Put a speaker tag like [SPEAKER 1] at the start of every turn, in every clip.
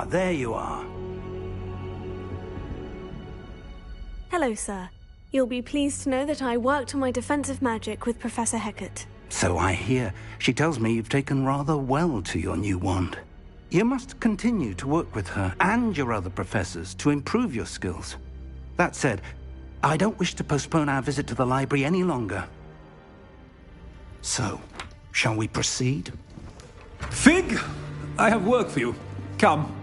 [SPEAKER 1] Ah, there you are.
[SPEAKER 2] Hello, sir. You'll be pleased to know that I worked on my defensive magic with Professor Hecat.
[SPEAKER 1] So I hear. She tells me you've taken rather well to your new wand. You must continue to work with her and your other professors to improve your skills. That said, I don't wish to postpone our visit to the library any longer. So, shall we proceed?
[SPEAKER 3] Fig! I have work for you. Come.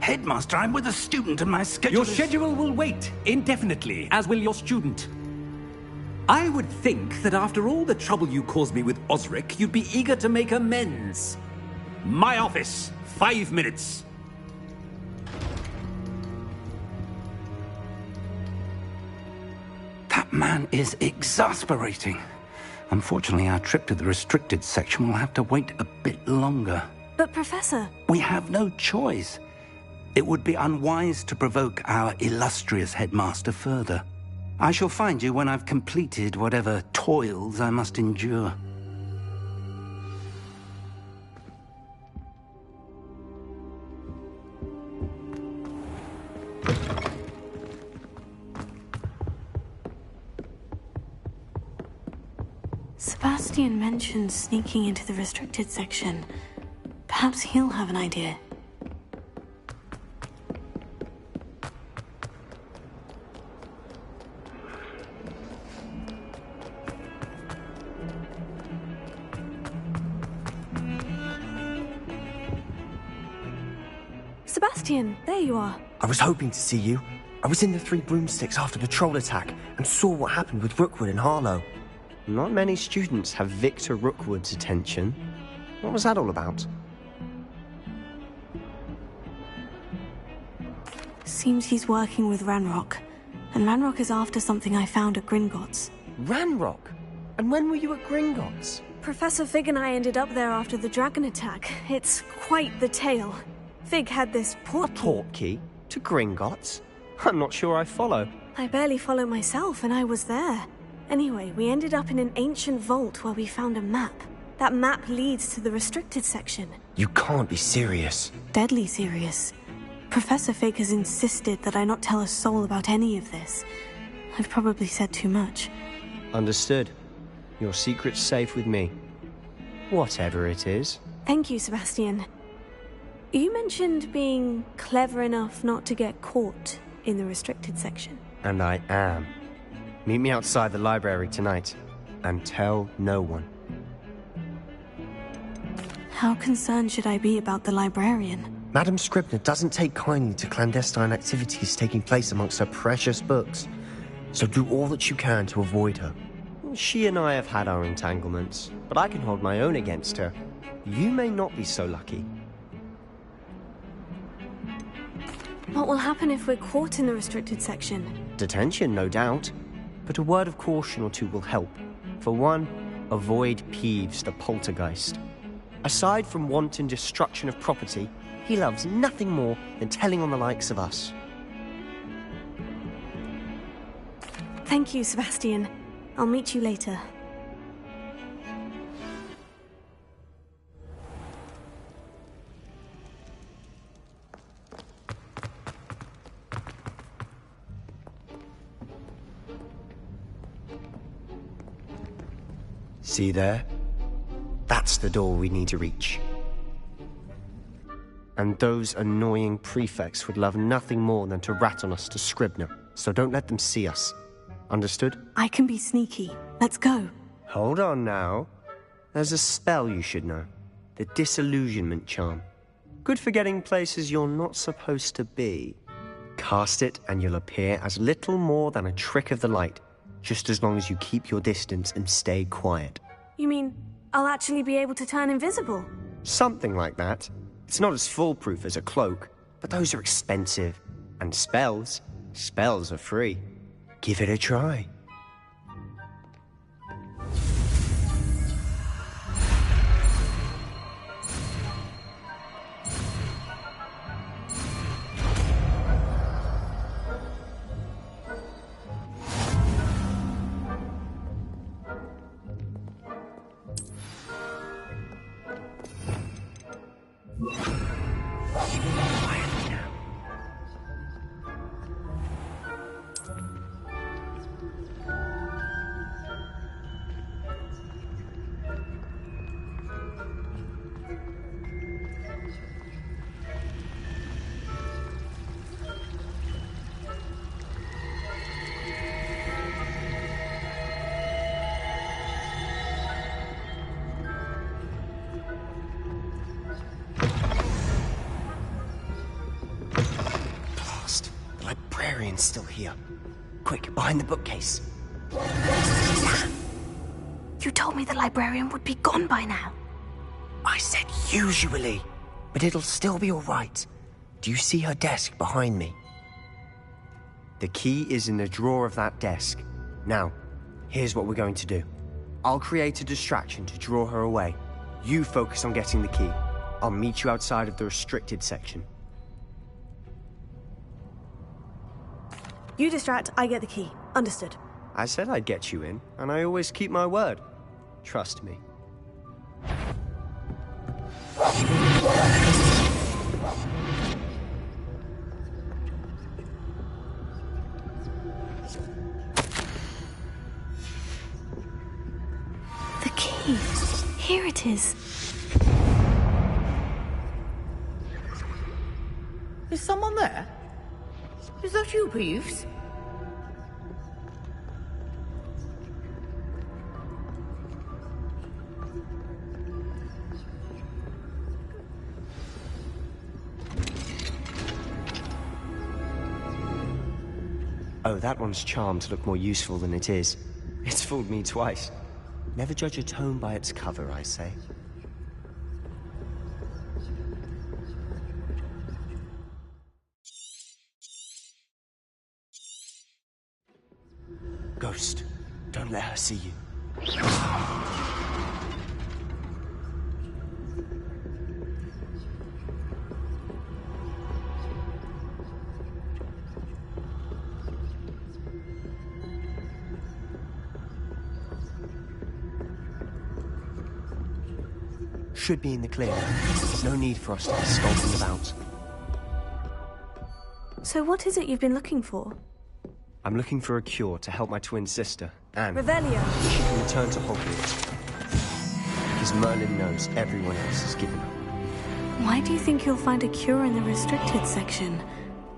[SPEAKER 1] Headmaster, I'm with a student and my schedule
[SPEAKER 3] Your schedule will wait indefinitely, as will your student. I would think that after all the trouble you caused me with Osric, you'd be eager to make amends. My office, 5 minutes.
[SPEAKER 1] That man is exasperating. Unfortunately, our trip to the restricted section will have to wait a bit longer.
[SPEAKER 2] But, Professor...
[SPEAKER 1] We have no choice. It would be unwise to provoke our illustrious headmaster further. I shall find you when I've completed whatever toils I must endure.
[SPEAKER 2] Sebastian mentioned sneaking into the restricted section. Perhaps he'll have an idea. Sebastian, there you are.
[SPEAKER 4] I was hoping to see you. I was in the Three Broomsticks after the troll attack and saw what happened with Rookwood and Harlow.
[SPEAKER 5] Not many students have Victor Rookwood's attention. What was that all about?
[SPEAKER 2] Seems he's working with Ranrock. And Ranrock is after something I found at Gringotts.
[SPEAKER 4] Ranrock? And when were you at Gringotts?
[SPEAKER 2] Professor Fig and I ended up there after the dragon attack. It's quite the tale. Fig had this portkey.
[SPEAKER 5] A portkey? To Gringotts? I'm not sure I follow.
[SPEAKER 2] I barely follow myself, and I was there. Anyway, we ended up in an ancient vault where we found a map. That map leads to the restricted section.
[SPEAKER 4] You can't be serious.
[SPEAKER 2] Deadly serious. Professor Fig has insisted that I not tell a soul about any of this. I've probably said too much.
[SPEAKER 5] Understood. Your secret's safe with me. Whatever it is.
[SPEAKER 2] Thank you, Sebastian. You mentioned being clever enough not to get caught in the restricted section.
[SPEAKER 5] And I am. Meet me outside the library tonight, and tell no one.
[SPEAKER 2] How concerned should I be about the librarian?
[SPEAKER 4] Madame Scribner doesn't take kindly to clandestine activities taking place amongst her precious books. So do all that you can to avoid her.
[SPEAKER 5] She and I have had our entanglements, but I can hold my own against her. You may not be so lucky.
[SPEAKER 2] What will happen if we're caught in the restricted section?
[SPEAKER 5] Detention, no doubt. But a word of caution or two will help. For one, avoid Peeves, the poltergeist. Aside from wanton destruction of property, he loves nothing more than telling on the likes of us.
[SPEAKER 2] Thank you, Sebastian. I'll meet you later.
[SPEAKER 5] See there? That's the door we need to reach. And those annoying prefects would love nothing more than to rat on us to Scribner, so don't let them see us. Understood?
[SPEAKER 2] I can be sneaky. Let's go.
[SPEAKER 5] Hold on now. There's a spell you should know. The Disillusionment Charm. Good for getting places you're not supposed to be. Cast it and you'll appear as little more than a trick of the light, just as long as you keep your distance and stay quiet.
[SPEAKER 2] You mean I'll actually be able to turn invisible?
[SPEAKER 5] Something like that. It's not as foolproof as a cloak, but those are expensive. And spells are free. Give it a try.
[SPEAKER 4] librarian's still here. Quick, behind the bookcase.
[SPEAKER 2] You told me the librarian would be gone by now.
[SPEAKER 4] I said usually, but it'll still be all right. Do you see her desk behind me?
[SPEAKER 5] The key is in the drawer of that desk. Now, here's what we're going to do. I'll create a distraction to draw her away. You focus on getting the key. I'll meet you outside of the restricted section.
[SPEAKER 2] You distract, I get the key. Understood.
[SPEAKER 5] I said I'd get you in, and I always keep my word. Trust me.
[SPEAKER 2] The key. Here it is.
[SPEAKER 6] Is someone there? Is that you, Peeves?
[SPEAKER 5] Oh, that one's charmed to look more useful than it is. It's fooled me twice. Never judge a tome by its cover, I say.
[SPEAKER 4] Ghost, don't let her see you. Should be in the clear. There's no need for us to be skulking about.
[SPEAKER 2] So what is it you've been looking for?
[SPEAKER 5] I'm looking for a cure to help my twin sister, Anne.
[SPEAKER 2] Revelio.
[SPEAKER 5] She can return to Hogwarts. Because Merlin knows everyone else has given up.
[SPEAKER 2] Why do you think you'll find a cure in the restricted section?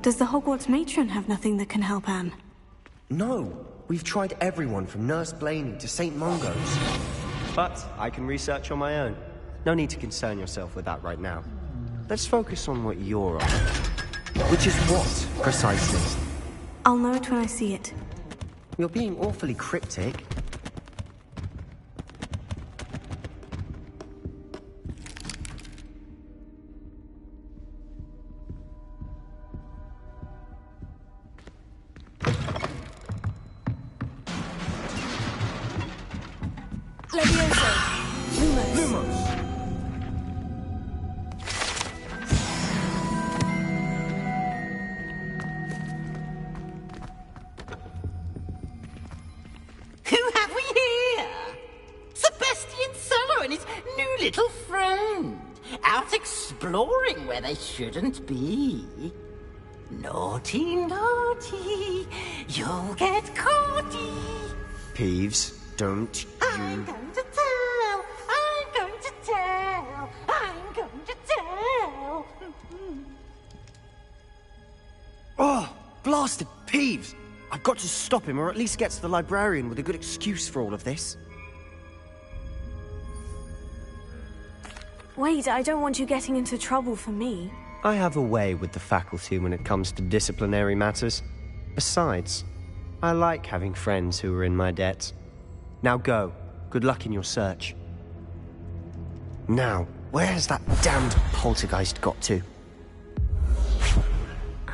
[SPEAKER 2] Does the Hogwarts matron have nothing that can help Anne?
[SPEAKER 4] No, we've tried everyone from Nurse Blaney to St. Mungo's.
[SPEAKER 5] But I can research on my own. No need to concern yourself with that right now. Let's focus on what you're on.
[SPEAKER 4] Which is what, precisely?
[SPEAKER 2] I'll know it when I see it.
[SPEAKER 4] You're being awfully cryptic.
[SPEAKER 2] Levioso. Lumos.
[SPEAKER 4] Lumos!
[SPEAKER 6] Who have we here? Sebastian Solo and his new little friend. Out exploring where they shouldn't be. Naughty, naughty. You'll get caughty.
[SPEAKER 5] Peeves, don't
[SPEAKER 6] I'm
[SPEAKER 5] you...
[SPEAKER 6] going to tell. I'm going to tell. I'm going to tell.
[SPEAKER 5] Oh, blasted Peeves! I've got to stop him, or at least get to the librarian with a good excuse for all of this.
[SPEAKER 2] Wait, I don't want you getting into trouble for me.
[SPEAKER 5] I have a way with the faculty when it comes to disciplinary matters. Besides, I like having friends who are in my debt. Now go. Good luck in your search. Now, where has that damned poltergeist got to?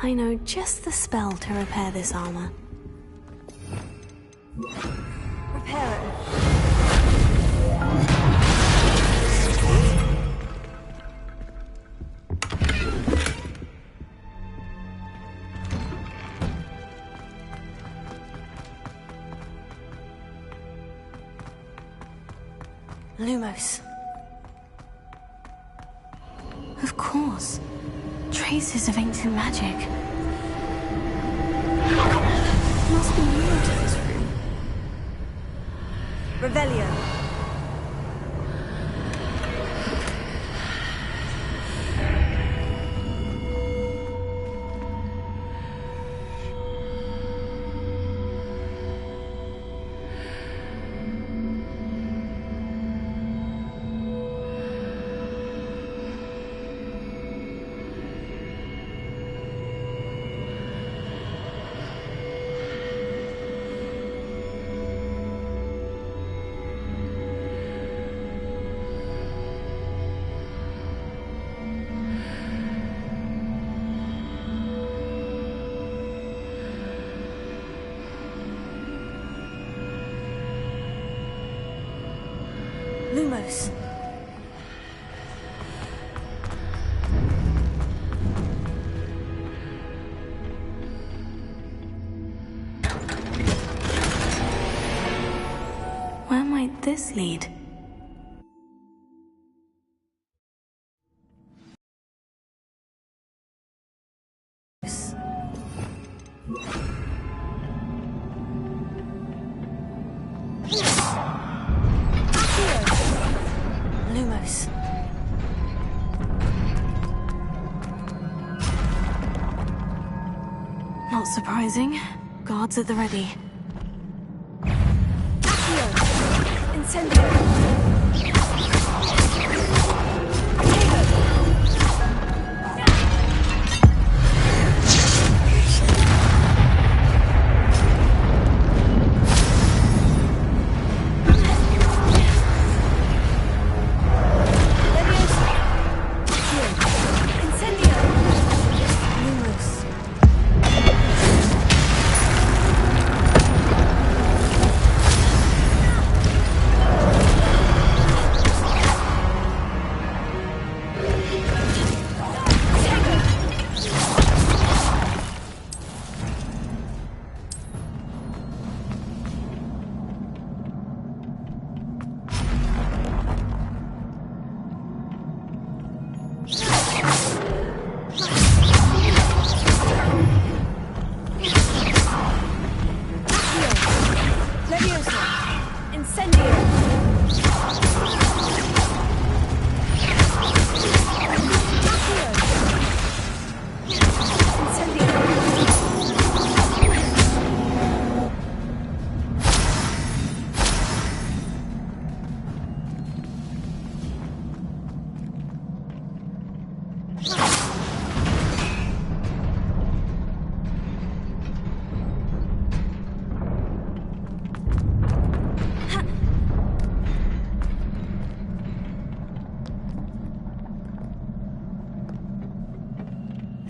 [SPEAKER 2] I know just the spell to repair this armor. Repair it. Lumos. Of course. Traces of ancient magic. Must be near to this room. Revelio. Lumos. Where might this lead? Lumos. Not surprising. Guards at the ready. Incendio.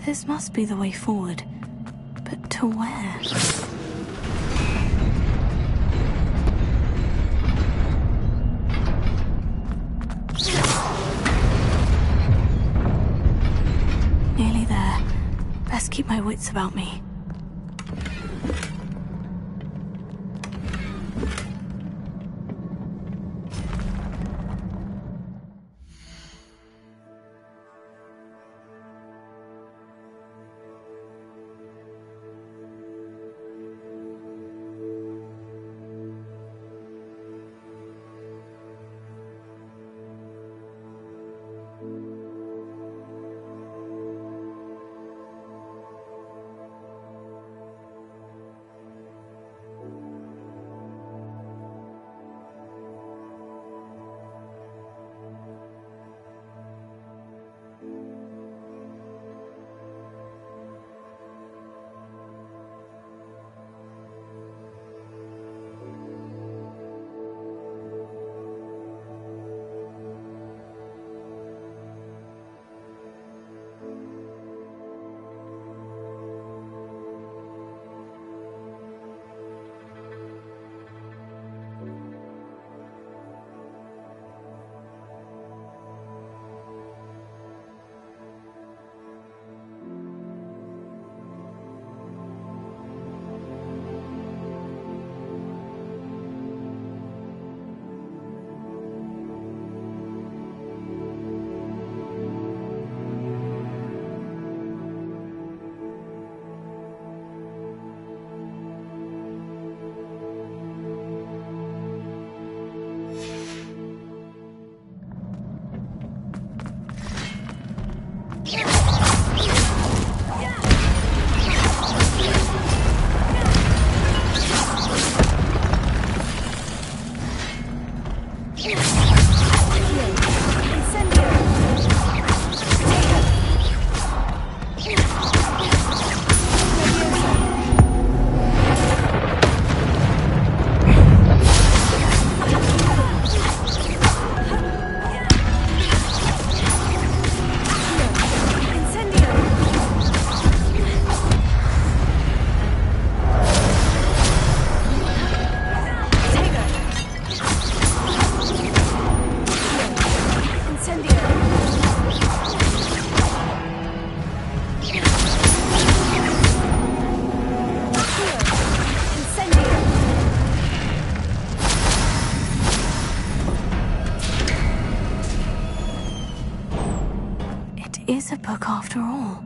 [SPEAKER 2] This must be the way forward. But to where? Nearly there. Best keep my wits about me. is a book after all.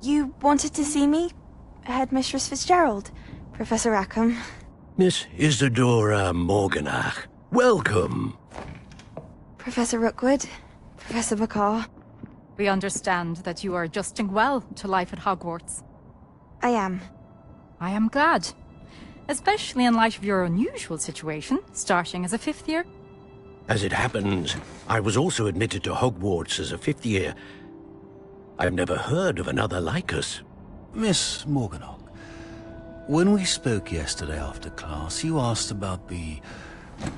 [SPEAKER 2] You wanted to see me? Headmistress Fitzgerald? Professor Rackham?
[SPEAKER 7] Miss Isadora Morganach, welcome.
[SPEAKER 2] Professor Rookwood? Professor Bakar?
[SPEAKER 8] We understand that you are adjusting well to life at Hogwarts.
[SPEAKER 2] I am.
[SPEAKER 8] I am glad. Especially in light of your unusual situation, starting as a 5th year.
[SPEAKER 7] As it happens, I was also admitted to Hogwarts as a 5th year. I've never heard of another like us.
[SPEAKER 9] Miss Morganach, when we spoke yesterday after class, you asked about the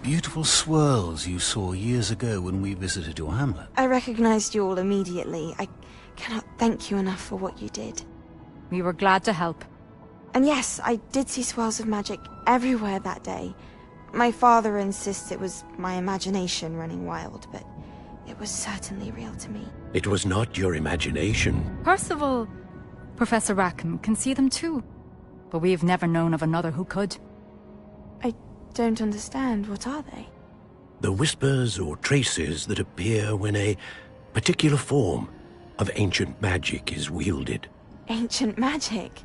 [SPEAKER 9] beautiful swirls you saw years ago when we visited your hamlet.
[SPEAKER 2] I recognized you all immediately. I cannot thank you enough for what you did.
[SPEAKER 8] We were glad to help.
[SPEAKER 2] And yes, I did see swirls of magic everywhere that day. My father insists it was my imagination running wild, but it was certainly real to me.
[SPEAKER 7] It was not your imagination.
[SPEAKER 8] Percival, Professor Rackham can see them too. But we've never known of another who could.
[SPEAKER 2] I don't understand. What are they?
[SPEAKER 7] The whispers or traces that appear when a particular form of ancient magic is wielded.
[SPEAKER 2] Ancient magic?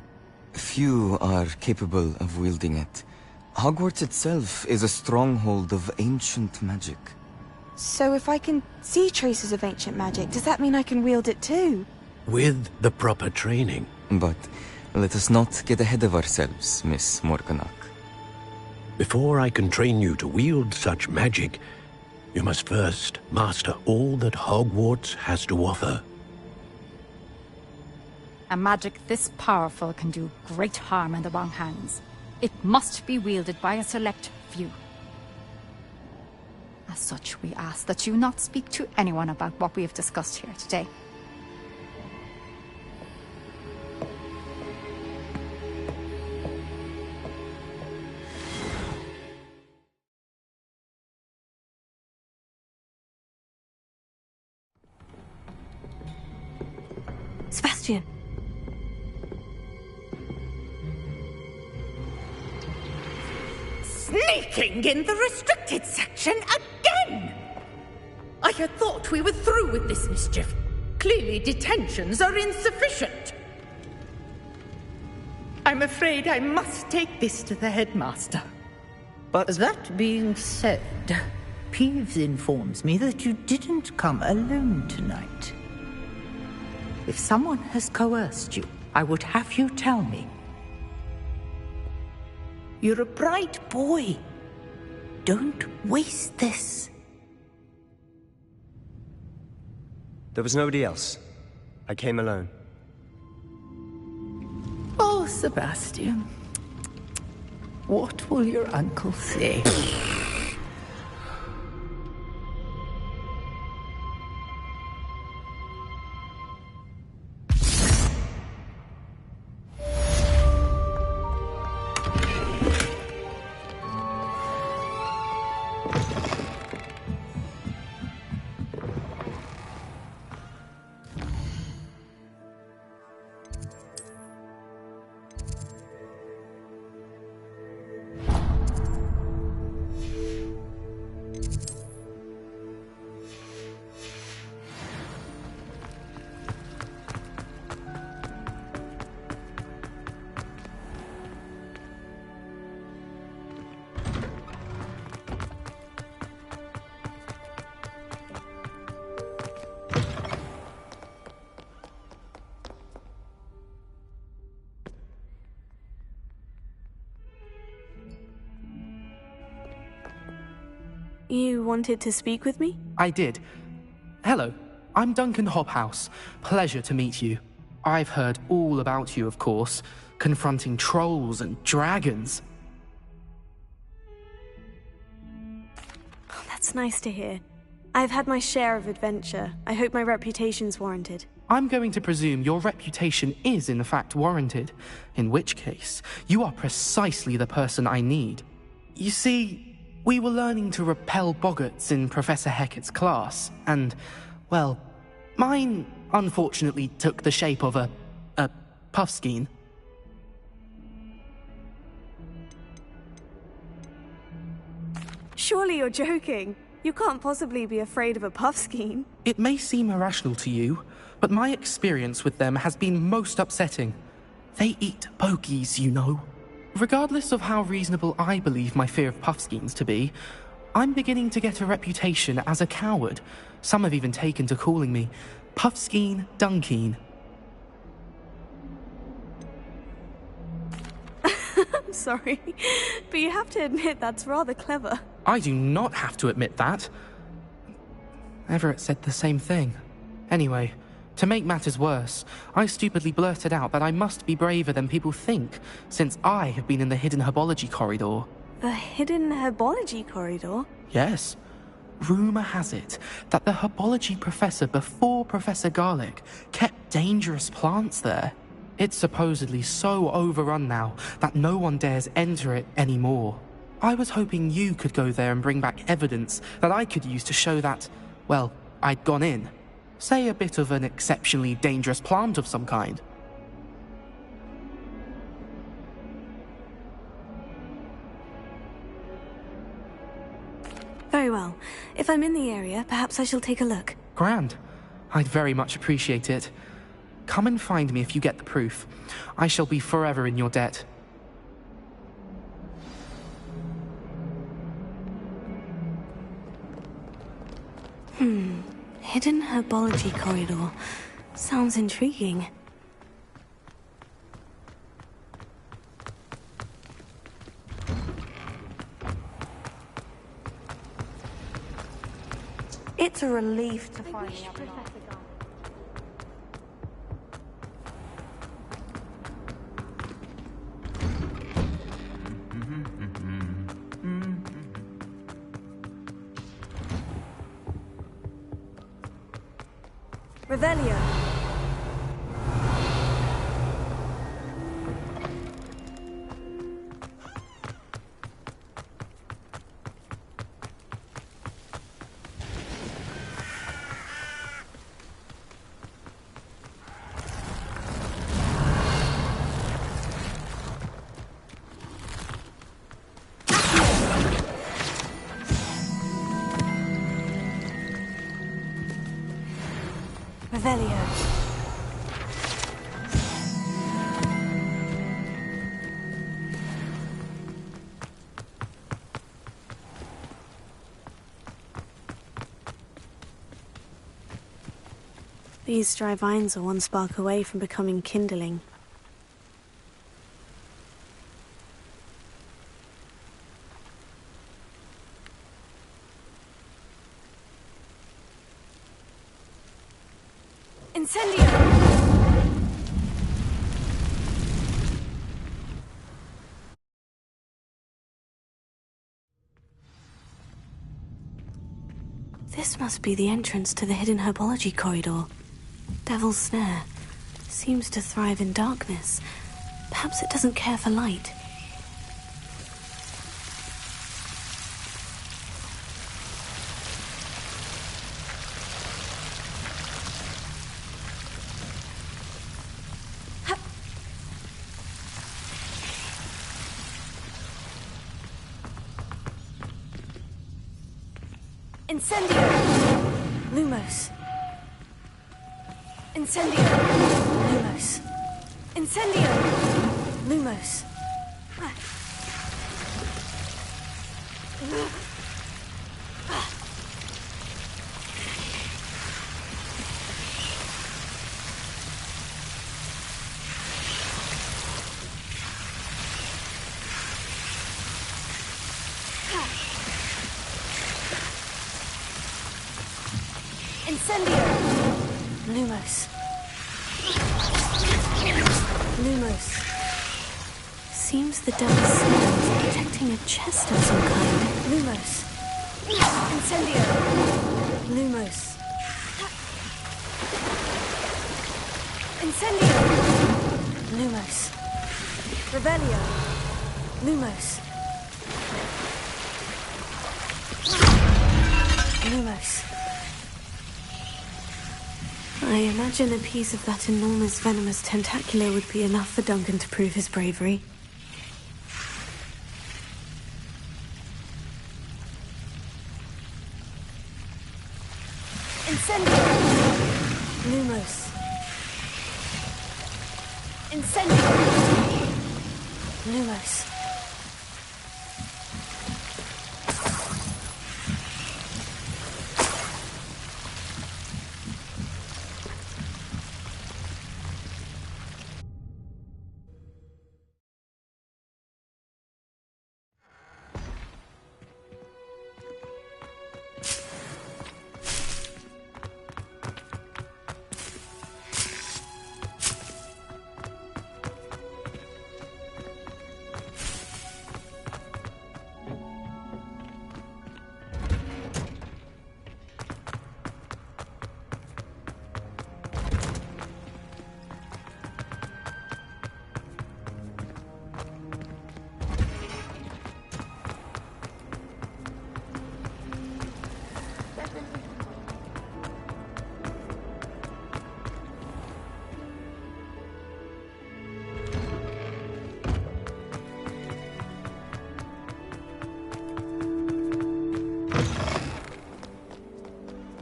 [SPEAKER 10] Few are capable of wielding it. Hogwarts itself is a stronghold of ancient magic.
[SPEAKER 2] So if I can see traces of ancient magic, does that mean I can wield it too?
[SPEAKER 7] With the proper training.
[SPEAKER 10] But let us not get ahead of ourselves, Miss Morganach.
[SPEAKER 7] Before I can train you to wield such magic, you must first master all that Hogwarts has to offer.
[SPEAKER 8] A magic this powerful can do great harm in the wrong hands. It must be wielded by a select few. As such, we ask that you not speak to anyone about what we have discussed here today.
[SPEAKER 2] Sebastian!
[SPEAKER 6] Sneaking in the restricted section again! I had thought we were through with this mischief. Clearly detentions are insufficient. I'm afraid I must take this to the headmaster. But that being said, Peeves informs me that you didn't come alone tonight. If someone has coerced you, I would have you tell me. You're a bright boy. Don't waste this.
[SPEAKER 5] There was nobody else. I came alone.
[SPEAKER 6] Oh, Sebastian. What will your uncle say?
[SPEAKER 11] You wanted to speak with me?
[SPEAKER 12] I did. Hello, I'm Duncan Hobhouse. Pleasure to meet you. I've heard all about you, of course, confronting trolls and dragons.
[SPEAKER 11] Oh, that's nice to hear. I've had my share of adventure. I hope my reputation's warranted.
[SPEAKER 12] I'm going to presume your reputation is in fact warranted, in which case, you are precisely the person I need. You see, we were learning to repel boggarts in Professor Hecat's class, and, well, mine unfortunately took the shape of a puffskein.
[SPEAKER 11] Surely you're joking. You can't possibly be afraid of a puffskein.
[SPEAKER 12] It may seem irrational to you, but my experience with them has been most upsetting. They eat pokies, you know. Regardless of how reasonable I believe my fear of puffskeins to be, I'm beginning to get a reputation as a coward. Some have even taken to calling me Puffskeen Dunkeen.
[SPEAKER 11] I'm sorry, but you have to admit that's rather clever.
[SPEAKER 12] I do not have to admit that. Everett said the same thing. Anyway, to make matters worse, I stupidly blurted out that I must be braver than people think, since I have been in the hidden herbology corridor.
[SPEAKER 11] The hidden herbology corridor?
[SPEAKER 12] Yes. Rumour has it that the herbology professor before Professor Garlic kept dangerous plants there. It's supposedly so overrun now that no one dares enter it anymore. I was hoping you could go there and bring back evidence that I could use to show that, well, I'd gone in. Say a bit of an exceptionally dangerous plant of some kind.
[SPEAKER 11] Very well. If I'm in the area, perhaps I shall take a look.
[SPEAKER 12] Grand. I'd very much appreciate it. Come and find me if you get the proof. I shall be forever in your debt.
[SPEAKER 11] Hidden herbology corridor. Sounds intriguing. It's a relief to find the other Professor Garlic. Revelio. Revelio. These dry vines are one spark away from becoming kindling. Incendio! This must be the entrance to the hidden herbology corridor. Devil's Snare. Seems to thrive in darkness. Perhaps it doesn't care for light. Incendio! Lumos. Incendio! Lumos. Incendio! Lumos. Incendio! Lumos. Lumos. Seems the devil's snare is protecting a chest of some kind. Lumos. Incendio! Lumos. Incendio! Lumos. Revelio. Lumos. Lumos. I imagine a piece of that enormous venomous tentacular would be enough for Duncan to prove his bravery. Incendio! Lumos. Incendio! Lumos.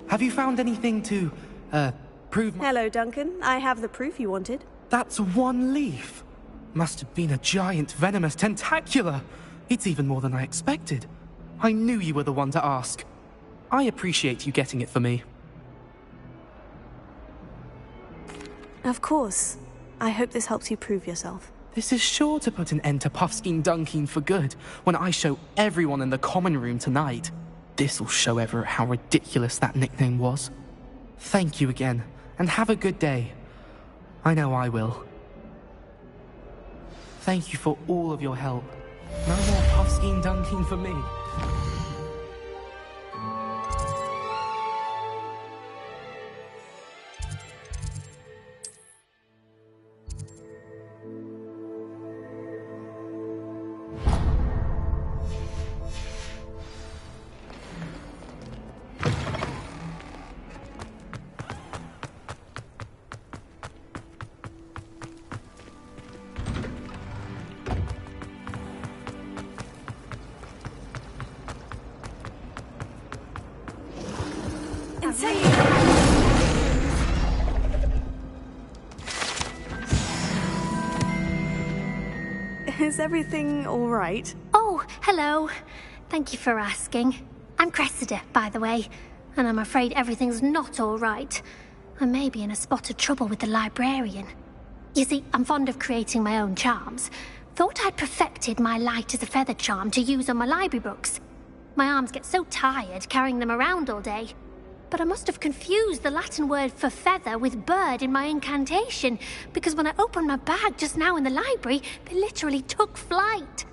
[SPEAKER 12] Have you found anything to, prove my—
[SPEAKER 11] Hello, Duncan. I have the proof you wanted.
[SPEAKER 12] That's one leaf. Must have been a giant venomous tentacula. It's even more than I expected. I knew you were the one to ask. I appreciate you getting it for me.
[SPEAKER 11] Of course. I hope this helps you prove yourself.
[SPEAKER 12] This is sure to put an end to Puffskein Dunkeen for good when I show everyone in the common room tonight. This'll show Everett how ridiculous that nickname was. Thank you again, and have a good day. I know I will. Thank you for all of your help. No more Puffskein Dunkeen for me.
[SPEAKER 11] Is everything all right?
[SPEAKER 13] Oh, hello. Thank you for asking. I'm Cressida, by the way, and I'm afraid everything's not all right. I may be in a spot of trouble with the librarian. You see, I'm fond of creating my own charms. Thought I'd perfected my light as a feather charm to use on my library books. My arms get so tired carrying them around all day. But I must have confused the Latin word for feather with bird in my incantation, because when I opened my bag just now in the library, they literally took flight.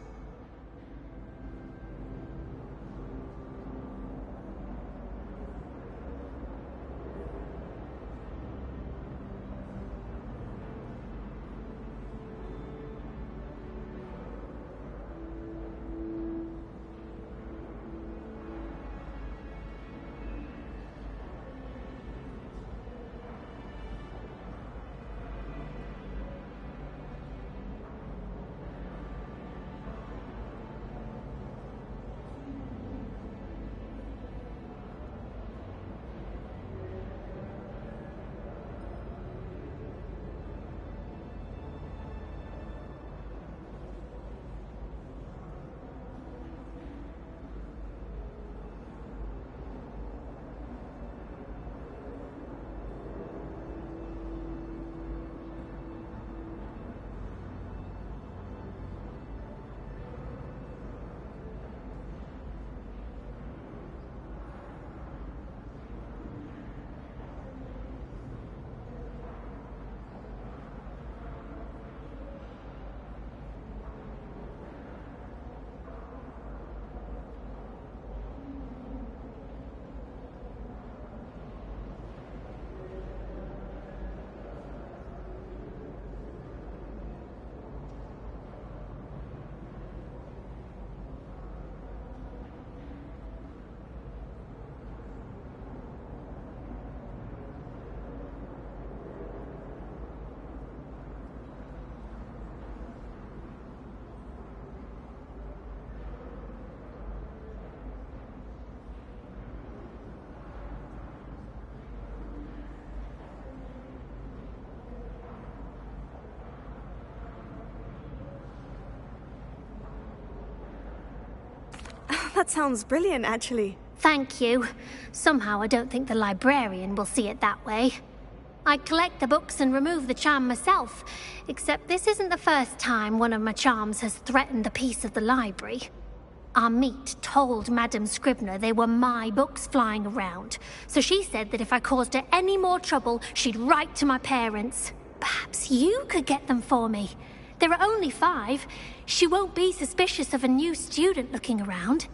[SPEAKER 11] That sounds brilliant, actually.
[SPEAKER 13] Thank you. Somehow I don't think the librarian will see it that way. I collect the books and remove the charm myself, except this isn't the first time one of my charms has threatened the peace of the library. Our meet told Madame Scribner they were my books flying around, so she said that if I caused her any more trouble, she'd write to my parents. Perhaps you could get them for me. There are only 5. She won't be suspicious of a new student looking around.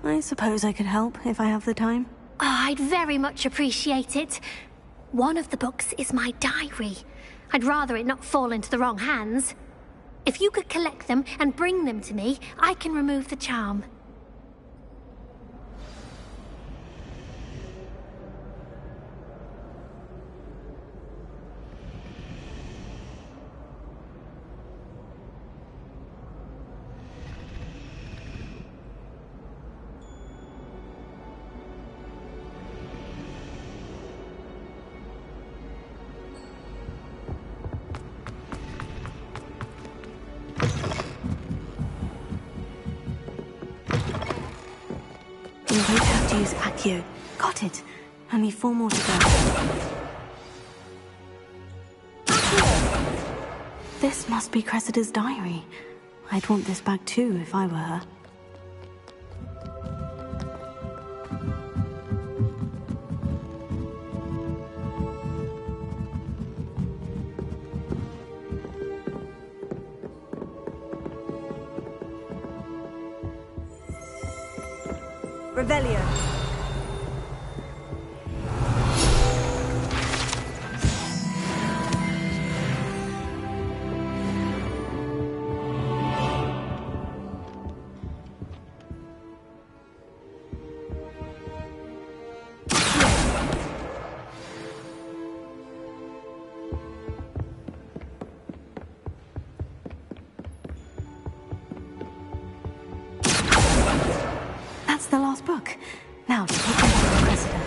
[SPEAKER 11] I suppose I could help if I have the time.
[SPEAKER 13] Oh, I'd very much appreciate it. One of the books is my diary. I'd rather it not fall into the wrong hands. If you could collect them and bring them to me, I can remove the charm.
[SPEAKER 11] I'm going to have to use Accio. Got it. Only 4 more to go. This must be Cressida's diary. I'd want this back too if I were her.
[SPEAKER 14] Revelio.
[SPEAKER 11] That's the last book. Now to take them to Cressida.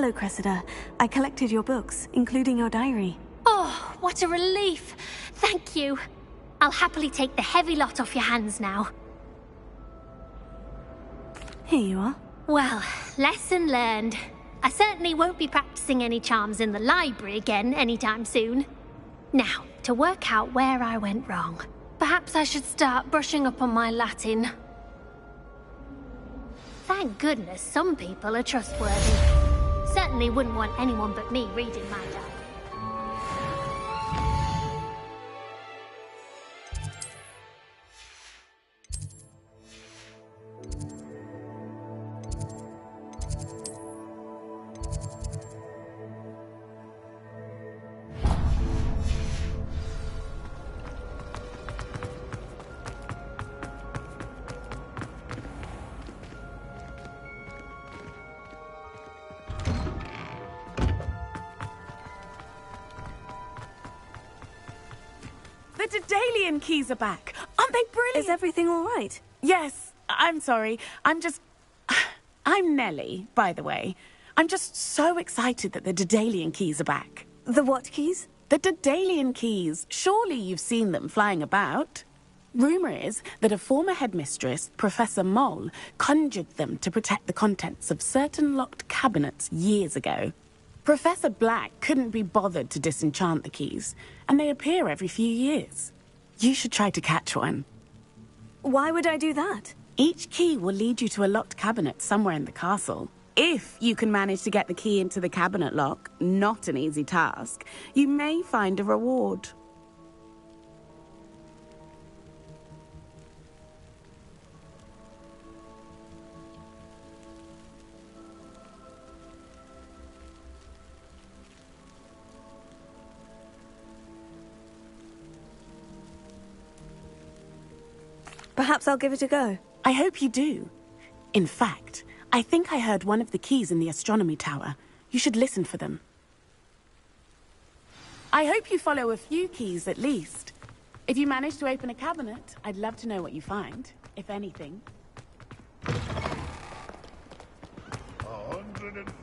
[SPEAKER 11] Hello, Cressida. I collected your books, including your diary.
[SPEAKER 13] Oh, what a relief. Thank you. I'll happily take the heavy lot off your hands now.
[SPEAKER 11] Here you are.
[SPEAKER 13] Well, lesson learned. I certainly won't be practicing any charms in the library again anytime soon. Now, to work out where I went wrong. Perhaps I should start brushing up on my Latin. Thank goodness some people are trustworthy. Certainly wouldn't want anyone but me reading my diary.
[SPEAKER 15] The Daedalian keys are back. Aren't they brilliant?
[SPEAKER 11] Is everything all right?
[SPEAKER 15] Yes. I'm sorry. I'm Nellie, by the way. I'm just so excited that the Daedalian keys are back.
[SPEAKER 11] The what keys?
[SPEAKER 15] The Daedalian keys. Surely you've seen them flying about. Rumour is that a former headmistress, Professor Moll, conjured them to protect the contents of certain locked cabinets years ago. Professor Black couldn't be bothered to disenchant the keys, and they appear every few years. You should try to catch one.
[SPEAKER 11] Why would I do that?
[SPEAKER 15] Each key will lead you to a locked cabinet somewhere in the castle. If you can manage to get the key into the cabinet lock, not an easy task, you may find a reward.
[SPEAKER 11] Perhaps I'll give it a go.
[SPEAKER 15] I hope you do. In fact, I think I heard one of the keys in the astronomy tower. You should listen for them. I hope you follow a few keys at least. If you manage to open a cabinet, I'd love to know what you find, if anything.
[SPEAKER 16] 140.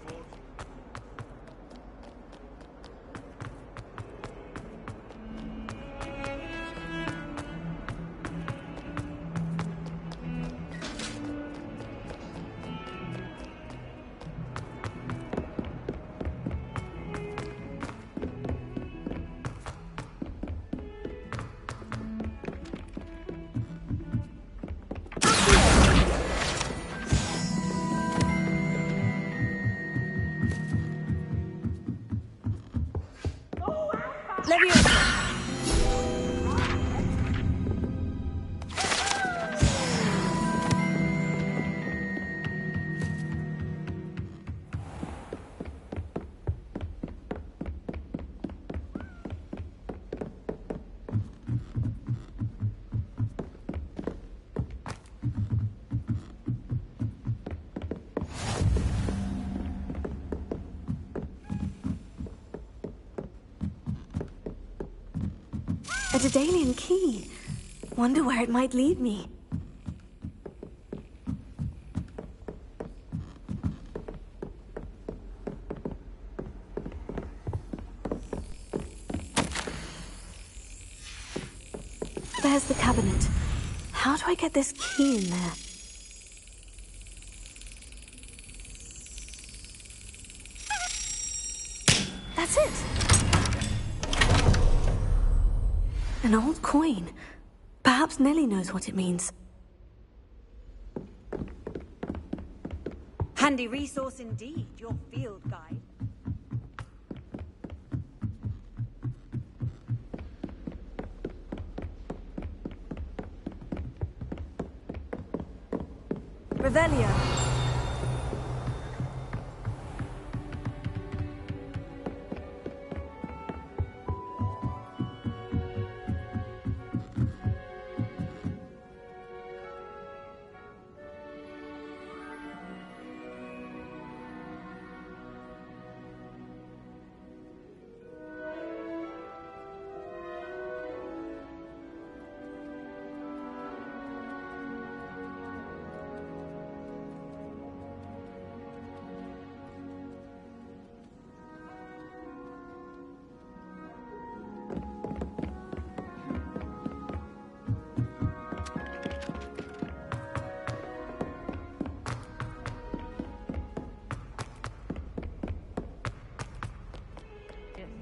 [SPEAKER 11] A Daedalian key. Wonder where it might lead me. There's the cabinet. How do I get this key in there? That's it! An old coin. Perhaps Nellie knows what it means.
[SPEAKER 14] Handy resource indeed, your field guide. Revelio.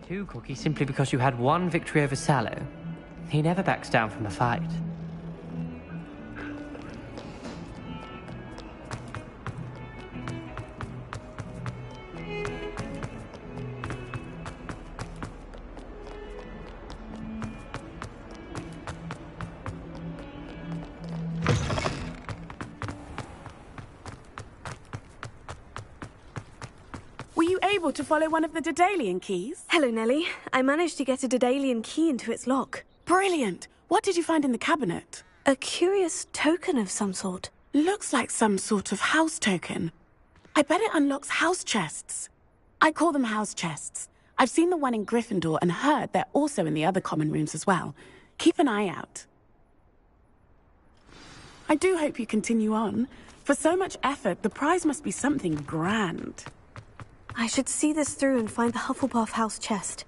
[SPEAKER 16] too, Cookie, simply because you had one victory over Sallow. He never backs down from a fight.
[SPEAKER 15] Able to follow one of the Daedalian keys?
[SPEAKER 11] Hello, Nellie. I managed to get a Daedalian key into its lock.
[SPEAKER 15] Brilliant! What did you find in the cabinet?
[SPEAKER 11] A curious token of some sort.
[SPEAKER 15] Looks like some sort of house token. I bet it unlocks house chests. I call them house chests. I've seen the one in Gryffindor and heard they're also in the other common rooms as well. Keep an eye out. I do hope you continue on. For so much effort, the prize must be something grand.
[SPEAKER 11] I should see this through and find the Hufflepuff house chest.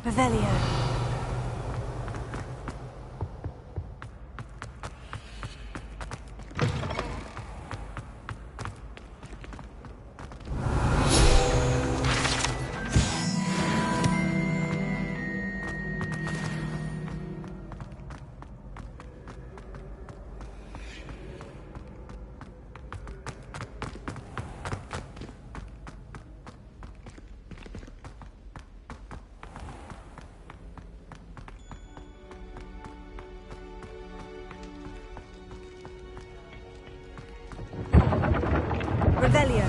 [SPEAKER 11] Revelio. Revelio.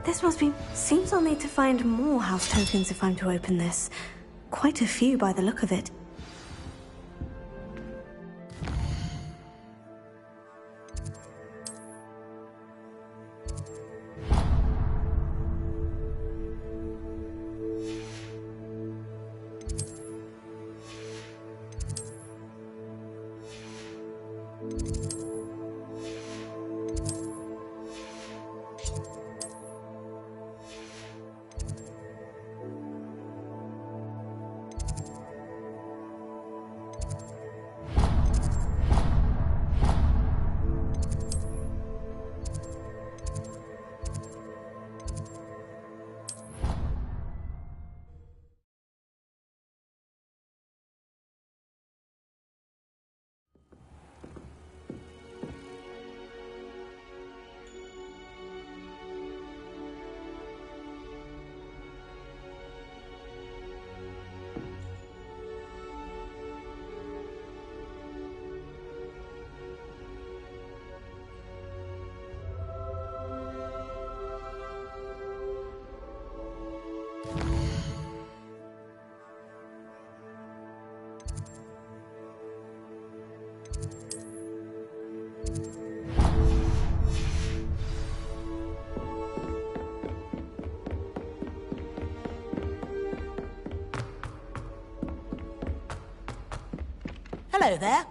[SPEAKER 11] This must be... Seems I'll need to find more house tokens if I'm to open this. Quite a few by the look of it.
[SPEAKER 17] Hello there.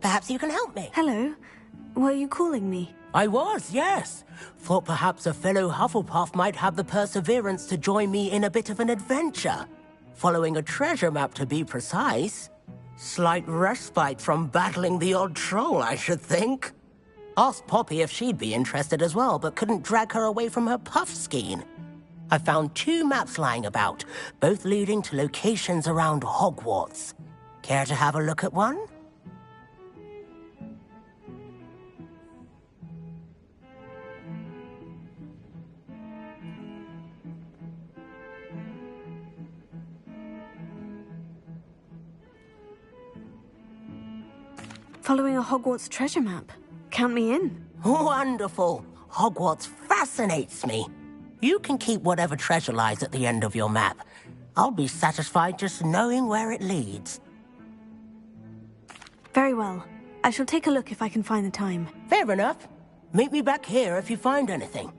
[SPEAKER 17] Perhaps you can help me.
[SPEAKER 11] Hello. Were you calling me?
[SPEAKER 17] I was, yes. Thought perhaps a fellow Hufflepuff might have the perseverance to join me in a bit of an adventure. Following a treasure map, to be precise. Slight respite from battling the odd troll, I should think. Asked Poppy if she'd be interested as well, but couldn't drag her away from her puff skein. I found 2 maps lying about, both leading to locations around Hogwarts. Care to have a look at one?
[SPEAKER 11] Following a Hogwarts treasure map. Count me in.
[SPEAKER 17] Wonderful. Hogwarts fascinates me. You can keep whatever treasure lies at the end of your map. I'll be satisfied just knowing where it leads.
[SPEAKER 11] Very well. I shall take a look if I can find the time.
[SPEAKER 17] Fair enough. Meet me back here if you find anything.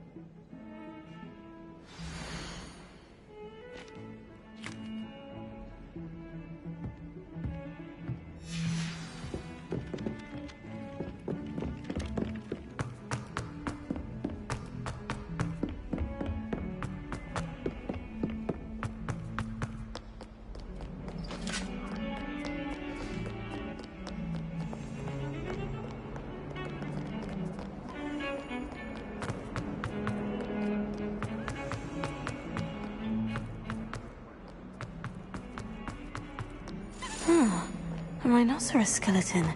[SPEAKER 11] A rhinoceros skeleton.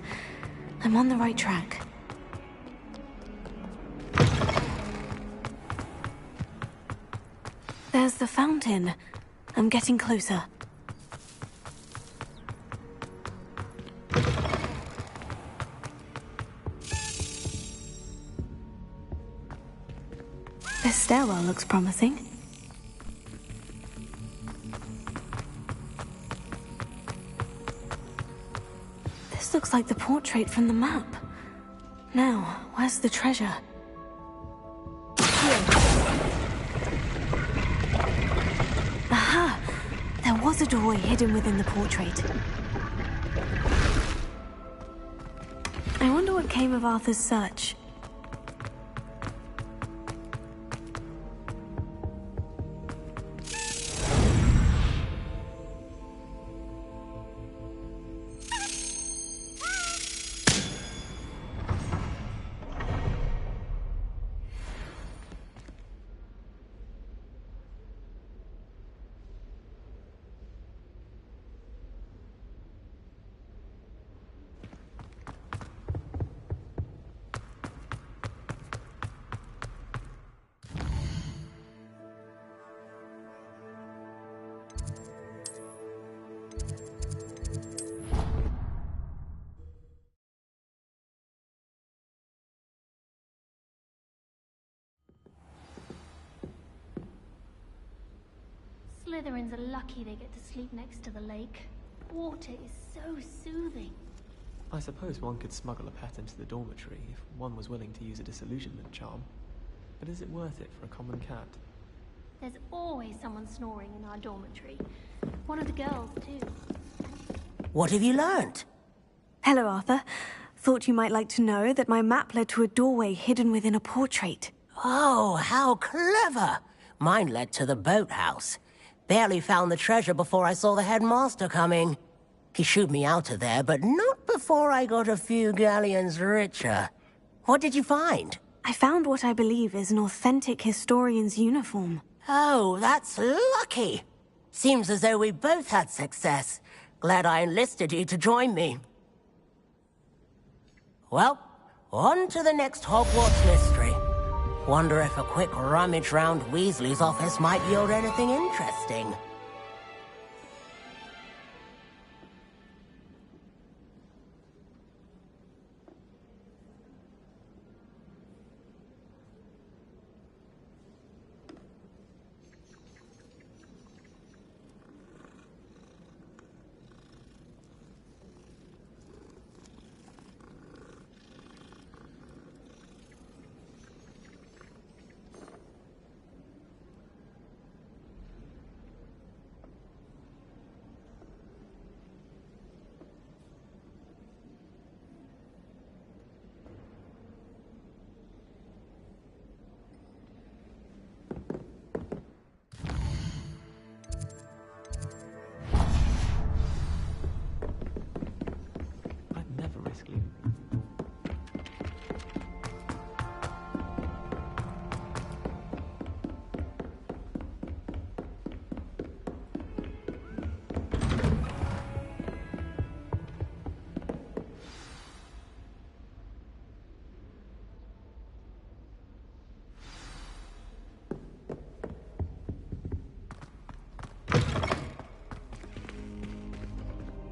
[SPEAKER 11] I'm on the right track. There's the fountain. I'm getting closer. This stairwell looks promising. This looks like the portrait from the map. Now, where's the treasure? Aha! There was a doorway hidden within the portrait. I wonder what came of Arthur's search.
[SPEAKER 13] Slytherins are lucky they get to sleep next to the lake. Water is so soothing.
[SPEAKER 18] I suppose one could smuggle a pet into the dormitory if one was willing to use a disillusionment charm. But is it worth it for a common cat?
[SPEAKER 13] There's always someone snoring in our dormitory. One of the girls, too.
[SPEAKER 17] What have you learnt?
[SPEAKER 11] Hello, Arthur. Thought you might like to know that my map led to a doorway hidden within a portrait.
[SPEAKER 17] Oh, how clever! Mine led to the boathouse. Barely found the treasure before I saw the headmaster coming. He shooed me out of there, but not before I got a few galleons richer. What did you find?
[SPEAKER 11] I found what I believe is an authentic historian's uniform.
[SPEAKER 17] Oh, that's lucky. Seems as though we both had success. Glad I enlisted you to join me. Well, on to the next Hogwarts mystery. Wonder if a quick rummage round Weasley's office might yield anything interesting.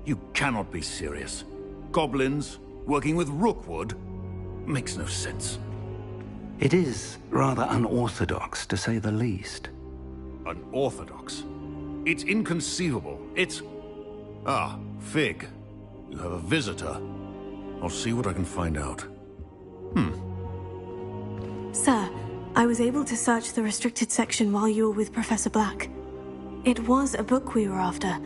[SPEAKER 19] You cannot be serious. Goblins,
[SPEAKER 9] Working with Rookwood? Makes no sense.
[SPEAKER 1] It is rather unorthodox, to say the least.
[SPEAKER 9] Unorthodox? It's inconceivable. It's... Ah, Fig. You have a visitor. I'll see what I can find out.
[SPEAKER 11] Sir, I was able to search the restricted section while you were with Professor Black. It was a book we were after.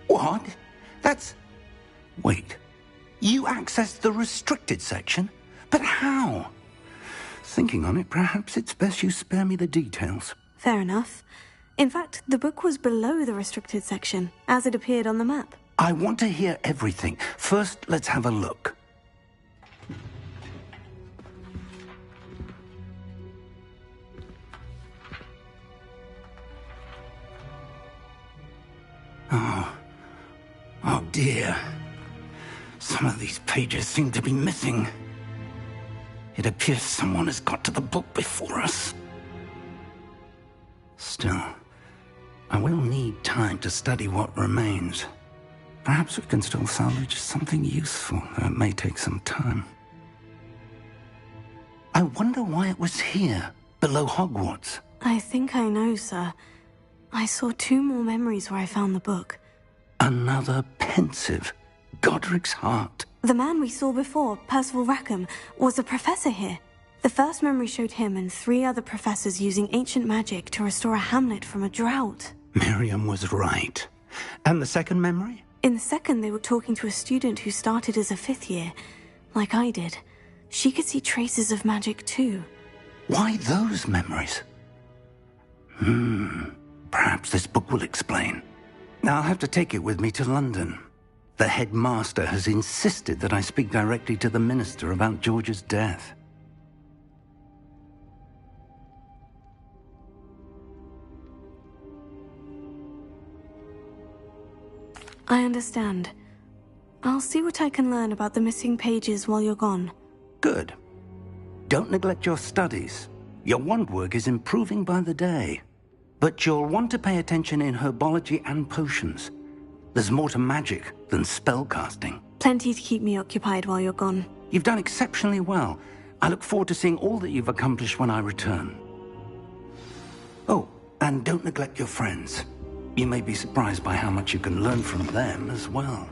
[SPEAKER 1] What? That's... Wait. You accessed the restricted section? But how? Thinking on it, perhaps it's best you spare me the details.
[SPEAKER 11] Fair enough. In fact, the book was below the restricted section, as it appeared on the map.
[SPEAKER 1] I want to hear everything. First, let's have a look. Oh dear. Some of these pages seem to be missing. It appears someone has got to the book before us. Still, I will need time to study what remains. Perhaps we can still salvage something useful, though it may take some time. I wonder why it was here, below Hogwarts.
[SPEAKER 11] I think I know, sir. I saw 2 more memories where I found the book.
[SPEAKER 1] Another pensive. Godric's heart.
[SPEAKER 11] The man we saw before, Percival Rackham, was a professor here. The first memory showed him and 3 other professors using ancient magic to restore a hamlet from a drought.
[SPEAKER 1] Miriam was right. And the second memory?
[SPEAKER 11] In the second, they were talking to a student who started as a 5th year, like I did. She could see traces of magic too.
[SPEAKER 1] Why those memories? Perhaps this book will explain. Now I'll have to take it with me to London. The headmaster has insisted that I speak directly to the minister about George's death.
[SPEAKER 11] I understand. I'll see what I can learn about the missing pages while you're gone.
[SPEAKER 1] Good. Don't neglect your studies. Your wand work is improving by the day. But you'll want to pay attention in herbology and potions. There's more to magic than spellcasting.
[SPEAKER 11] Plenty to keep me occupied while you're gone.
[SPEAKER 1] You've done exceptionally well. I look forward to seeing all that you've accomplished when I return. Oh, and don't neglect your friends. You may be surprised by how much you can learn from them as well.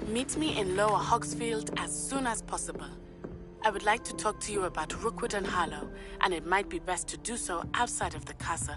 [SPEAKER 15] Meet me in Lower Hogsfield as soon as possible. I would like to talk to you about Rookwood and Harlow, and it might be best to do so outside of the castle.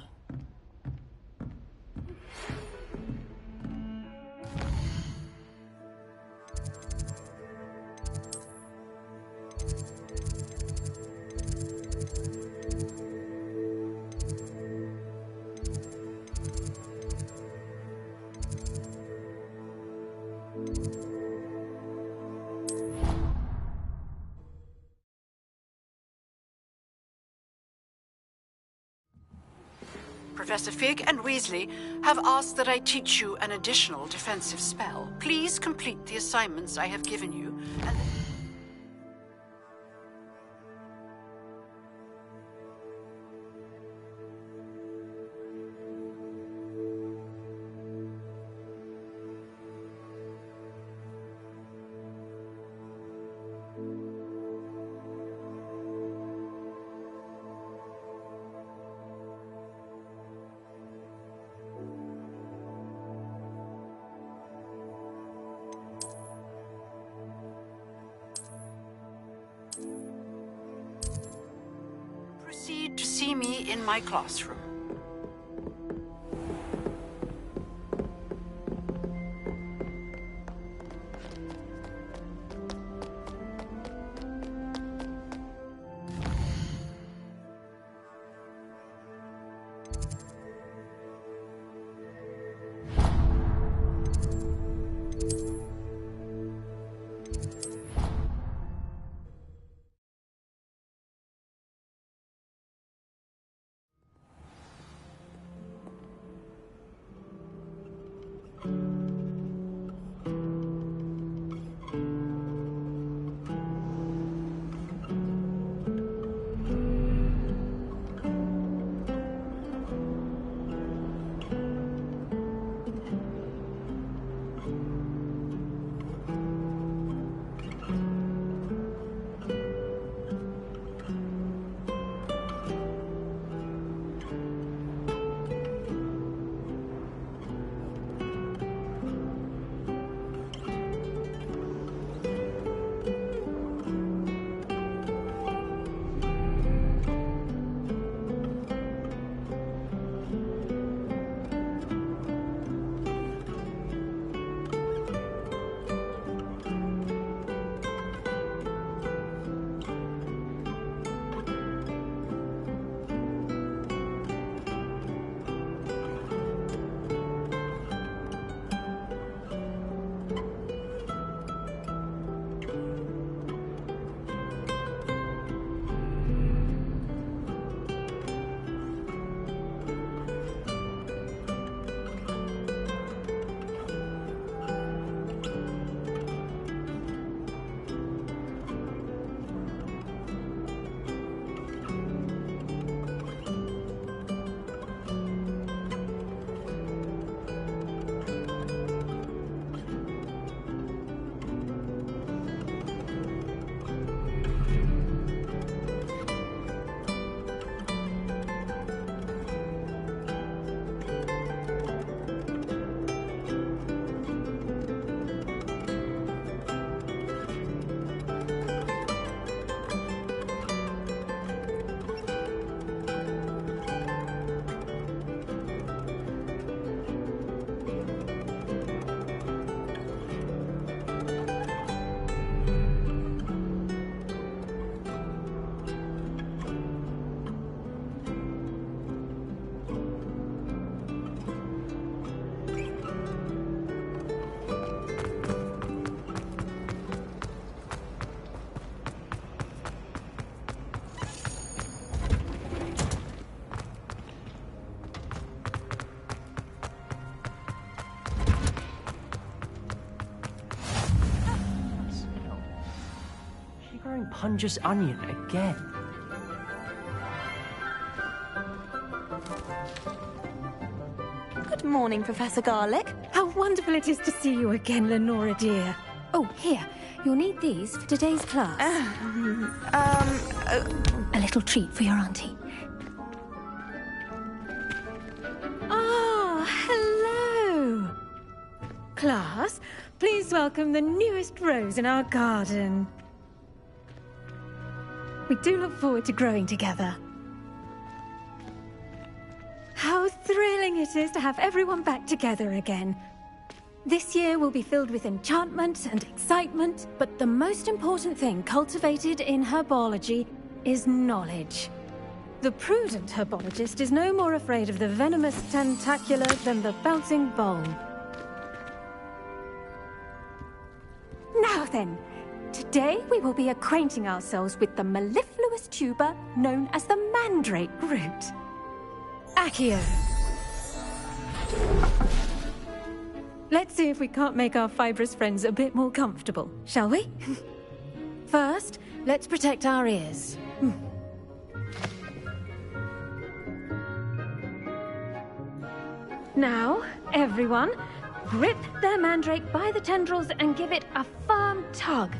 [SPEAKER 19] Professor Fig and Weasley have asked that I teach you an additional defensive spell. Please complete the assignments I have given you, and... proceed to see me in my classroom.
[SPEAKER 17] Punja's onion again.
[SPEAKER 2] Good morning, Professor Garlic.
[SPEAKER 20] How wonderful it is to see you again, Lenora dear. Oh, here. You'll need these for today's class. A little treat for your auntie. Ah, hello. Class, please welcome the newest rose in our garden. We do look forward to growing together. How thrilling it is to have everyone back together again. This year will be filled with enchantment and excitement, but the most important thing cultivated in herbology is knowledge. The prudent herbologist is no more afraid of the venomous tentacular than the bouncing ball. Now then, today we will be acquainting ourselves with the mellifluous tuber known as the mandrake root. Accio. Let's see if we can't make our fibrous friends a bit more comfortable, shall we? First, let's protect our ears. Now, everyone, grip their mandrake by the tendrils and give it a firm tug.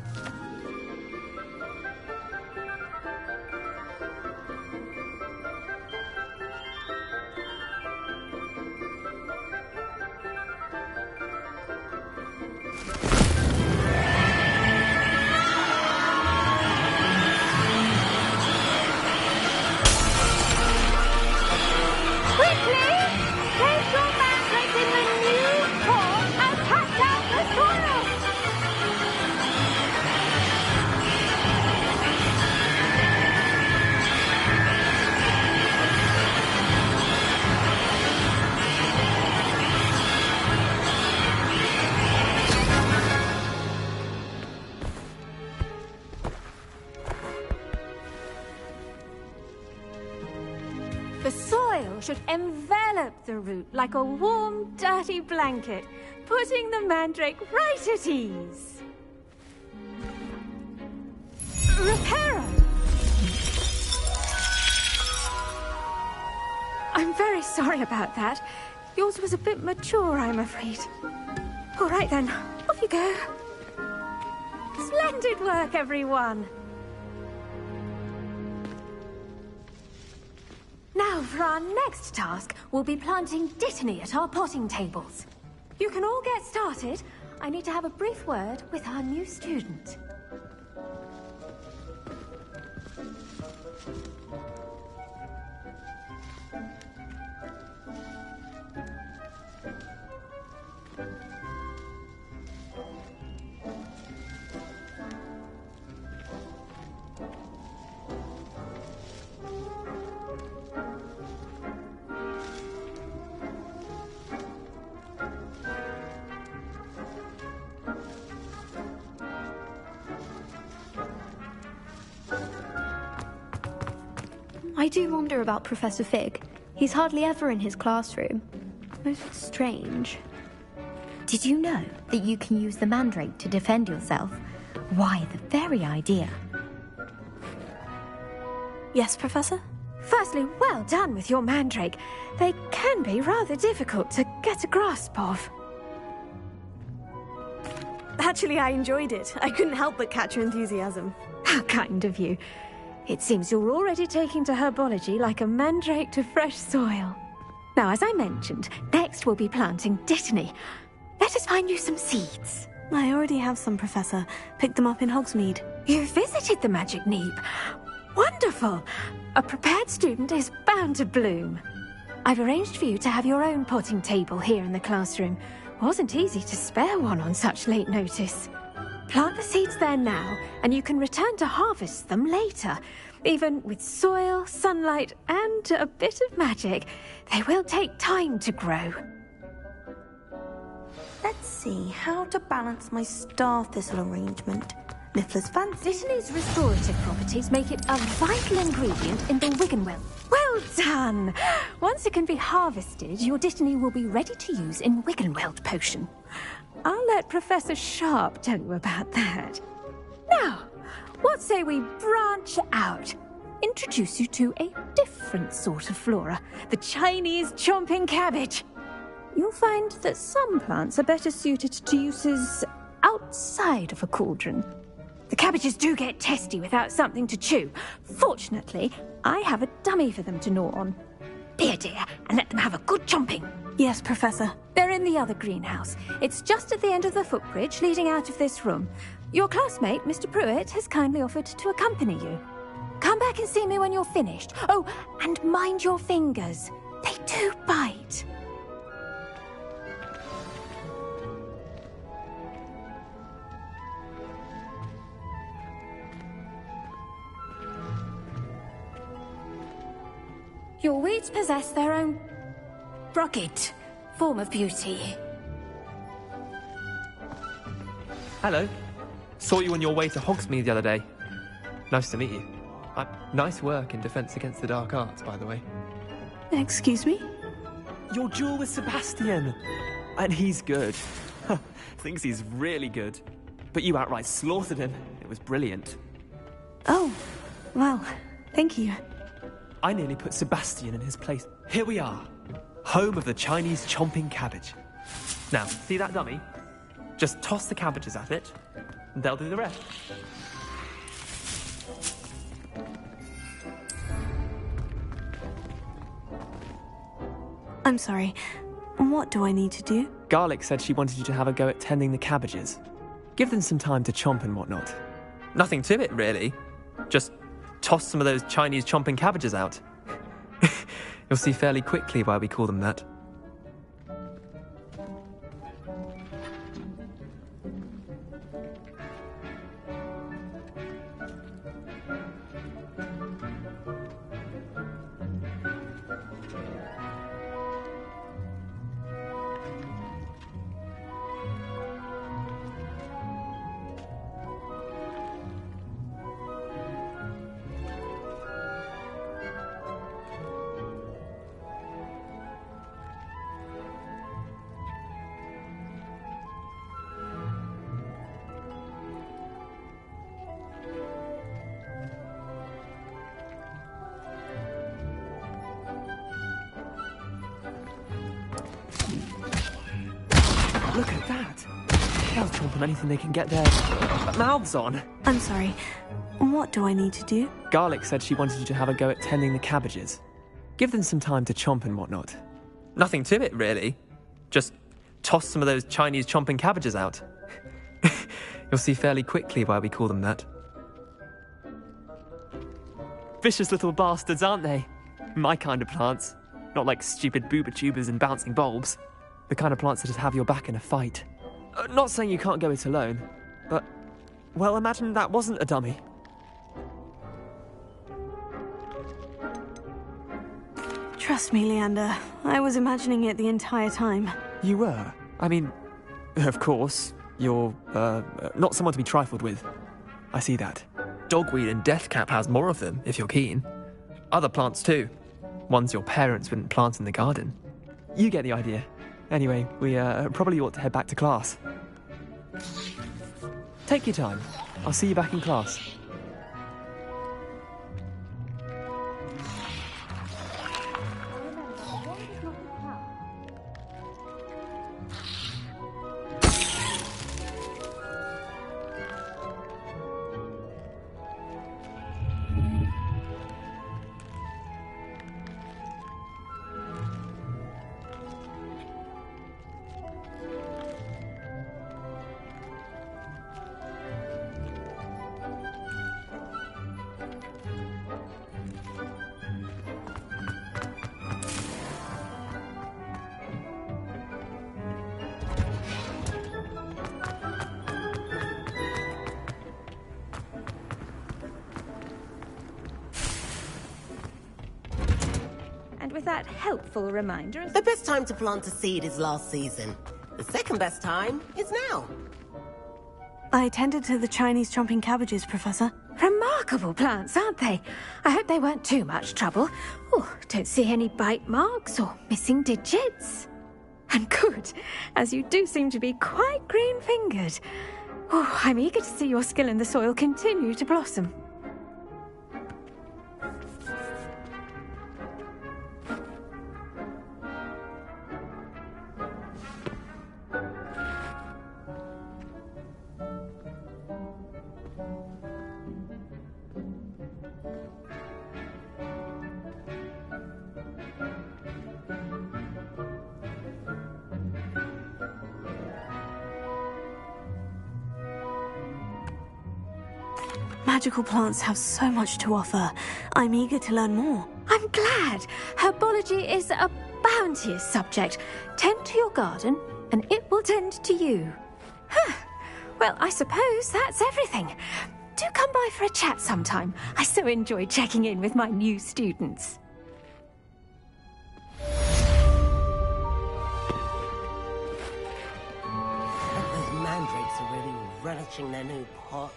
[SPEAKER 20] spell should envelop the root like a warm, dirty blanket, putting the mandrake right at ease. Reparo! I'm very sorry about that. Yours was a bit mature, I'm afraid. All right then, off you go. Splendid work, everyone! Now, for our next task, we'll be planting Dittany at our potting tables. You can all get started. I need to have a brief word with our new student.
[SPEAKER 21] I do wonder about Professor Fig. He's hardly ever in his classroom. Most strange.
[SPEAKER 22] Did you know that you can use the mandrake to defend yourself? Why, the very idea.
[SPEAKER 11] Yes, Professor?
[SPEAKER 20] Firstly, well done with your mandrake. They can be rather difficult to get a grasp of.
[SPEAKER 11] Actually, I enjoyed it. I couldn't help but catch your enthusiasm.
[SPEAKER 20] How kind of you. It seems you're already taking to herbology like a mandrake to fresh soil. Now, as I mentioned, next we'll be planting Dittany. Let us find you some seeds.
[SPEAKER 11] I already have some, Professor. Picked them up in Hogsmeade.
[SPEAKER 20] You visited the Magic Neep. Wonderful! A prepared student is bound to bloom. I've arranged for you to have your own potting table here in the classroom. Wasn't easy to spare one on such late notice. Plant the seeds there now, and you can return to harvest them later. Even with soil, sunlight, and a bit of magic, they will take time to grow.
[SPEAKER 22] Let's see how to balance my star thistle arrangement. Niffler's fancy.
[SPEAKER 20] Dittany's restorative properties make it a vital ingredient in the Wiggenweld. Well done! Once it can be harvested, your Dittany will be ready to use in Wiggenweld potion. I'll let Professor Sharp tell you about that. Now, what say we branch out? Introduce you to a different sort of flora, the Chinese chomping cabbage. You'll find that some plants are better suited to uses outside of a cauldron. The cabbages do get testy without something to chew. Fortunately, I have a dummy for them to gnaw on. Be a dear and let them have a good chomping.
[SPEAKER 11] Yes, Professor.
[SPEAKER 20] They're in the other greenhouse. It's just at the end of the footbridge leading out of this room. Your classmate, Mr. Pruitt, has kindly offered to accompany you. Come back and see me when you're finished. Oh, and mind your fingers. They do bite. Your weeds possess their own rugged form of beauty.
[SPEAKER 18] Hello. Saw you on your way to Hogsmeade the other day. Nice to meet you. Nice work in Defense Against the Dark Arts, by the way.
[SPEAKER 11] Excuse me?
[SPEAKER 18] Your duel with Sebastian! And he's good. Thinks he's really good. But you outright slaughtered him. It was brilliant.
[SPEAKER 11] Oh, well, thank you.
[SPEAKER 18] I nearly put Sebastian in his place. Here we are. Home of the Chinese chomping cabbage. Now, see that dummy? Just toss the cabbages at it, and they'll do the rest.
[SPEAKER 11] I'm sorry. What do I need to do?
[SPEAKER 18] Garlic said she wanted you to have a go at tending the cabbages. Give them some time to chomp and whatnot. Nothing to it, really. Just toss some of those Chinese chomping cabbages out. You'll see fairly quickly why we call them that. Reptiles chomp on anything they can get their mouths on.
[SPEAKER 11] I'm sorry. What do I need to do?
[SPEAKER 18] Garlic said she wanted you to have a go at tending the cabbages. Give them some time to chomp and whatnot. Nothing to it, really. Just toss some of those Chinese chomping cabbages out. You'll see fairly quickly why we call them that. Vicious little bastards, aren't they? My kind of plants. Not like stupid booba tubers and bouncing bulbs. The kind of plants that just have your back in a fight. Not saying you can't go it alone, but, well, imagine that wasn't a dummy.
[SPEAKER 11] Trust me, Leander. I was imagining it the entire time.
[SPEAKER 18] You were? I mean, of course, you're, not someone to be trifled with. I see that. Dogweed and deathcap has more of them, if you're keen. Other plants too. Ones your parents wouldn't plant in the garden. You get the idea. Anyway, we probably ought to head back to class. Take your time. I'll see you back in class.
[SPEAKER 3] With that helpful reminder...
[SPEAKER 4] The best time to plant a seed is last season. The second best time is now.
[SPEAKER 11] I tended to the Chinese chomping cabbages, Professor.
[SPEAKER 20] Remarkable plants, aren't they? I hope they weren't too much trouble. Oh, don't see any bite marks or missing digits. And good, as you do seem to be quite green-fingered. Oh, I'm eager to see your skill in the soil continue to blossom.
[SPEAKER 11] Magical plants have so much to offer. I'm eager to learn more.
[SPEAKER 20] I'm glad. Herbology is a bounteous subject. Tend to your garden, and it will tend to you. Huh. Well, I suppose that's everything. Do come by for a chat sometime. I so enjoy checking in with my new students.
[SPEAKER 4] Those mandrakes are really relishing their new pots.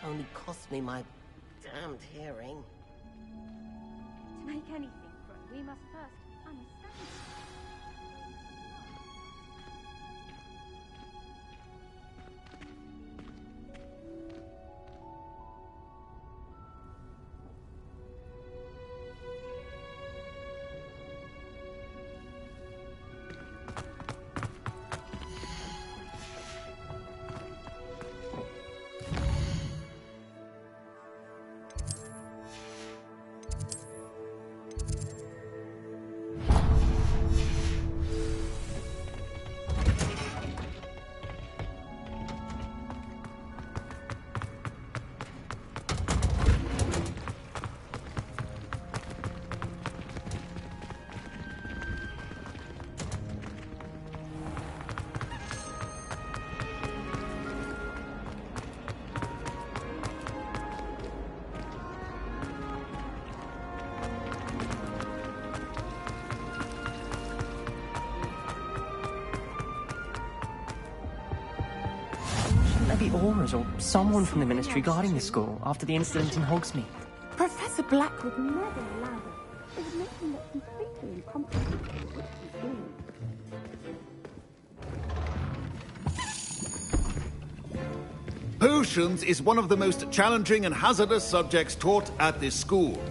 [SPEAKER 4] Only cost me my damned hearing.
[SPEAKER 3] To make anything grow, we must first understand.
[SPEAKER 16] Maybe Auras or someone from the Ministry guarding the school after the incident in Hogsmeade.
[SPEAKER 15] Professor Black would never allow it. It would make him look completely incompetent.
[SPEAKER 23] Potions is one of the most challenging and hazardous subjects taught at this school.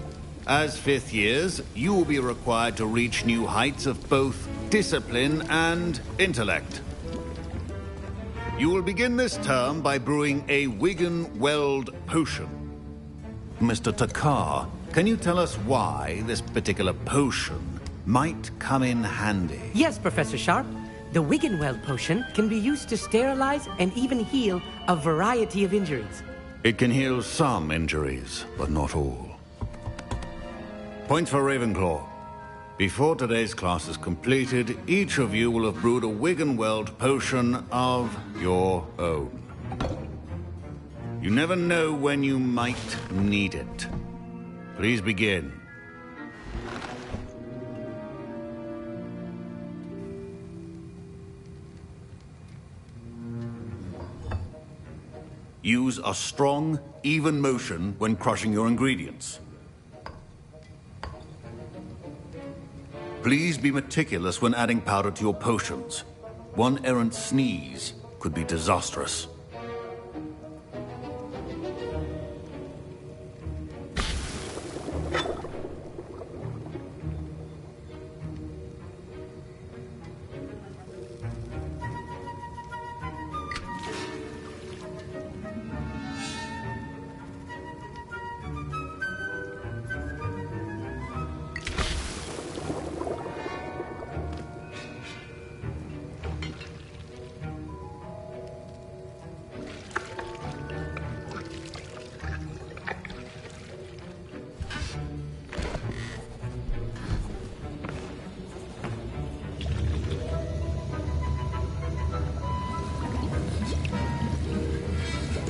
[SPEAKER 23] As fifth years, you will be required to reach new heights of both discipline and intellect. You will begin this term by brewing a Wigan-Weld potion. Mr. Takar, can you tell us why this particular potion might come in handy?
[SPEAKER 7] Yes, Professor Sharp. The Wigan-Weld potion can be used to sterilize and even heal a variety of injuries.
[SPEAKER 23] It can heal some injuries, but not all. Point for Ravenclaw. Before today's class is completed, each of you will have brewed a Wigan-Weld potion of your own. You never know when you might need it. Please begin. Use a strong, even motion when crushing your ingredients. Please be meticulous when adding powder to your potions. One errant sneeze could be disastrous.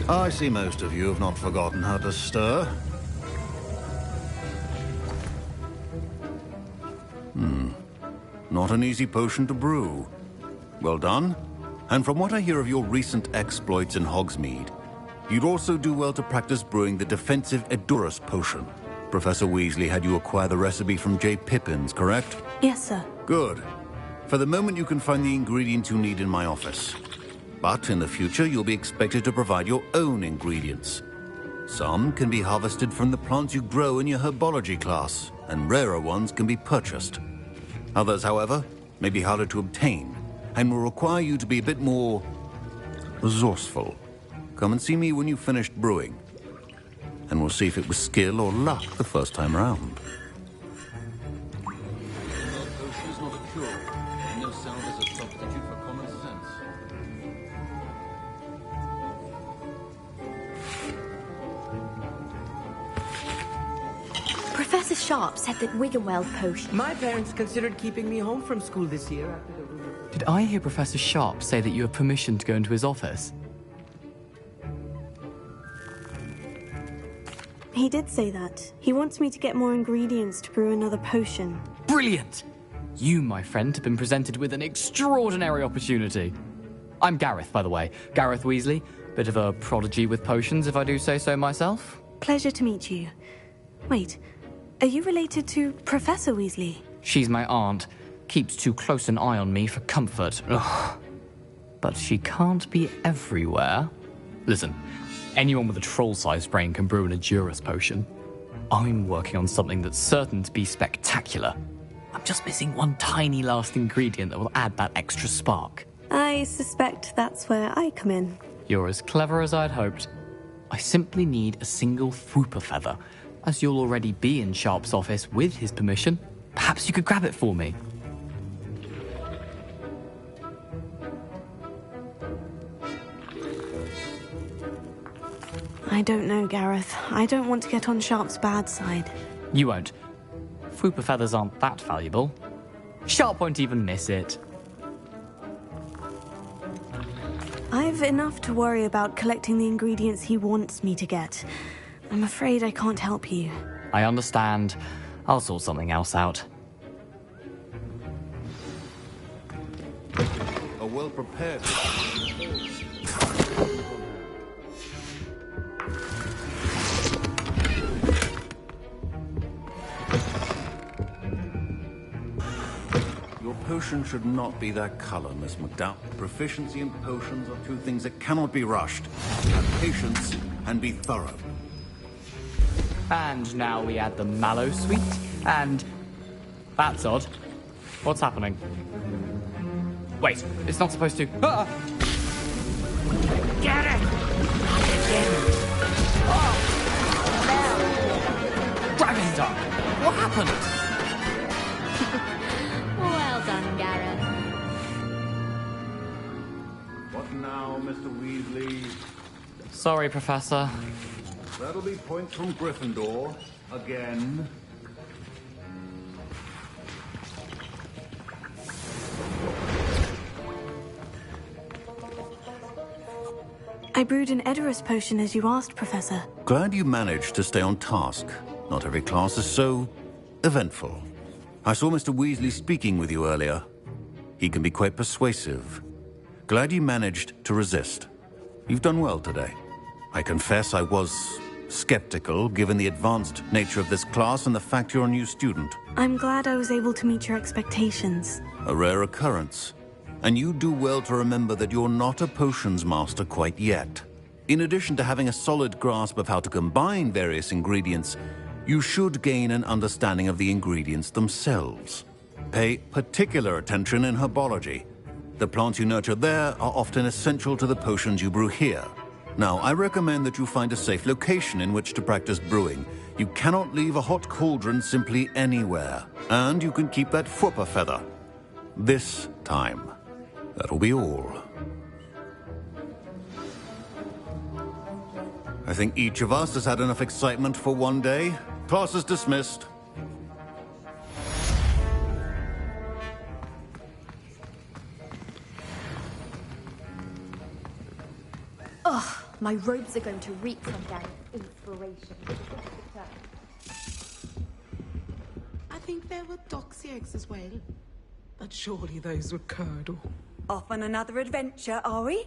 [SPEAKER 23] I see most of you have not forgotten how to stir. Not an easy potion to brew. Well done. And from what I hear of your recent exploits in Hogsmeade, you'd also do well to practice brewing the defensive Edurus potion. Professor Weasley had you acquire the recipe from J. Pippins, correct?
[SPEAKER 11] Yes, sir.
[SPEAKER 23] Good. For the moment, you can find the ingredients you need in my office. But in the future, you'll be expected to provide your own ingredients. Some can be harvested from the plants you grow in your herbology class, and rarer ones can be purchased. Others, however, may be harder to obtain, and will require you to be a bit more resourceful. Come and see me when you've finished brewing, and we'll see if it was skill or luck the first time round.
[SPEAKER 21] Professor Sharp said that Wigan-Weld potion...
[SPEAKER 7] My parents considered keeping me home from school this year after the rumor...
[SPEAKER 12] Did I hear Professor Sharp say that you have permission to go into his office?
[SPEAKER 11] He did say that. He wants me to get more ingredients to brew another potion.
[SPEAKER 12] Brilliant! You, my friend, have been presented with an extraordinary opportunity. I'm Gareth, by the way. Gareth Weasley. Bit of a prodigy with potions, if I do say so myself.
[SPEAKER 11] Pleasure to meet you. Wait, are you related to Professor Weasley?
[SPEAKER 12] She's my aunt. Keeps too close an eye on me for comfort. Ugh. But she can't be everywhere. Listen, anyone with a troll-sized brain can brew an Edurus potion. I'm working on something that's certain to be spectacular. I'm just missing one tiny last ingredient that will add that extra spark.
[SPEAKER 11] I suspect that's where I come in.
[SPEAKER 12] You're as clever as I'd hoped. I simply need a single Fwooper feather. As you'll already be in Sharp's office with his permission, perhaps you could grab it for me.
[SPEAKER 11] I don't know, Gareth. I don't want to get on Sharp's bad side.
[SPEAKER 12] You won't. Fwooper feathers aren't that valuable. Sharp won't even miss it.
[SPEAKER 11] I've enough to worry about collecting the ingredients he wants me to get. I'm afraid I can't help you.
[SPEAKER 12] I understand. I'll sort something else out.
[SPEAKER 23] A well-prepared... Your potion should not be that color, Miss McDowell. Proficiency and potions are two things that cannot be rushed. Have patience and be thorough.
[SPEAKER 12] And now we add the mallow sweet, and... That's odd. What's happening? Wait, it's not supposed to... Ah!
[SPEAKER 7] Get it! Not again!
[SPEAKER 6] Oh,
[SPEAKER 12] Dragon's Dog! What happened?
[SPEAKER 22] Well done, Garrett.
[SPEAKER 23] What now, Mr. Weasley?
[SPEAKER 16] Sorry, Professor.
[SPEAKER 23] That'll be points from Gryffindor. Again.
[SPEAKER 11] I brewed an Edorus potion as you asked, Professor.
[SPEAKER 23] Glad you managed to stay on task. Not every class is so eventful. I saw Mr. Weasley speaking with you earlier. He can be quite persuasive. Glad you managed to resist. You've done well today. I confess I was skeptical, given the advanced nature of this class and the fact you're a new student.
[SPEAKER 11] I'm glad I was able to meet your expectations.
[SPEAKER 23] A rare occurrence. And you do well to remember that you're not a potions master quite yet. In addition to having a solid grasp of how to combine various ingredients, you should gain an understanding of the ingredients themselves. Pay particular attention in herbology. The plants you nurture there are often essential to the potions you brew here. Now, I recommend that you find a safe location in which to practice brewing. You cannot leave a hot cauldron simply anywhere. And you can keep that Fwooper feather. This time. That'll be all. I think each of us has had enough excitement for one day. Class is dismissed.
[SPEAKER 22] Ugh, my robes are going to reek some damn inspiration.
[SPEAKER 5] I think there were doxy eggs as well. But surely those were curdle.
[SPEAKER 14] Off on another adventure, are we?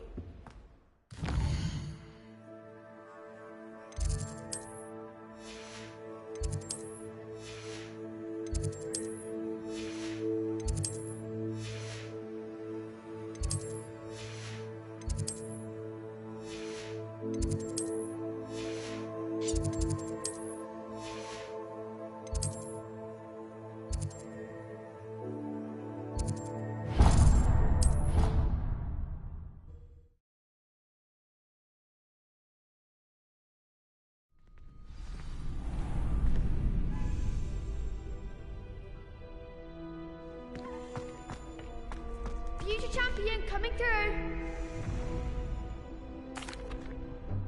[SPEAKER 3] Future champion coming through.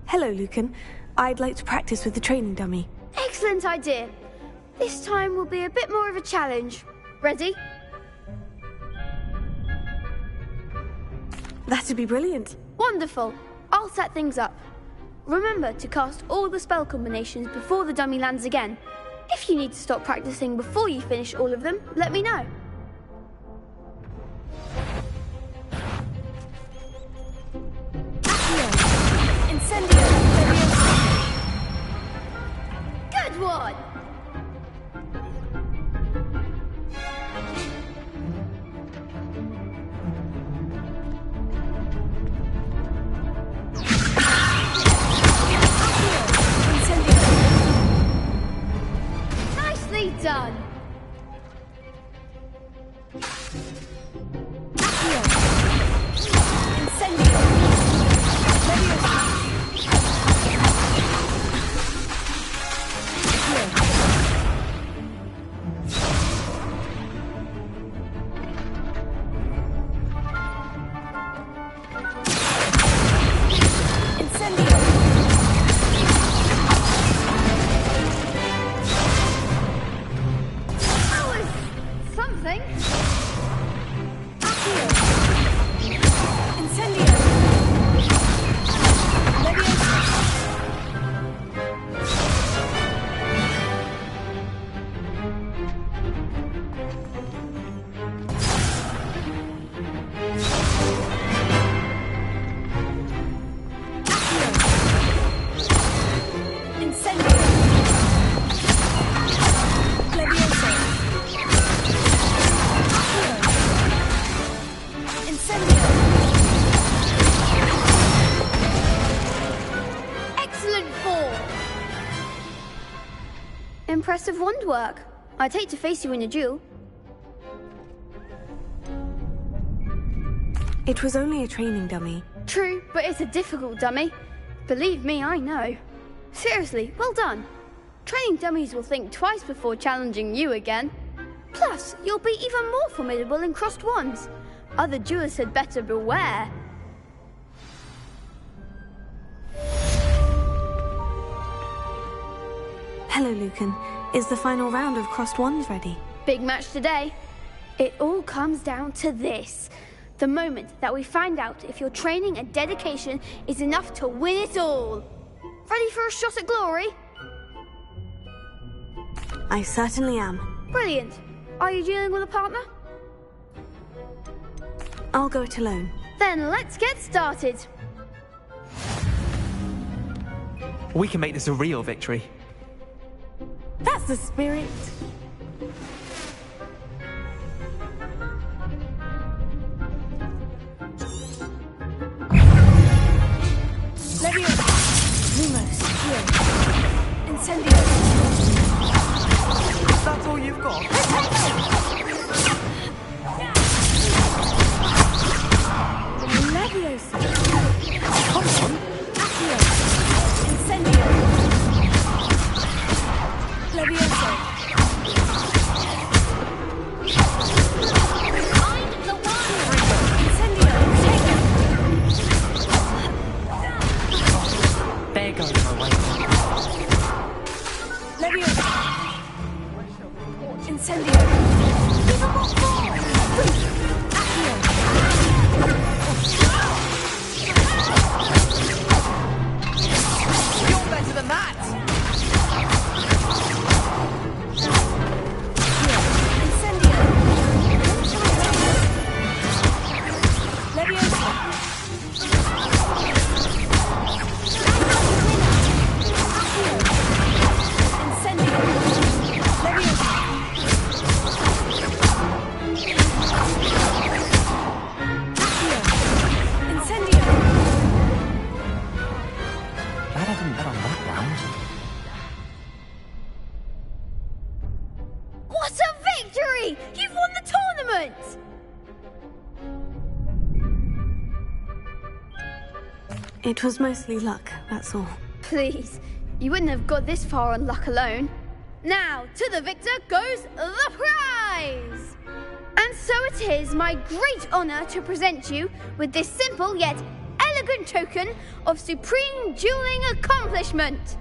[SPEAKER 11] Hello, Lucan. I'd like to practice with the training dummy.
[SPEAKER 3] Excellent idea. This time will be a bit more of a challenge. Ready?
[SPEAKER 11] That'd be brilliant.
[SPEAKER 3] Wonderful. I'll set things up. Remember to cast all the spell combinations before the dummy lands again. If you need to stop practicing before you finish all of them, let me know. Good one! Nicely done! Impressive wand work. I'd hate to face you in a duel.
[SPEAKER 11] It was only a training dummy.
[SPEAKER 3] True, but it's a difficult dummy. Believe me, I know. Seriously, well done. Training dummies will think twice before challenging you again. Plus, you'll be even more formidable in crossed wands. Other duelists had better beware.
[SPEAKER 11] Hello, Lucan. Is the final round of crossed wands ready?
[SPEAKER 3] Big match today. It all comes down to this. The moment that we find out if your training and dedication is enough to win it all. Ready for a shot at glory?
[SPEAKER 11] I certainly am.
[SPEAKER 3] Brilliant. Are you dealing with a partner?
[SPEAKER 11] I'll go it alone.
[SPEAKER 3] Then let's get started.
[SPEAKER 18] We can make this a real victory.
[SPEAKER 15] That's the spirit.
[SPEAKER 14] Leviosa! Lumos, here. Incendio!
[SPEAKER 18] That's all you've got?
[SPEAKER 14] Leviosa!
[SPEAKER 18] Come on!
[SPEAKER 14] Accio! Incendio! Leviosa! I'm the one! Incendio! Take it!
[SPEAKER 16] There goes my way.
[SPEAKER 14] Leviosa! Incendio! Even more forward!
[SPEAKER 18] You're better than that! Glad I didn't bet on that round.
[SPEAKER 3] What a victory! You've won the tournament!
[SPEAKER 11] It was mostly luck, that's all.
[SPEAKER 3] Please, you wouldn't have got this far on luck alone. Now, to the victor goes the prize! And so it is my great honor to present you with this simple yet elegant token of supreme dueling accomplishment.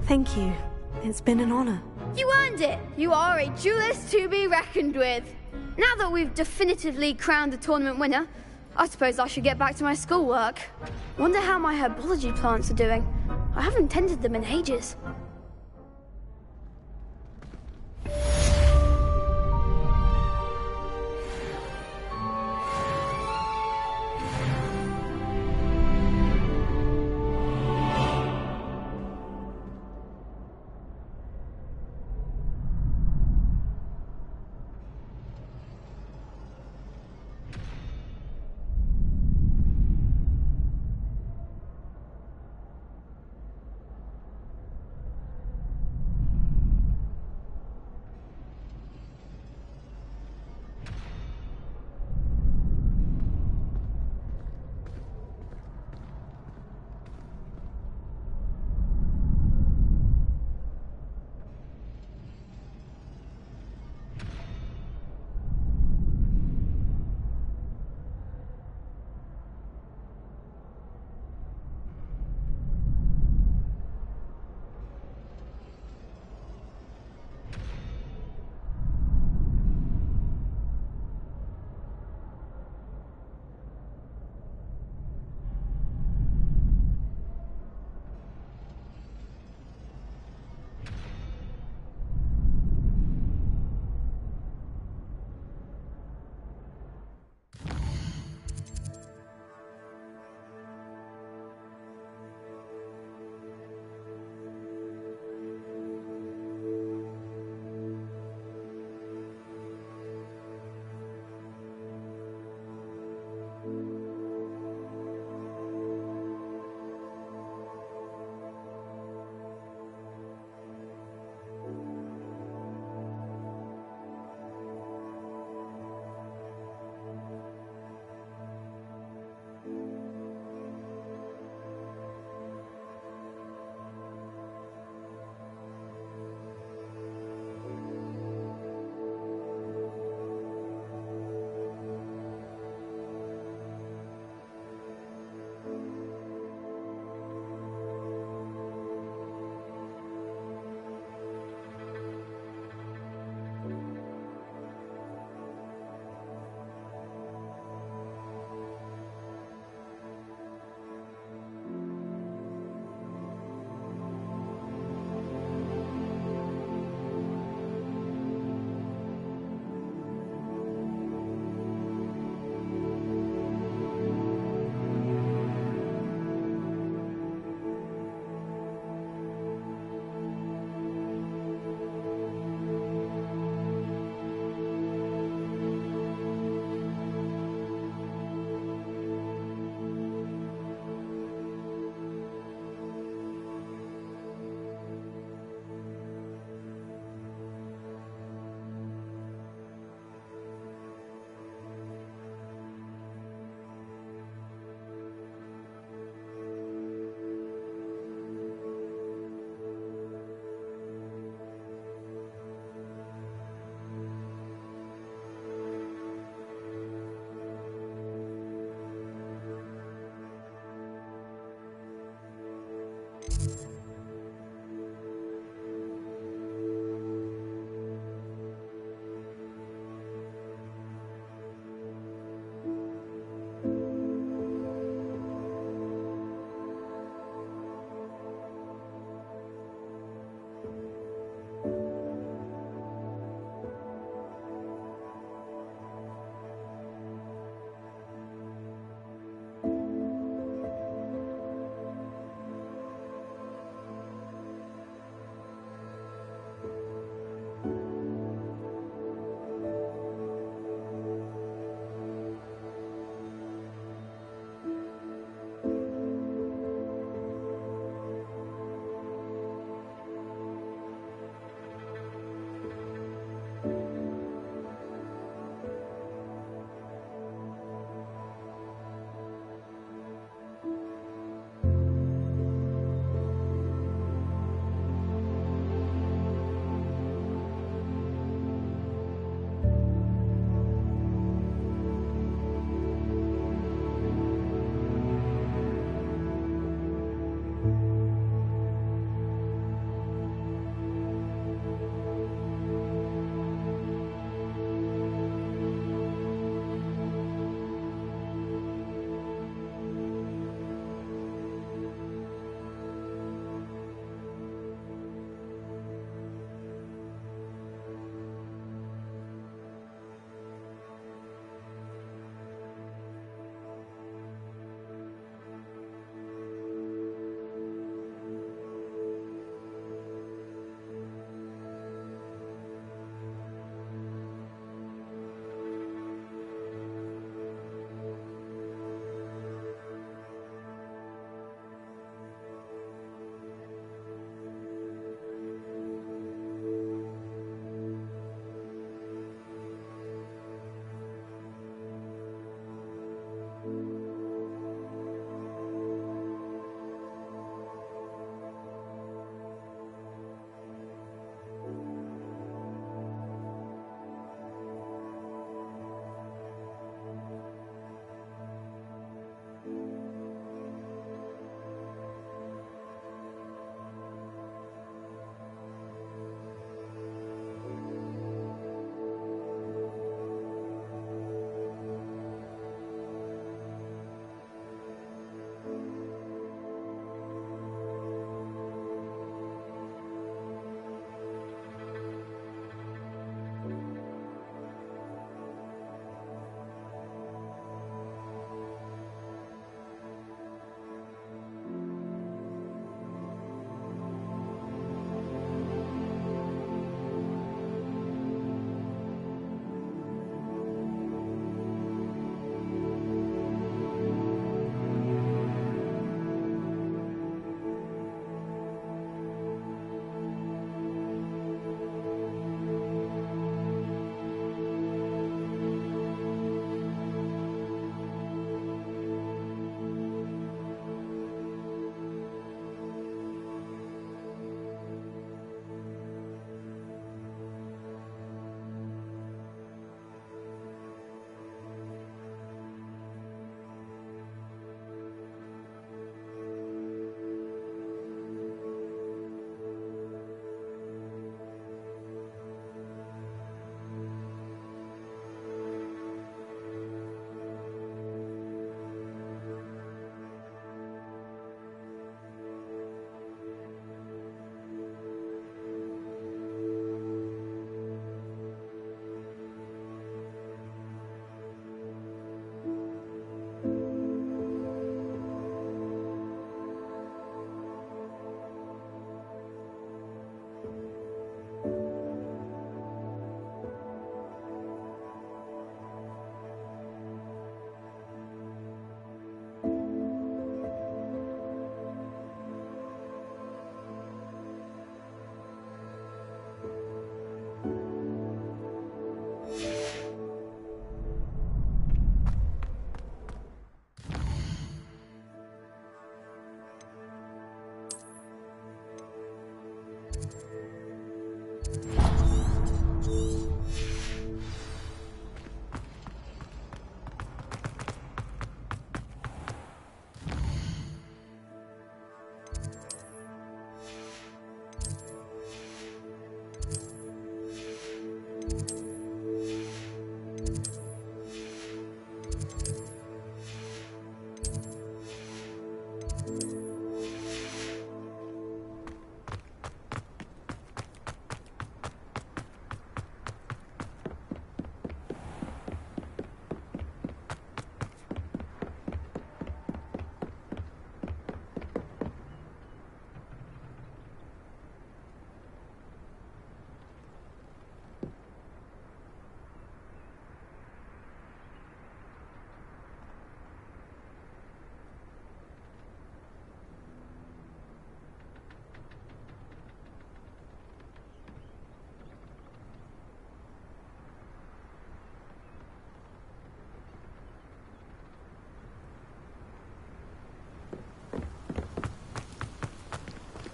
[SPEAKER 11] Thank you. It's been an honor.
[SPEAKER 3] You earned it! You are a duelist to be reckoned with. Now that we've definitively crowned the tournament winner, I suppose I should get back to my schoolwork. Wonder how my herbology plants are doing. I haven't tended them in ages.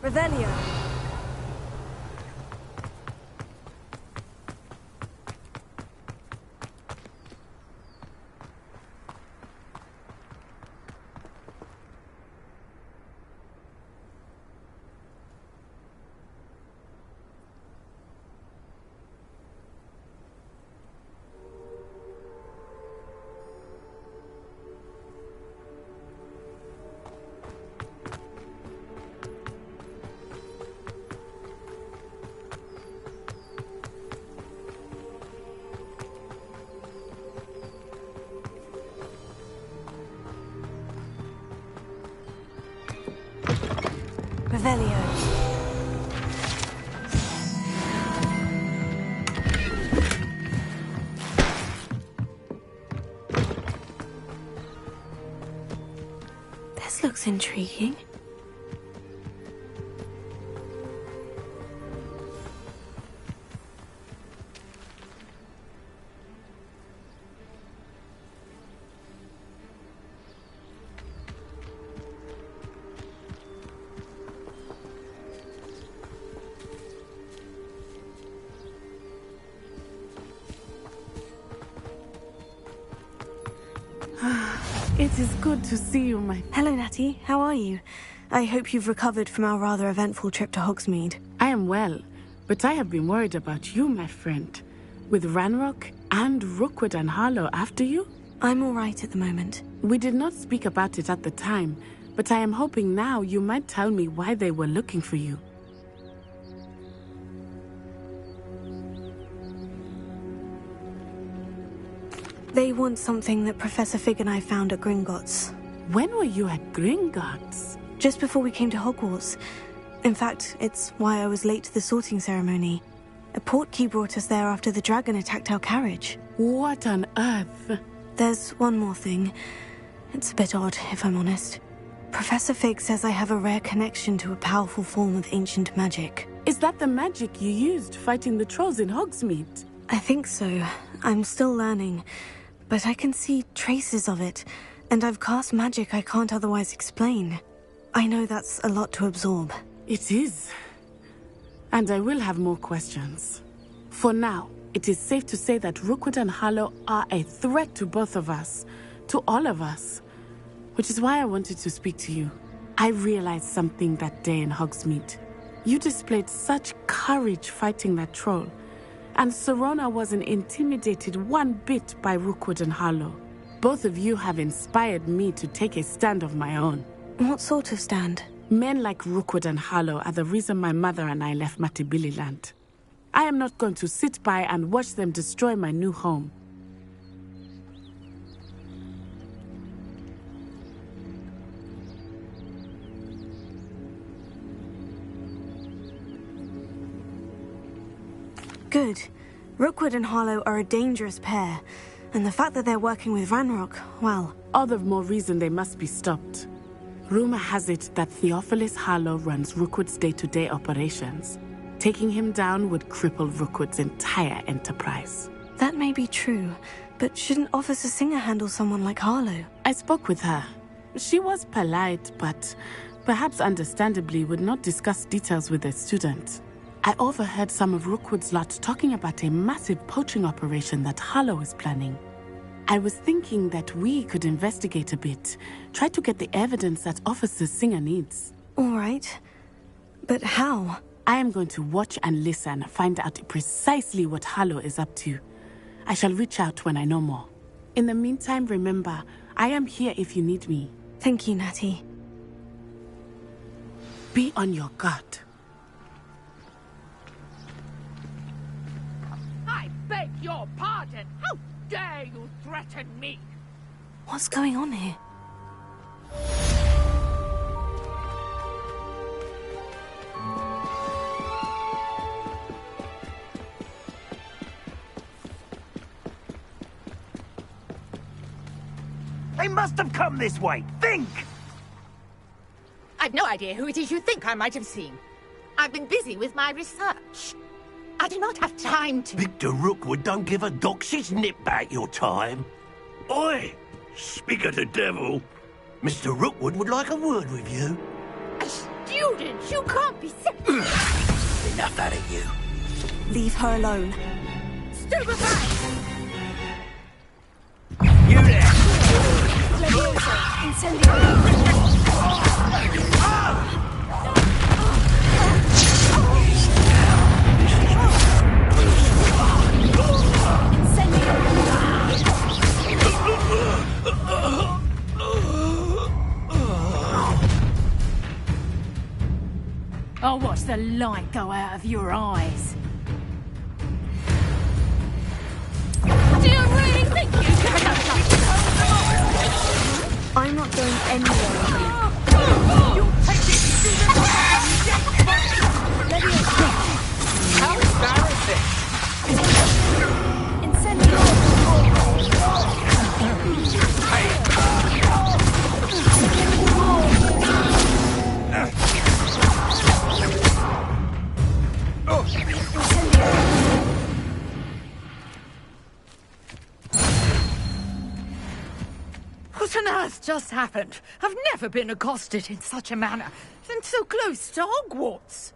[SPEAKER 14] Revelio. Revelio.
[SPEAKER 11] This looks intriguing.
[SPEAKER 15] It is good to see you, my...
[SPEAKER 11] Hello, Natty. How are you? I hope you've recovered from our rather eventful trip to Hogsmeade.
[SPEAKER 15] I am well, but I have been worried about you, my friend. With Ranrock and Rookwood and Harlow after you?
[SPEAKER 11] I'm all right at the moment.
[SPEAKER 15] We did not speak about it at the time, but I am hoping now you might tell me why they were looking for you.
[SPEAKER 11] They want something that Professor Fig and I found at Gringotts.
[SPEAKER 15] When were you at Gringotts?
[SPEAKER 11] Just before we came to Hogwarts. In fact, it's why I was late to the sorting ceremony. A portkey brought us there after the dragon attacked our carriage.
[SPEAKER 15] What on earth?
[SPEAKER 11] There's one more thing. It's a bit odd, if I'm honest. Professor Fig says I have a rare connection to a powerful form of ancient magic.
[SPEAKER 15] Is that the magic you used fighting the trolls in Hogsmeade?
[SPEAKER 11] I think so. I'm still learning. But I can see traces of it, and I've cast magic I can't otherwise explain. I know that's a lot to absorb.
[SPEAKER 15] It is. And I will have more questions. For now, it is safe to say that Rookwood and Harlow are a threat to both of us. To all of us. Which is why I wanted to speak to you. I realized something that day in Hogsmeade. You displayed such courage fighting that troll. And Serona wasn't intimidated one bit by Rookwood and Harlow. Both of you have inspired me to take a stand of my own.
[SPEAKER 11] What sort of stand?
[SPEAKER 15] Men like Rookwood and Harlow are the reason my mother and I left Matibililand. I am not going to sit by and watch them destroy my new home.
[SPEAKER 11] Good. Rookwood and Harlow are a dangerous pair, and the fact that they're working with Ranrock, well...
[SPEAKER 15] All the more reason they must be stopped. Rumor has it that Theophilus Harlow runs Rookwood's day-to-day operations. Taking him down would cripple Rookwood's entire enterprise.
[SPEAKER 11] That may be true, but shouldn't Officer Singer handle someone like Harlow?
[SPEAKER 15] I spoke with her. She was polite, but perhaps understandably would not discuss details with a student. I overheard some of Rookwood's lot talking about a massive poaching operation that Harlow is planning. I was thinking that we could investigate a bit, try to get the evidence that Officer Singer needs.
[SPEAKER 11] All right. But how?
[SPEAKER 15] I am going to watch and listen, find out precisely what Harlow is up to. I shall reach out when I know more. In the meantime, remember, I am here if you need me.
[SPEAKER 11] Thank you, Natty.
[SPEAKER 15] Be on your guard.
[SPEAKER 6] I beg your pardon. How dare you threaten me?
[SPEAKER 11] What's going on here?
[SPEAKER 8] They must have come this way. Think!
[SPEAKER 6] I've no idea who it is you think I might have seen. I've been busy with my research. I do not have time to...
[SPEAKER 8] Victor Rookwood don't give a doxy's nip back your time. Oi! Speak of the devil. Mr. Rookwood would like a word with you.
[SPEAKER 6] A student? You can't be
[SPEAKER 8] serious. Enough out of you.
[SPEAKER 11] Leave her alone.
[SPEAKER 6] Stupefy!
[SPEAKER 8] You there!
[SPEAKER 6] I'll watch the light go out of your eyes. Do you really think you can...
[SPEAKER 11] I'm not going anywhere.
[SPEAKER 6] You'll take it to the... How embarrassing! What on earth just happened? I've never been accosted in such a manner, and so close to Hogwarts.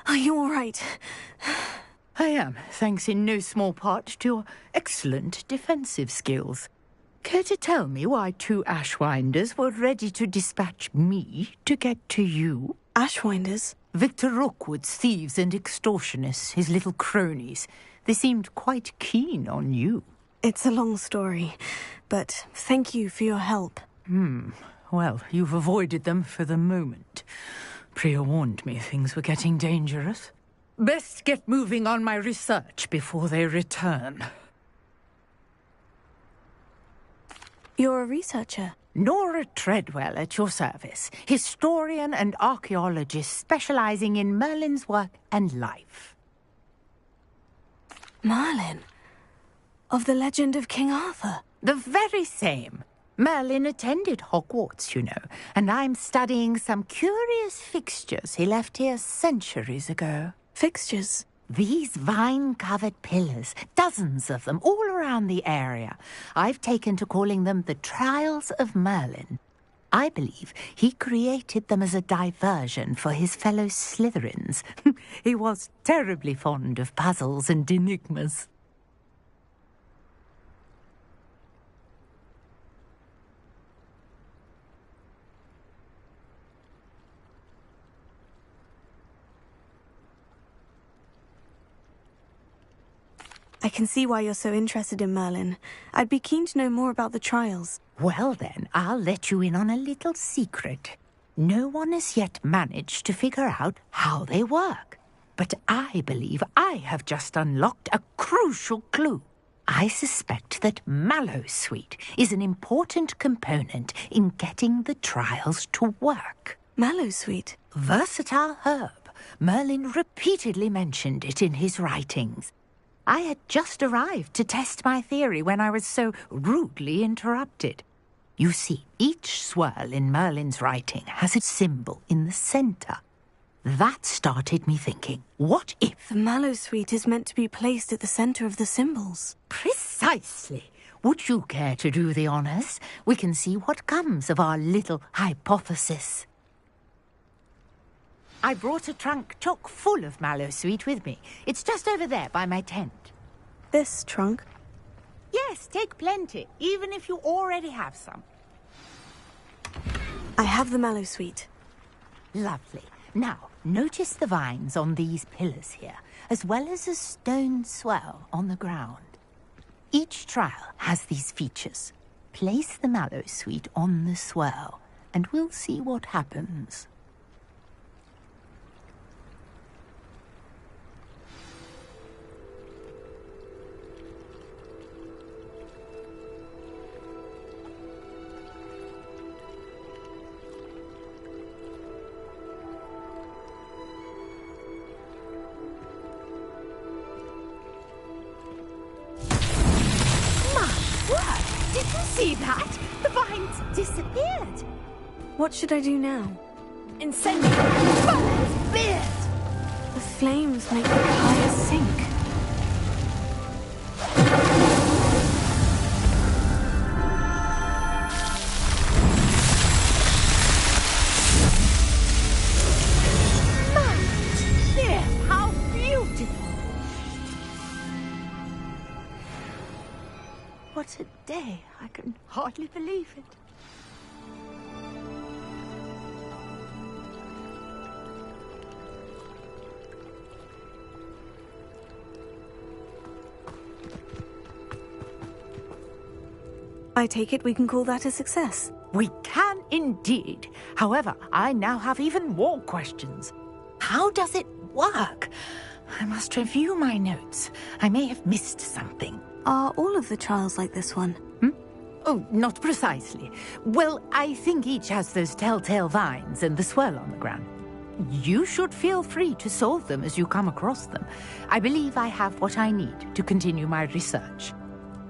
[SPEAKER 11] Are you all right?
[SPEAKER 6] I am, thanks in no small part to your excellent defensive skills. Care to tell me why 2 Ashwinders were ready to dispatch me to get to you?
[SPEAKER 11] Ashwinders?
[SPEAKER 6] Victor Rookwood's thieves and extortionists, his little cronies. They seemed quite keen on you.
[SPEAKER 11] It's a long story, but thank you for your help.
[SPEAKER 6] Well, you've avoided them for the moment. Priya warned me things were getting dangerous. Best get moving on my research before they return.
[SPEAKER 11] You're a researcher?
[SPEAKER 6] Nora Treadwell at your service. Historian and archaeologist specializing in Merlin's work and life.
[SPEAKER 11] Merlin? Of the legend of King Arthur?
[SPEAKER 6] The very same. Merlin attended Hogwarts, you know, and I'm studying some curious fixtures he left here centuries ago.
[SPEAKER 11] Fixtures?
[SPEAKER 6] These vine-covered pillars, dozens of them, all around the area. I've taken to calling them the Trials of Merlin. I believe he created them as a diversion for his fellow Slytherins. He was terribly fond of puzzles and enigmas.
[SPEAKER 11] I can see why you're so interested in Merlin. I'd be keen to know more about the trials.
[SPEAKER 6] Well then, I'll let you in on a little secret. No one has yet managed to figure out how they work. But I believe I have just unlocked a crucial clue. I suspect that Mallowsweet is an important component in getting the trials to work.
[SPEAKER 11] Mallowsweet?
[SPEAKER 6] Versatile herb. Merlin repeatedly mentioned it in his writings. I had just arrived to test my theory when I was so rudely interrupted. You see, each swirl in Merlin's writing has its symbol in the centre. That started me thinking, what if...
[SPEAKER 11] The Mallowsweet is meant to be placed at the centre of the symbols.
[SPEAKER 6] Precisely. Would you care to do the honours? We can see what comes of our little hypothesis. I brought a trunk chock full of Mallowsweet with me. It's just over there by my tent.
[SPEAKER 11] This trunk?
[SPEAKER 6] Yes, take plenty, even if you already have some.
[SPEAKER 11] I have the Mallowsweet.
[SPEAKER 6] Lovely. Now, notice the vines on these pillars here, as well as a stone swell on the ground. Each trial has these features. Place the Mallowsweet on the swell, and we'll see what happens. Did you see that? The vines disappeared.
[SPEAKER 11] What should I do now?
[SPEAKER 6] Incendio! Fire! Beard!
[SPEAKER 11] The flames make the fire sink.
[SPEAKER 6] There! How beautiful! What a day. I can hardly believe it.
[SPEAKER 11] I take it we can call that a success.
[SPEAKER 6] We can indeed. However, I now have even more questions. How does it work? I must review my notes. I may have missed something.
[SPEAKER 11] Are all of the trials like this one?
[SPEAKER 6] Oh, not precisely. Well, I think each has those telltale vines and the swirl on the ground. You should feel free to solve them as you come across them. I believe I have what I need to continue my research.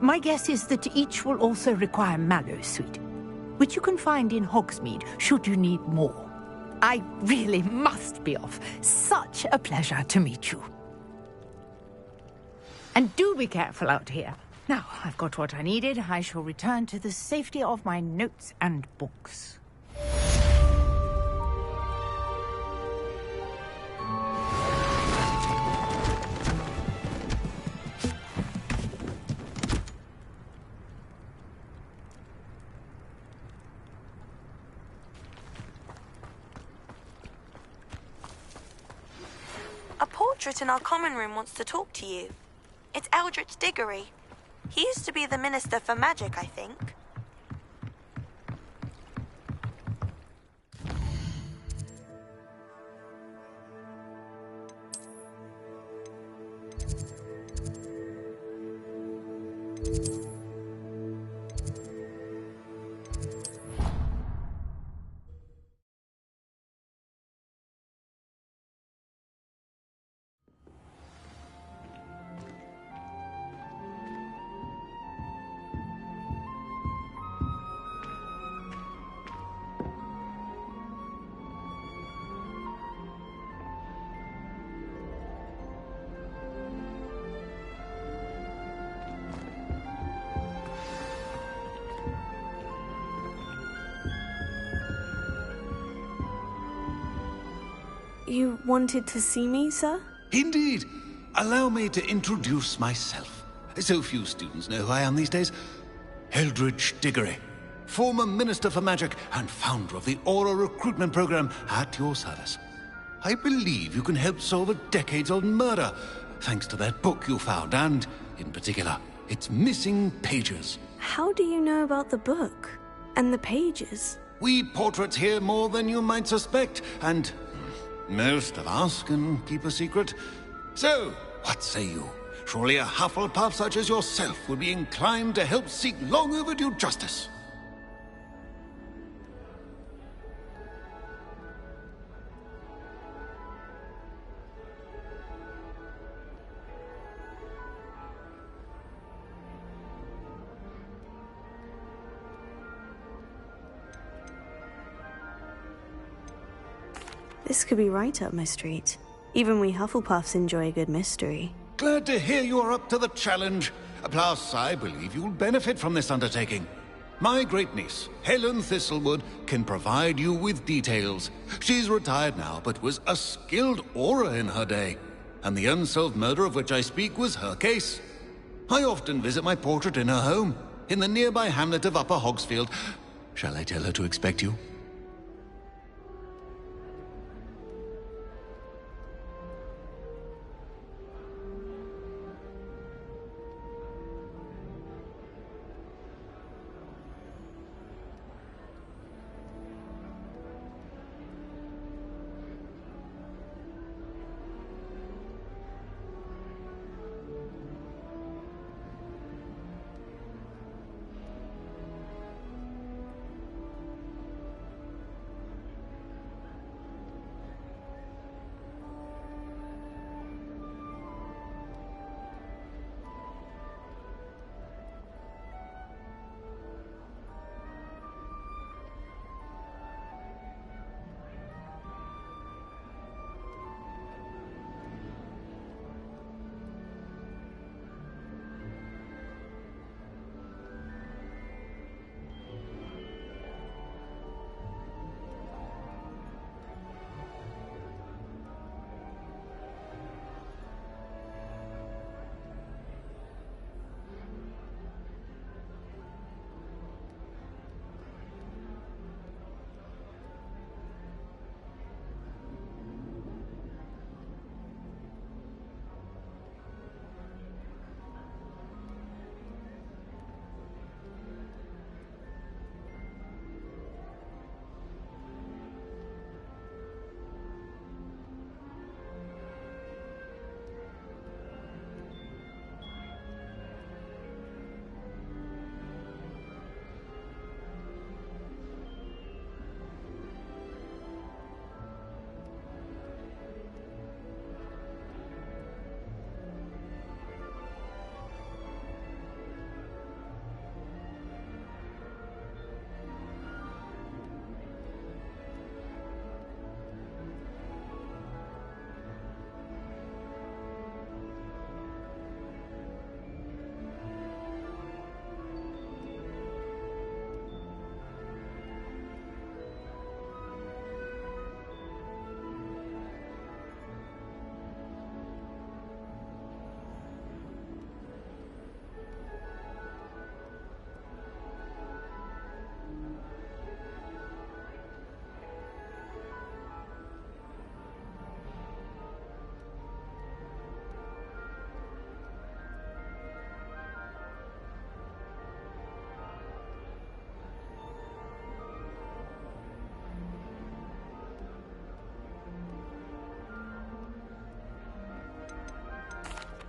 [SPEAKER 6] My guess is that each will also require Mallowsweet, which you can find in Hogsmeade should you need more. I really must be off. Such a pleasure to meet you. And do be careful out here. Now, I've got what I needed. I shall return to the safety of my notes and books.
[SPEAKER 2] A portrait in our common room wants to talk to you. It's Eldritch Diggory. He used to be the Minister for Magic, I think.
[SPEAKER 11] You wanted to see me, sir?
[SPEAKER 23] Indeed. Allow me to introduce myself. So few students know who I am these days. Eldritch Diggory, former Minister for Magic and founder of the Aura Recruitment Program, at your service. I believe you can help solve a decades-old murder, thanks to that book you found, and, in particular, its missing pages.
[SPEAKER 11] How do you know about the book? And the pages?
[SPEAKER 23] We portraits hear more than you might suspect, and most of us can keep a secret. So, what say you? Surely a hufflepuff such as yourself would be inclined to help seek long overdue justice.
[SPEAKER 11] This could be right up my street. Even we Hufflepuffs enjoy a good mystery.
[SPEAKER 23] Glad to hear you are up to the challenge. Plus, I believe you'll benefit from this undertaking. My great-niece, Helen Thistlewood, can provide you with details. She's retired now, but was a skilled aura in her day. And the unsolved murder of which I speak was her case. I often visit my portrait in her home, in the nearby hamlet of Upper Hogsfield. Shall I tell her to expect you?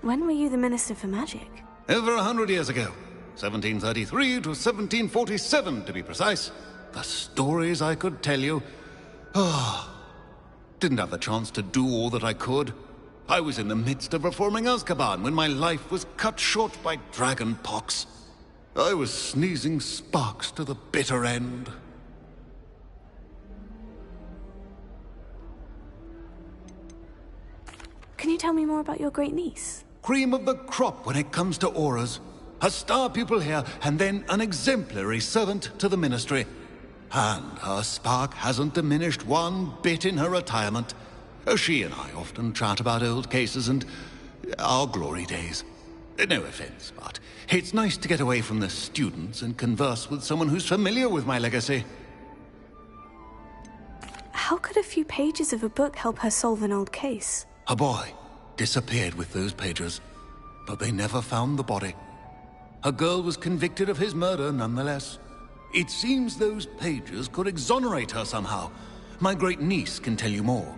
[SPEAKER 11] When were you the Minister for Magic?
[SPEAKER 23] Over 100 years ago. 1733 to 1747, to be precise. The stories I could tell you. Didn't have the chance to do all that I could. I was in the midst of reforming Azkaban when my life was cut short by dragon pox. I was sneezing sparks to the bitter end.
[SPEAKER 11] Can you tell me more about your great-niece?
[SPEAKER 23] Cream of the crop when it comes to auras. A star pupil here, and then an exemplary servant to the ministry. And her spark hasn't diminished one bit in her retirement. She and I often chat about old cases and our glory days. No offense, but it's nice to get away from the students and converse with someone who's familiar with my legacy.
[SPEAKER 11] How could a few pages of a book help her solve an old case?
[SPEAKER 23] A boy disappeared with those pages, but they never found the body. A girl was convicted of his murder nonetheless. It seems those pages could exonerate her somehow. My great-niece can tell you more.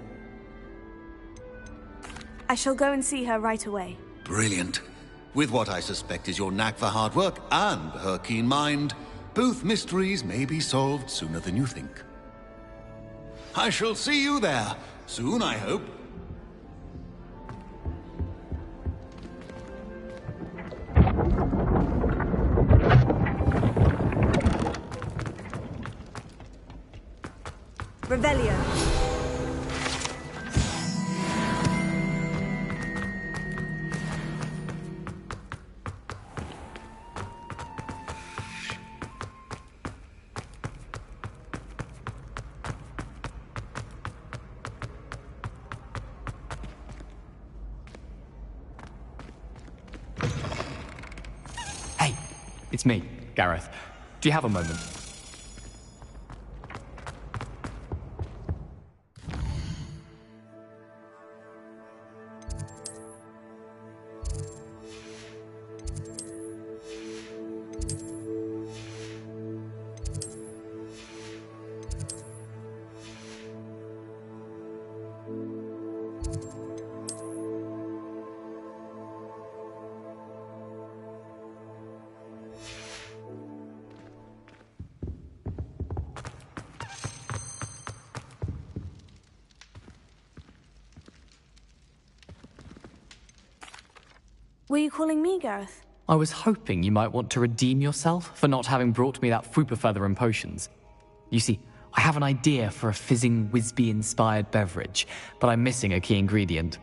[SPEAKER 11] I shall go and see her right away.
[SPEAKER 23] Brilliant. With what I suspect is your knack for hard work and her keen mind, both mysteries may be solved sooner than you think. I shall see you there, soon I hope.
[SPEAKER 11] Revelio.
[SPEAKER 9] It's me, Gareth. Do you have a moment?
[SPEAKER 11] Were you calling me, Gareth?
[SPEAKER 9] I was hoping you might want to redeem yourself for not having brought me that fupa feather and potions. You see, I have an idea for a fizzing Whizbee-inspired beverage, but I'm missing a key ingredient.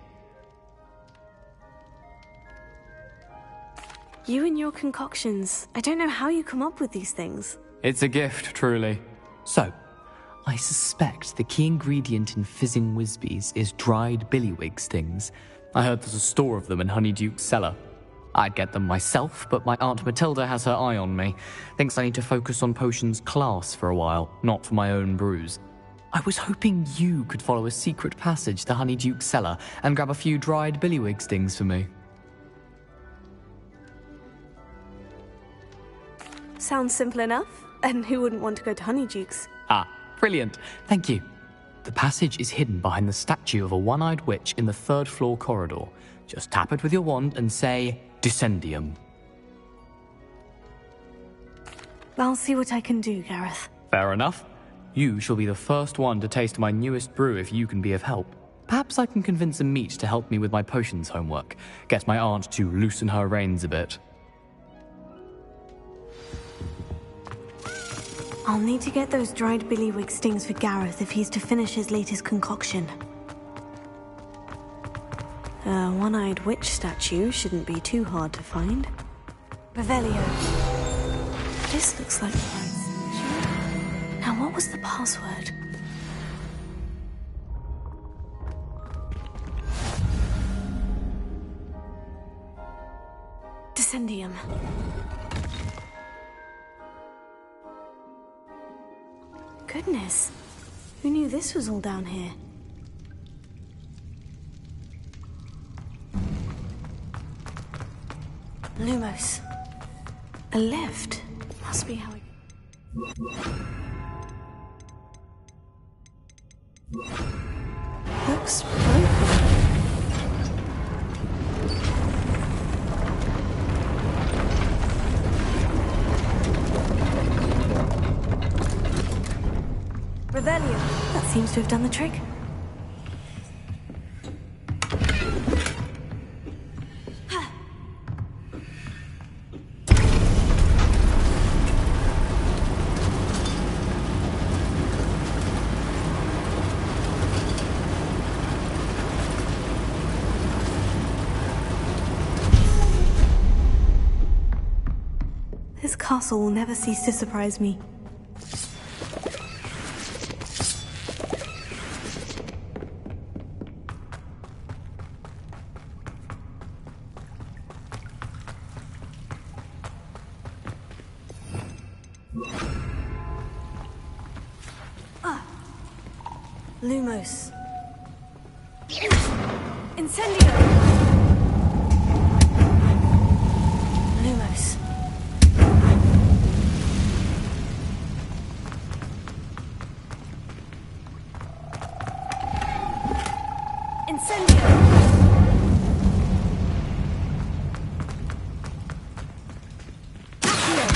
[SPEAKER 11] You and your concoctions. I don't know how you come up with these things.
[SPEAKER 9] It's a gift, truly. So, I suspect the key ingredient in fizzing Whizbees is dried billywig stings. I heard there's a store of them in Honeyduke's cellar. I'd get them myself, but my Aunt Matilda has her eye on me. Thinks I need to focus on potions class for a while, not for my own brews. I was hoping you could follow a secret passage to Honeyduke's cellar and grab a few dried billywig stings for me.
[SPEAKER 11] Sounds simple enough. And who wouldn't want to go to Honeyduke's?
[SPEAKER 9] Ah, brilliant. Thank you. The passage is hidden behind the statue of a one-eyed witch in the third-floor corridor. Just tap it with your wand and say, Descendium.
[SPEAKER 11] I'll see what I can do, Gareth.
[SPEAKER 9] Fair enough. You shall be the first one to taste my newest brew if you can be of help. Perhaps I can convince a meat to help me with my potions homework. Get my aunt to loosen her reins a bit.
[SPEAKER 11] I'll need to get those dried billywig stings for Gareth if he's to finish his latest concoction. A one-eyed witch statue shouldn't be too hard to find. Revelio. This looks like the right signature. Now, what was the password? Descendium. Goodness, who knew this was all down here? Lumos. A lift. Must be how looks broken. Revelio. That seems to have done the trick. This castle will never cease to surprise me. Lumos. Incendio! Lumos. Incendio! Accio!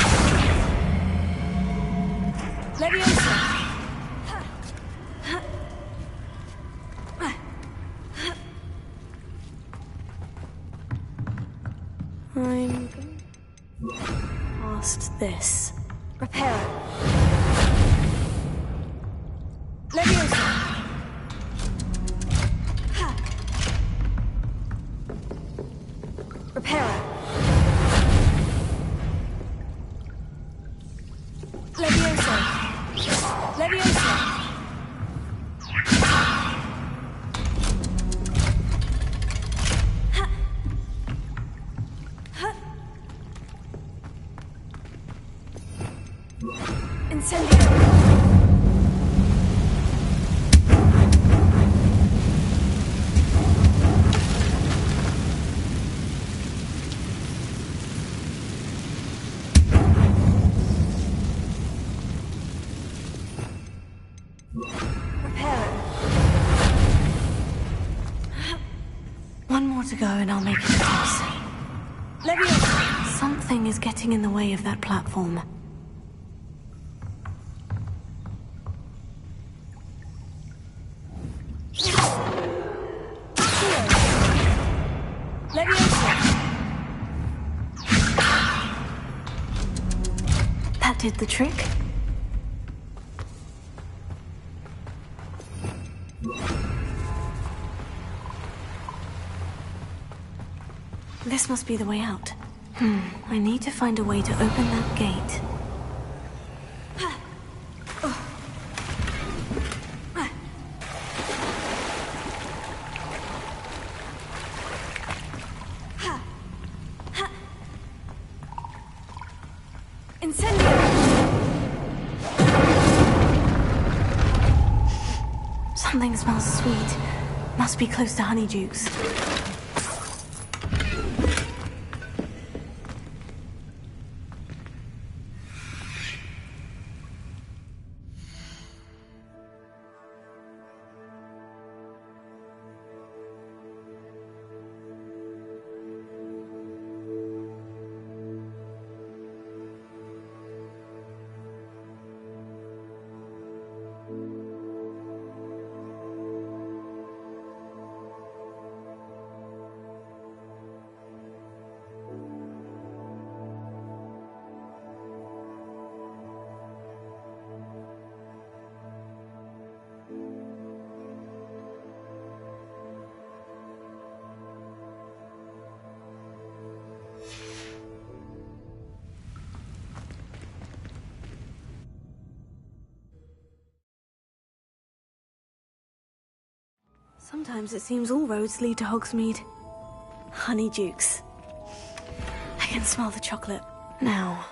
[SPEAKER 11] Leviosa! I'm past this. Reparo. Leviosa. Reparo. Leviosa. Leviosa. One more to go and I'll make it across. Something is getting in the way of that platform. That did the trick. This must be the way out. I need to find a way to open that gate. Something smells sweet. Must be close to Honeydukes. Sometimes it seems all roads lead to Hogsmeade. Honeydukes. I can smell the chocolate now.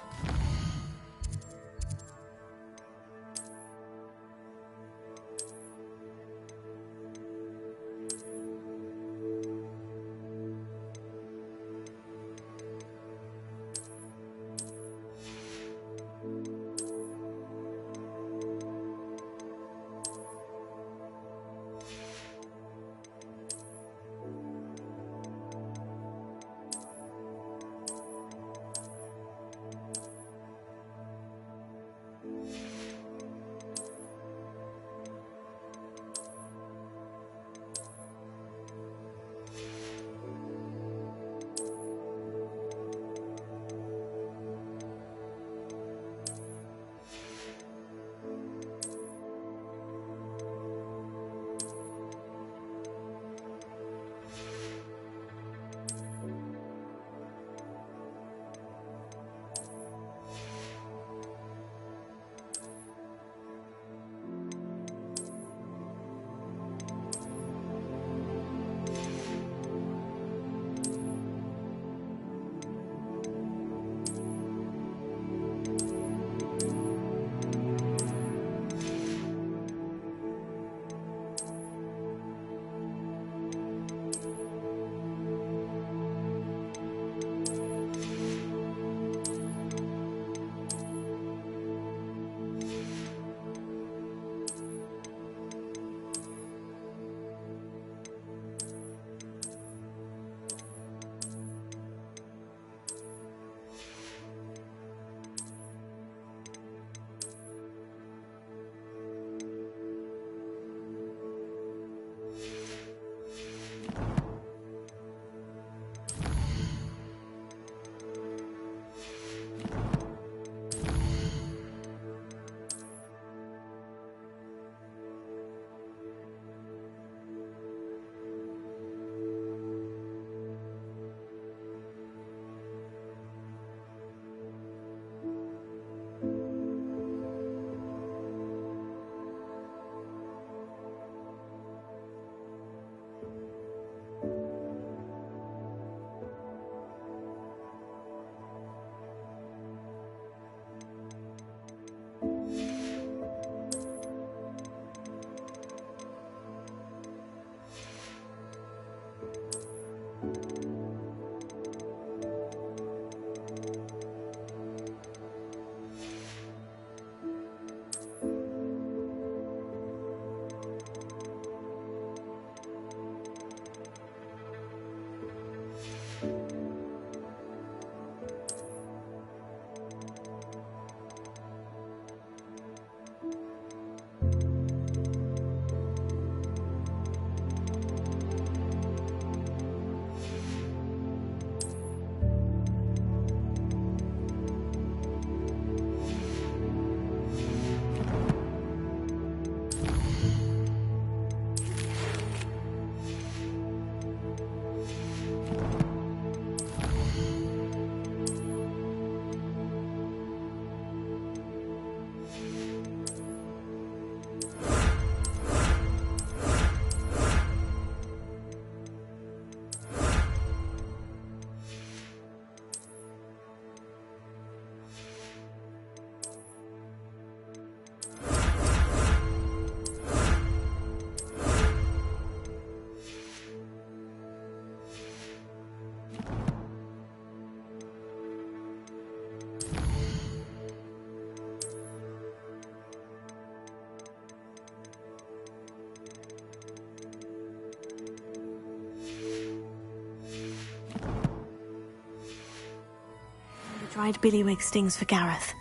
[SPEAKER 11] Dried billywig stings for Gareth.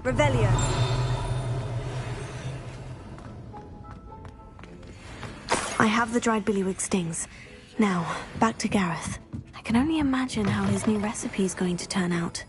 [SPEAKER 1] Revelio.
[SPEAKER 11] I have the dried billywig stings. Now, back to Gareth. I can only imagine how his new recipe is going to turn out.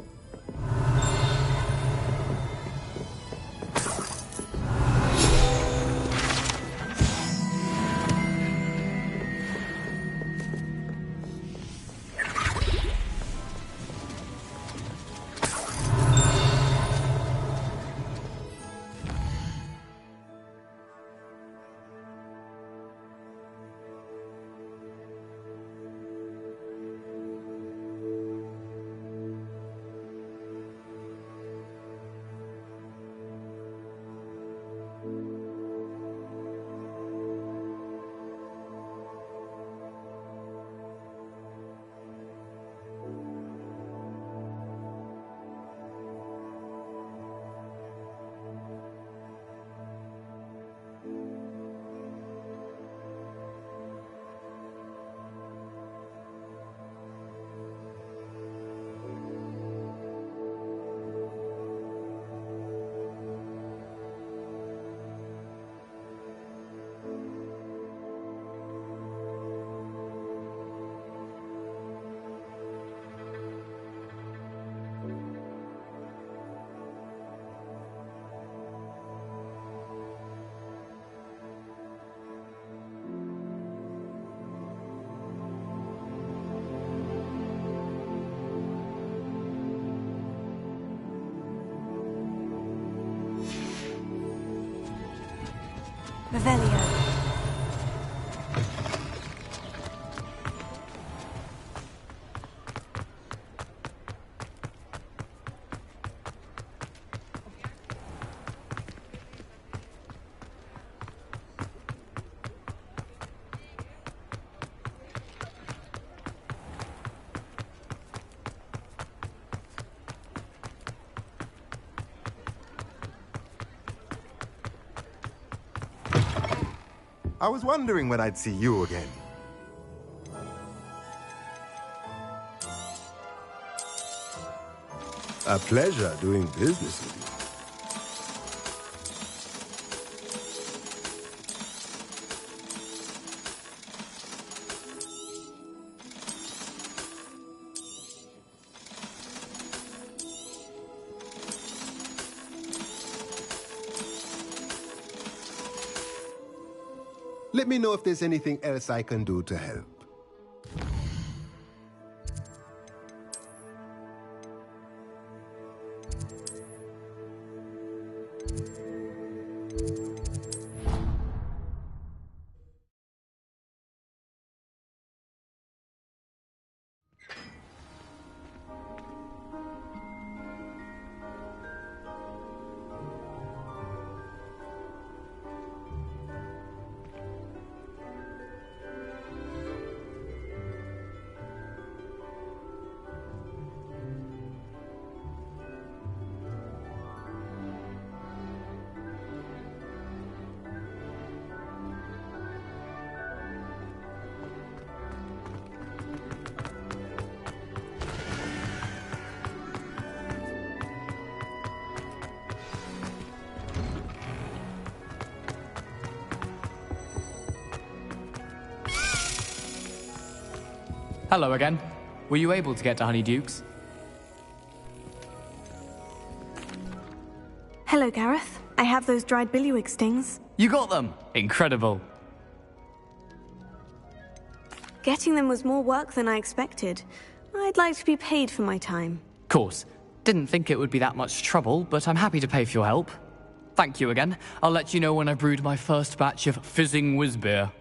[SPEAKER 11] Revelio.
[SPEAKER 10] I was wondering when I'd see you again. A pleasure doing business with you. Let me know if there's anything else I can do to help.
[SPEAKER 9] Hello again. Were you able to get to Honeydukes?
[SPEAKER 11] Hello, Gareth. I have those dried billywig stings.
[SPEAKER 9] You got them! Incredible.
[SPEAKER 11] Getting them was more work than I expected. I'd like to be paid for my time.
[SPEAKER 9] Course. Didn't think it would be that much trouble, but I'm happy to pay for your help. Thank you again. I'll let you know when I've brewed my first batch of fizzing whiz beer.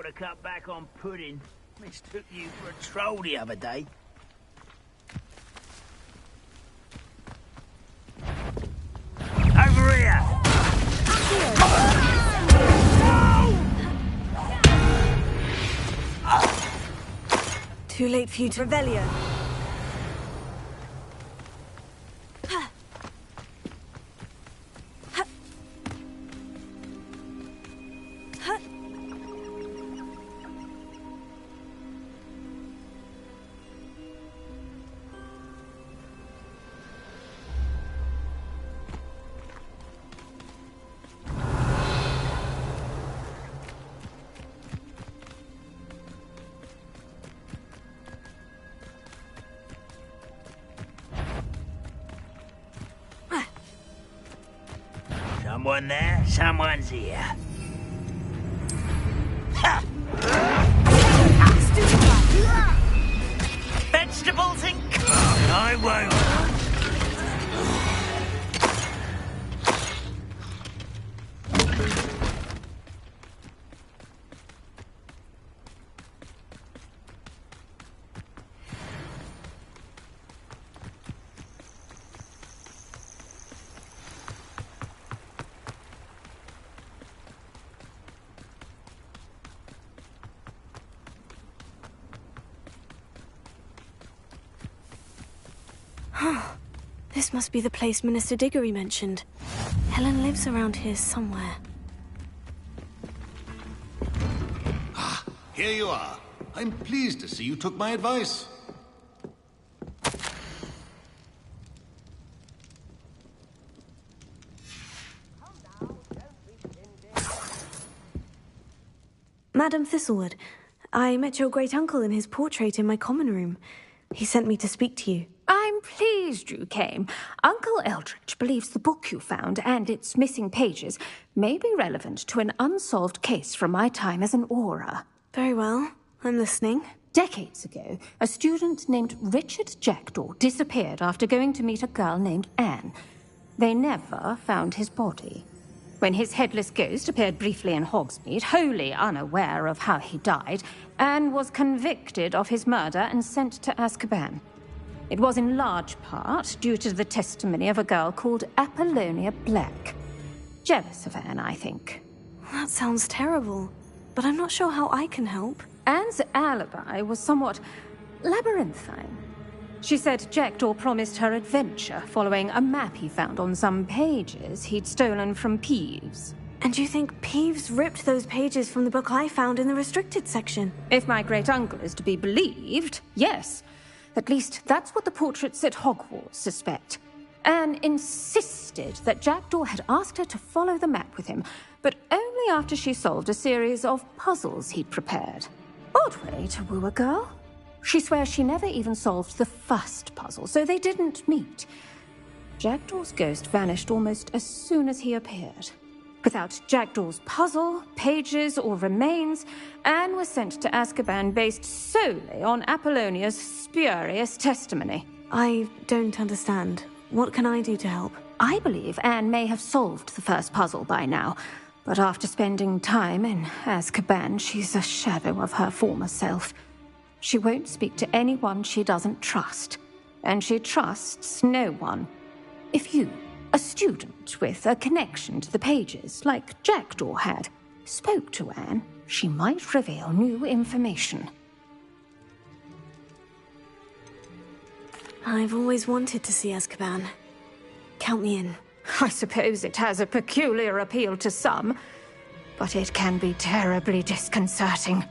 [SPEAKER 1] to cut back on pudding. Mistook you for a troll the other day. Over here!
[SPEAKER 11] Too late for you to Revelio.
[SPEAKER 1] Someone there, someone's here. Ha! Vegetables and... I won't.
[SPEAKER 11] This must be the place Minister Diggory mentioned. Helen lives around here somewhere.
[SPEAKER 23] Ah, here you are. I'm pleased to see you took my advice.
[SPEAKER 11] Madam Thistlewood, I met your great-uncle in his portrait in my common room. He sent me to speak to you.
[SPEAKER 6] I'm pleased you came. Uncle Eldridge believes the book you found and its missing pages may be relevant to an unsolved case from my time as an Auror.
[SPEAKER 11] Very well. I'm listening.
[SPEAKER 6] Decades ago, a student named Richard Jackdaw disappeared after going to meet a girl named Anne. They never found his body. When his headless ghost appeared briefly in Hogsmeade, wholly unaware of how he died, Anne was convicted of his murder and sent to Azkaban. It was in large part due to the testimony of a girl called Apollonia Black. Jealous of Anne, I think.
[SPEAKER 11] That sounds terrible, but I'm not sure how I can help.
[SPEAKER 6] Anne's alibi was somewhat labyrinthine. She said Jackdaw promised her adventure following a map he found on some pages he'd stolen from Peeves.
[SPEAKER 11] And you think Peeves ripped those pages from the book I found in the restricted section?
[SPEAKER 6] If my great-uncle is to be believed, yes. At least that's what the portraits at Hogwarts suspect. Anne insisted that Jackdaw had asked her to follow the map with him, but only after she solved a series of puzzles he'd prepared. Odd way to woo a girl. She swears she never even solved the first puzzle, so they didn't meet. Jackdaw's ghost vanished almost as soon as he appeared. Without Jackdaw's puzzle, pages, or remains, Anne was sent to Azkaban based solely on Apollonia's spurious testimony.
[SPEAKER 11] I don't understand. What can I do to help?
[SPEAKER 6] I believe Anne may have solved the first puzzle by now, but after spending time in Azkaban, she's a shadow of her former self. She won't speak to anyone she doesn't trust, and she trusts no one. If you, a student with a connection to the pages, like Jackdaw had, spoke to Anne, she might reveal new information.
[SPEAKER 11] I've always wanted to see Azkaban. Count me in.
[SPEAKER 6] I suppose it has a peculiar appeal to some, but it can be terribly disconcerting.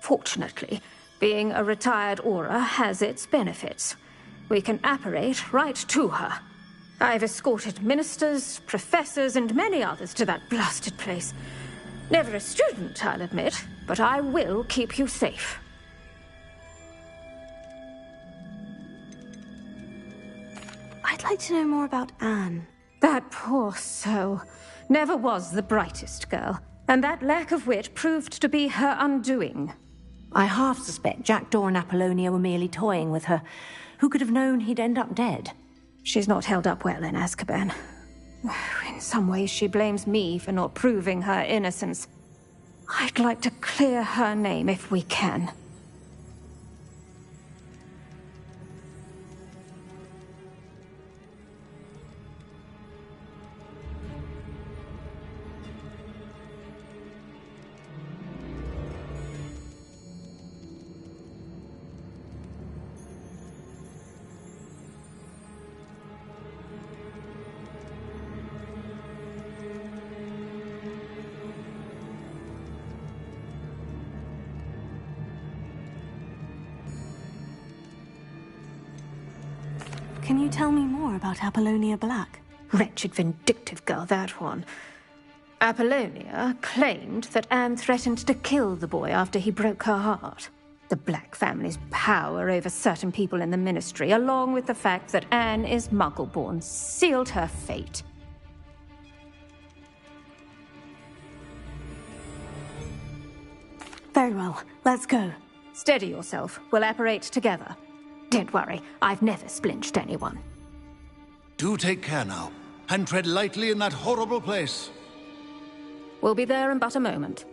[SPEAKER 6] Fortunately, being a retired Auror has its benefits. We can apparate right to her. I've escorted ministers, professors, and many others to that blasted place. Never a student, I'll admit, but I will keep you safe.
[SPEAKER 11] I'd like to know more about Anne.
[SPEAKER 6] That poor soul never was the brightest girl, and that lack of wit proved to be her undoing.
[SPEAKER 13] I half suspect Jackdaw and Apollonia were merely toying with her. Who could have known he'd end up dead?
[SPEAKER 6] She's not held up well in Azkaban. In some ways, she blames me for not proving her innocence. I'd like to clear her name if we can.
[SPEAKER 11] Can you tell me more about Apollonia Black?
[SPEAKER 6] Wretched, vindictive girl, that one. Apollonia claimed that Anne threatened to kill the boy after he broke her heart. The Black family's power over certain people in the ministry, along with the fact that Anne is Muggle-born, sealed her fate.
[SPEAKER 11] Very well, let's go.
[SPEAKER 6] Steady yourself. We'll apparate together. Don't worry, I've never splinched anyone.
[SPEAKER 23] Do take care now, and tread lightly in that horrible place.
[SPEAKER 6] We'll be there in but a moment.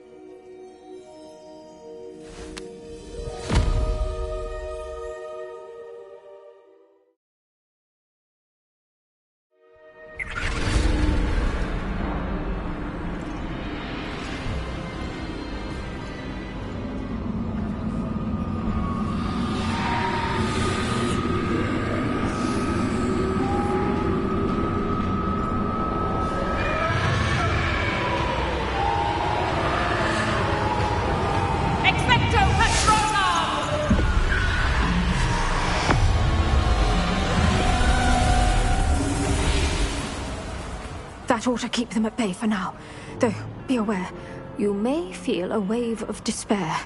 [SPEAKER 6] That ought to keep them at bay for now. Though, be aware, you may feel a wave of despair.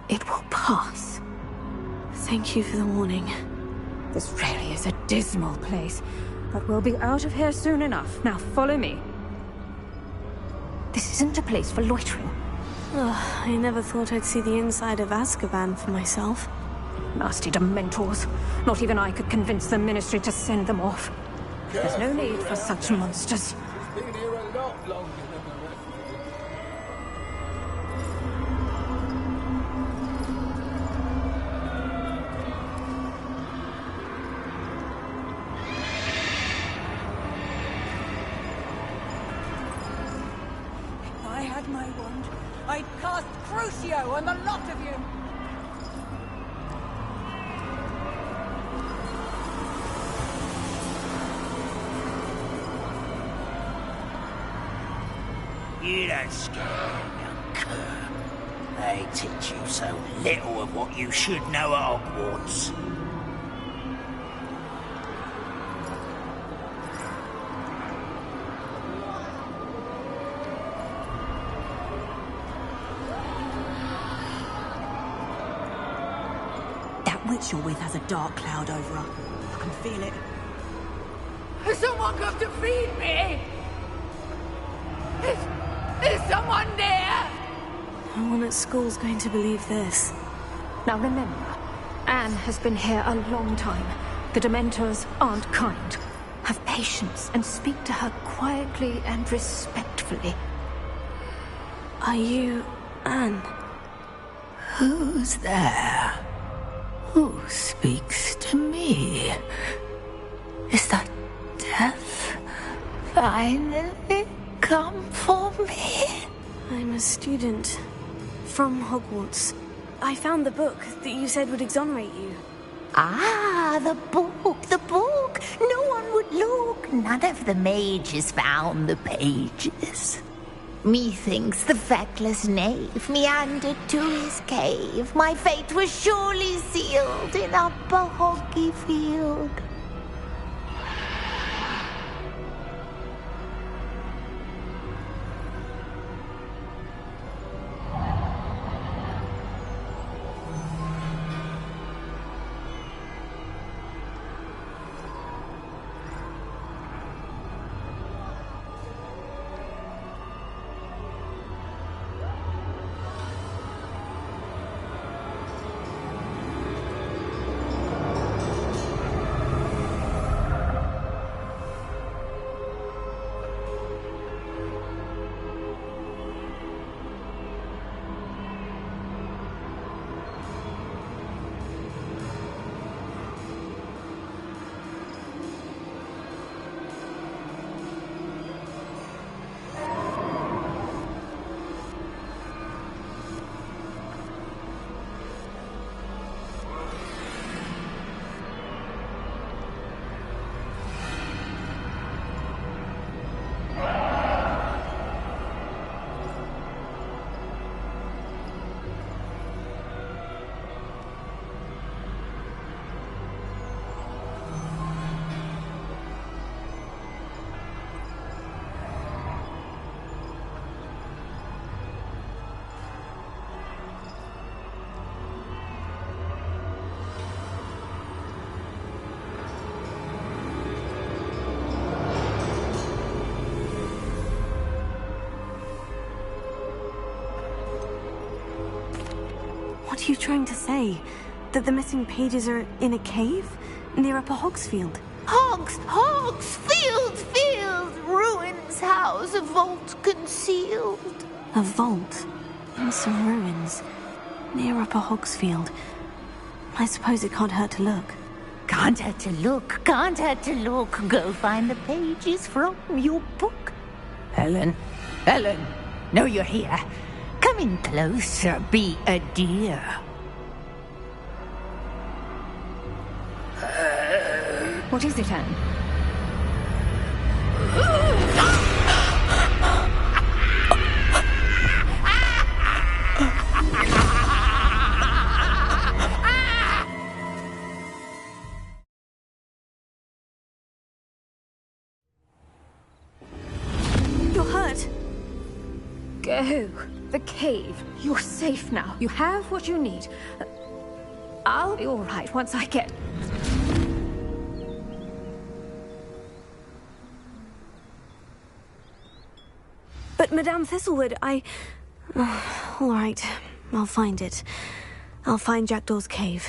[SPEAKER 6] It will pass.
[SPEAKER 11] Thank you for the warning.
[SPEAKER 6] This really is a dismal place, but we'll be out of here soon enough. Now, follow me. This isn't a place for loitering.
[SPEAKER 11] Oh, I never thought I'd see the inside of Azkaban for myself.
[SPEAKER 6] Nasty Dementors. Not even I could convince the Ministry to send them off. There's no need for such monsters.
[SPEAKER 17] Been here a lot longer than the rest
[SPEAKER 14] If I had my wand, I'd cast Crucio on the lot of you!
[SPEAKER 1] You don't scare me, young cur. They teach you so little of what you should know at Hogwarts.
[SPEAKER 14] That witch you're with has a dark cloud over her. I can feel it. Has someone come to feed me? Is someone there?
[SPEAKER 11] No one at school's going to believe this.
[SPEAKER 6] Now remember, Anne has been here a long time. The Dementors aren't kind. Have patience and speak to her quietly and respectfully.
[SPEAKER 11] Are you Anne?
[SPEAKER 19] Who's there? Who speaks to me? Is that death finally come for me?
[SPEAKER 11] I'm a student from Hogwarts. I found the book that you said would exonerate you.
[SPEAKER 19] Ah, the book, the book. No one would look. None of the mages found the pages. Methinks the feckless knave meandered to his cave. My fate was surely sealed in Upper Hoggyfield.
[SPEAKER 11] What are you trying to say? That the missing pages are in a cave? Near Upper Hogsfield?
[SPEAKER 19] Field, ruins house, a vault concealed.
[SPEAKER 11] A vault? In some ruins. Near Upper Hogsfield. I suppose it can't hurt to look.
[SPEAKER 19] Can't hurt to look. Go find the pages from your book.
[SPEAKER 6] Helen, know you're here. Come in closer, be a dear.
[SPEAKER 22] What is it, Anne?
[SPEAKER 11] You're hurt.
[SPEAKER 22] Go. The cave. You're safe now. You have what you need. I'll be all right once I get...
[SPEAKER 11] But Madame Thistlewood, all right, I'll find it. I'll find Jackdaw's cave.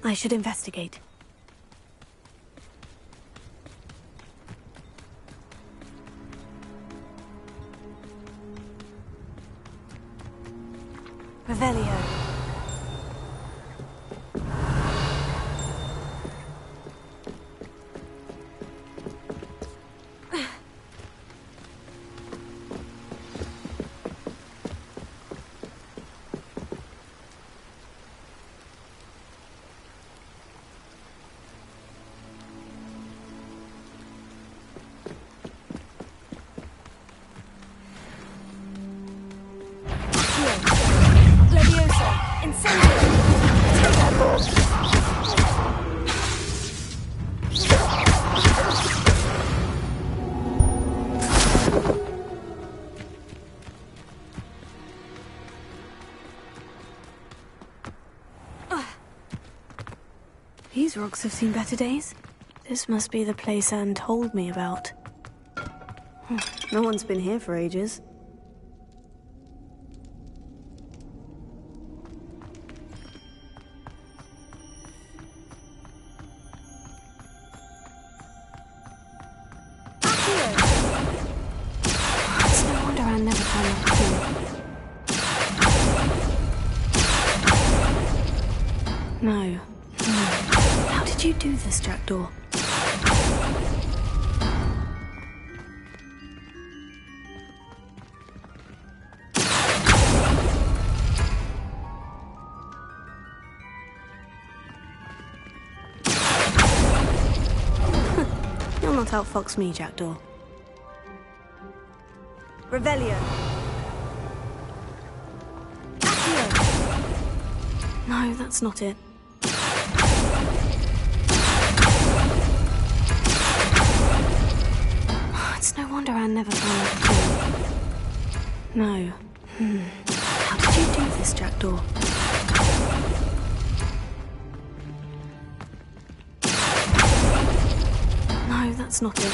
[SPEAKER 11] I should investigate. Revelio. These rocks have seen better days. This must be the place Anne told me about. No one's been here for ages. It's no wonder Anne never found that clue. No. How did you do this, Jackdaw? You'll not outfox me, Jackdaw. Revelio. No, that's not it. It's no wonder Anne never found that clue. No. How did you do this, Jackdaw? No, that's not it.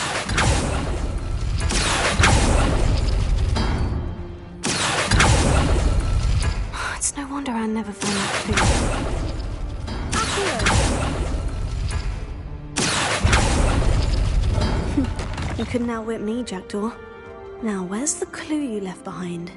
[SPEAKER 11] It's no wonder Anne never found that clue. You couldn't outwit me, Jackdaw. Now, where's the clue you left behind?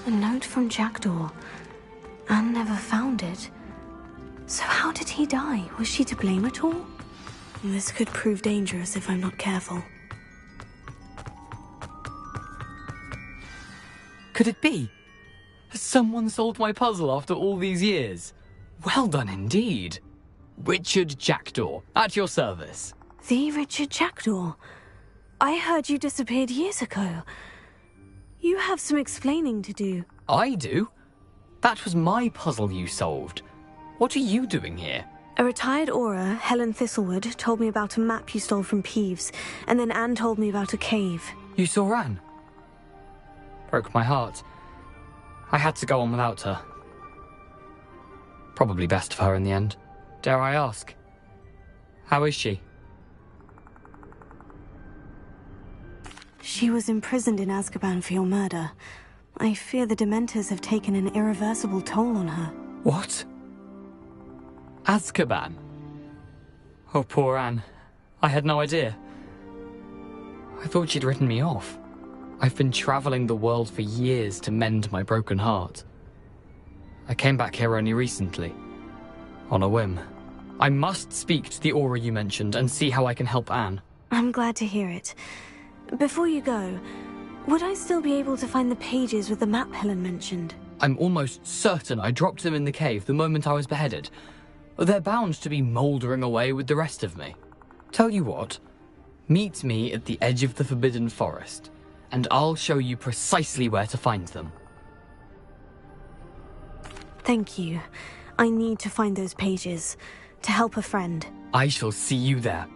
[SPEAKER 11] A note from Jackdaw. Anne never found it. So how did he die? Was she to blame at all? This could prove dangerous if I'm not careful.
[SPEAKER 9] Could it be? Has someone solved my puzzle after all these years? Well done indeed. Richard Jackdaw, at your service.
[SPEAKER 11] The Richard Jackdaw? I heard you disappeared years ago. You have some explaining to do.
[SPEAKER 9] I do? That was my puzzle you solved. What are you doing here?
[SPEAKER 11] A retired Aura, Helen Thistlewood, told me about a map you stole from Peeves, and then Anne told me about a cave.
[SPEAKER 9] You saw Anne? Broke my heart. I had to go on without her. Probably best for her in the end. Dare I ask? How is she?
[SPEAKER 11] She was imprisoned in Azkaban for your murder. I fear the Dementors have taken an irreversible toll on her.
[SPEAKER 9] What? Azkaban? Oh, poor Anne. I had no idea. I thought she'd written me off. I've been traveling the world for years to mend my broken heart. I came back here only recently. On a whim. I must speak to the Aura you mentioned and see how I can help Anne.
[SPEAKER 11] I'm glad to hear it. Before you go, would I still be able to find the pages with the map Helen mentioned?
[SPEAKER 9] I'm almost certain I dropped them in the cave the moment I was beheaded. They're bound to be mouldering away with the rest of me. Tell you what, meet me at the edge of the Forbidden Forest, and I'll show you precisely where to find them.
[SPEAKER 11] Thank you. I need to find those pages to help a friend.
[SPEAKER 9] I shall see you there.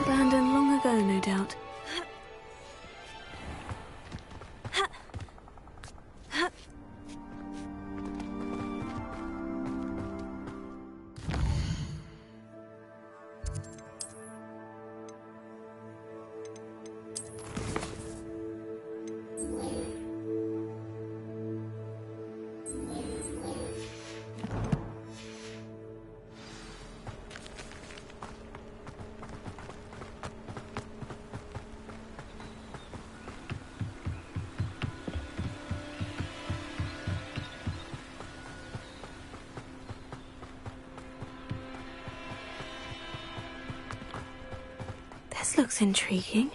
[SPEAKER 11] Abandoned long ago, no doubt. This looks intriguing.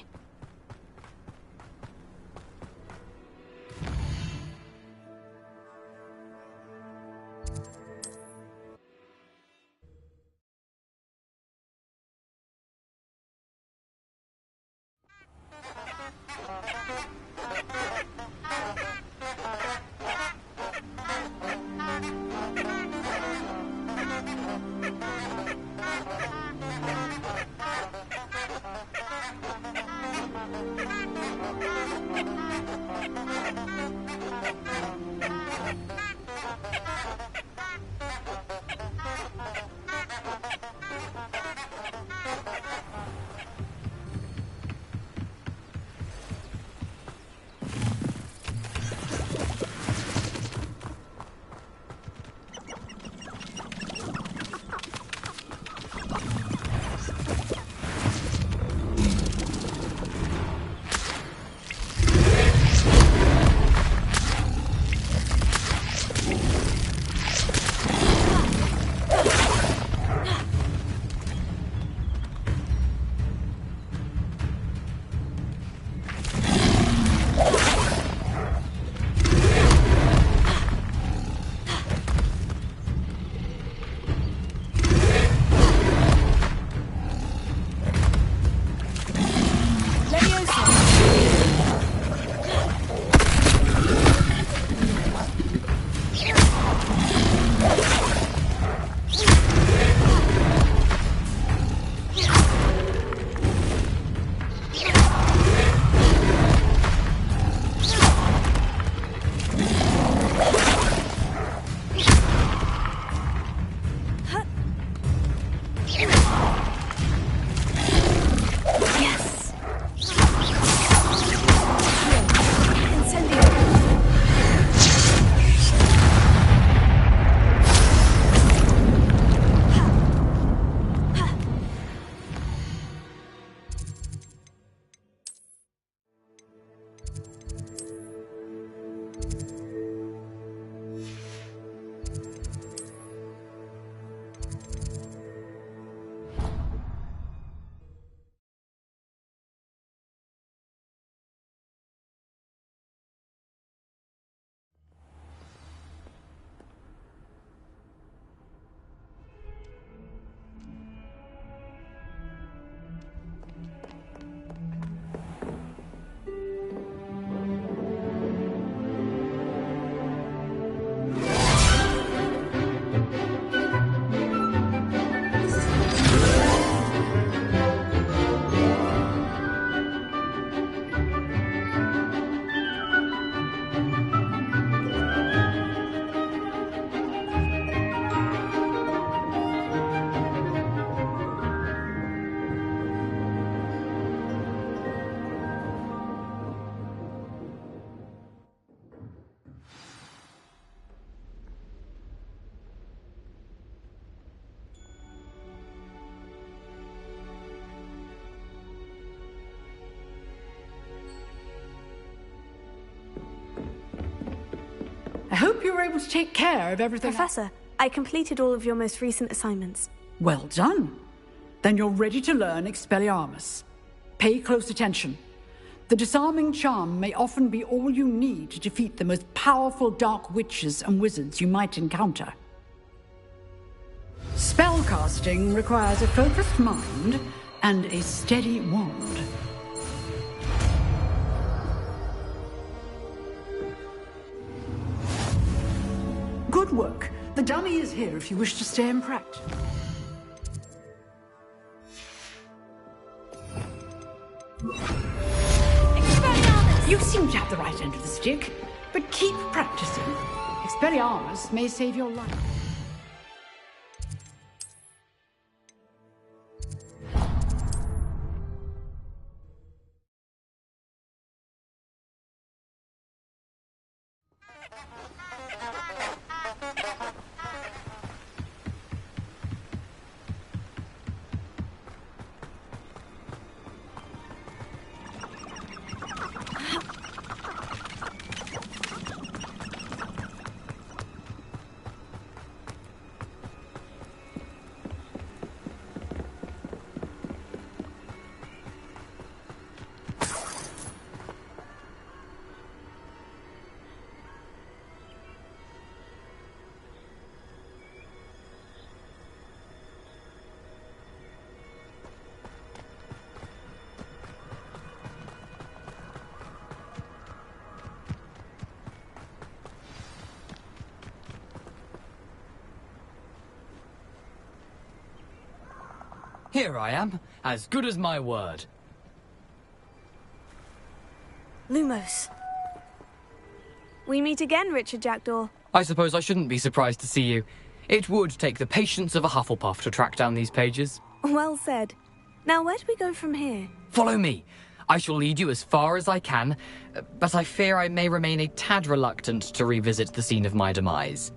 [SPEAKER 4] I hope you were able to take care of everything.
[SPEAKER 11] Professor, I completed all of your most recent assignments.
[SPEAKER 4] Well done. Then you're ready to learn Expelliarmus. Pay close attention. The disarming charm may often be all you need to defeat the most powerful dark witches and wizards you might encounter. Spellcasting requires a focused mind and a steady wand. Good work. The dummy is here if you wish to stay in practice. You seem to have the right end of the stick, but keep practicing. Expelliarmus may save your life.
[SPEAKER 9] Here I am, as good as my word.
[SPEAKER 11] Lumos. We meet again, Richard Jackdaw.
[SPEAKER 9] I suppose I shouldn't be surprised to see you. It would take the patience of a Hufflepuff to track down these pages.
[SPEAKER 11] Well said. Now, where do we go from here?
[SPEAKER 9] Follow me. I shall lead you as far as I can, but I fear I may remain a tad reluctant to revisit the scene of my demise.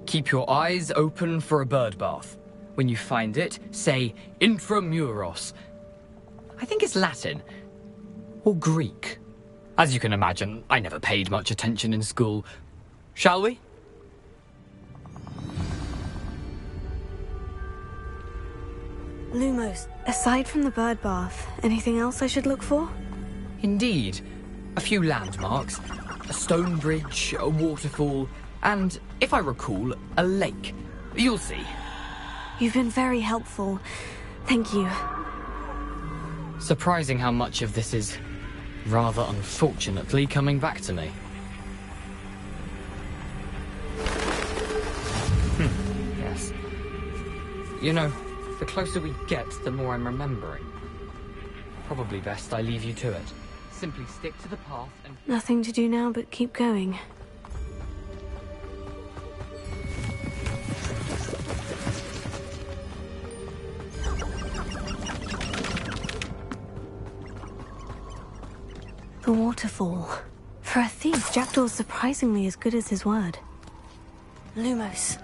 [SPEAKER 9] Keep your eyes open for a bird bath. When you find it, say intramuros. I think it's Latin. Or Greek. As you can imagine, I never paid much attention in school. Shall we?
[SPEAKER 11] Lumos, aside from the bird bath, anything else I should look for?
[SPEAKER 9] Indeed. A few landmarks. A stone bridge, a waterfall, and, if I recall, a lake. You'll see.
[SPEAKER 11] You've been very helpful. Thank you.
[SPEAKER 9] Surprising how much of this is, rather unfortunately, coming back to me. Yes. You know, the closer we get, the more I'm remembering. Probably best I leave you to it. Simply stick to the path and...
[SPEAKER 11] Nothing to do now but keep going. The waterfall. For a thief, Jackdaw's surprisingly as good as his word. Lumos.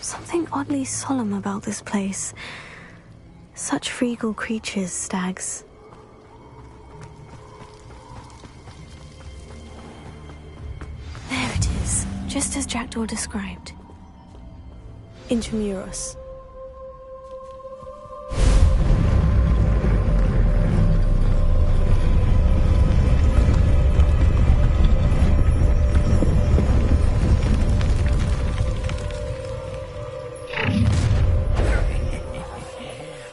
[SPEAKER 11] Something oddly solemn about this place. Such regal creatures, stags. Just as Jackdaw described. Intramuros.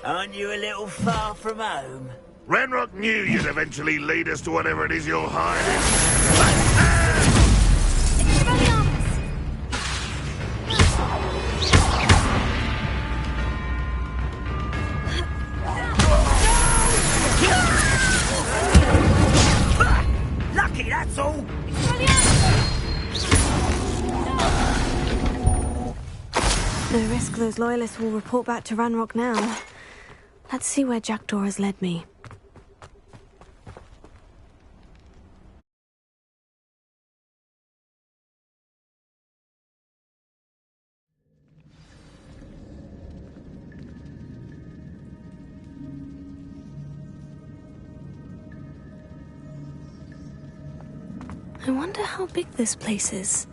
[SPEAKER 1] Aren't you a little far from home?
[SPEAKER 7] Ranrock knew you'd eventually lead us to whatever it is you're hiding.
[SPEAKER 1] That's all.
[SPEAKER 11] No risk those loyalists will report back to Ranrock now. Let's see where Jackdaw has led me. I wonder how big this place is.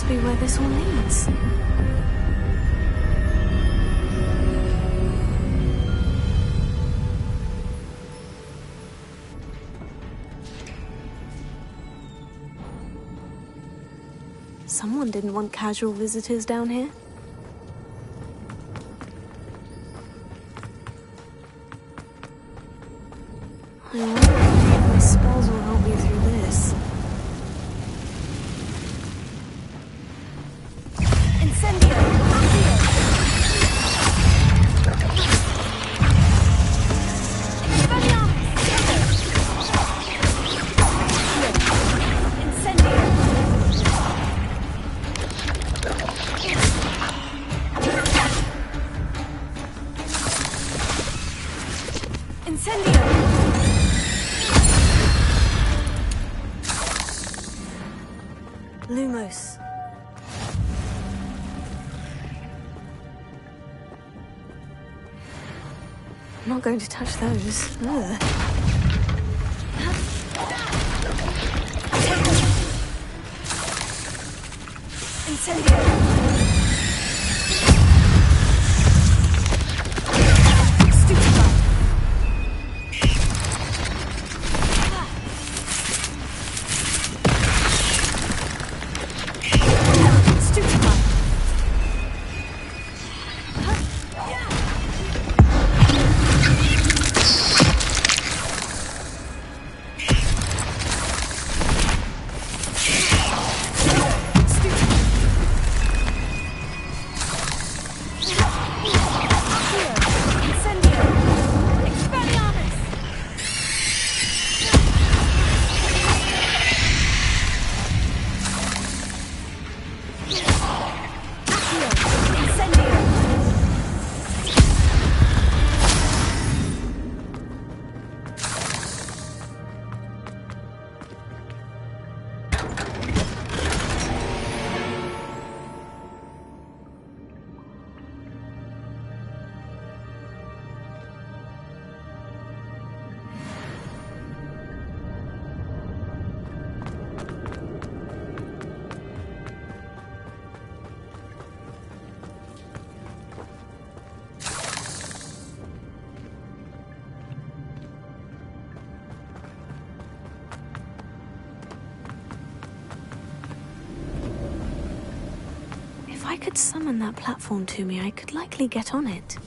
[SPEAKER 11] must be where this all leads. Someone didn't want casual visitors down here. I wonder if my spells will help me through this. Incendio! Lumos. I'm not going to touch those. Ugh. Incendio! If I could summon that platform to me, I could likely get on it.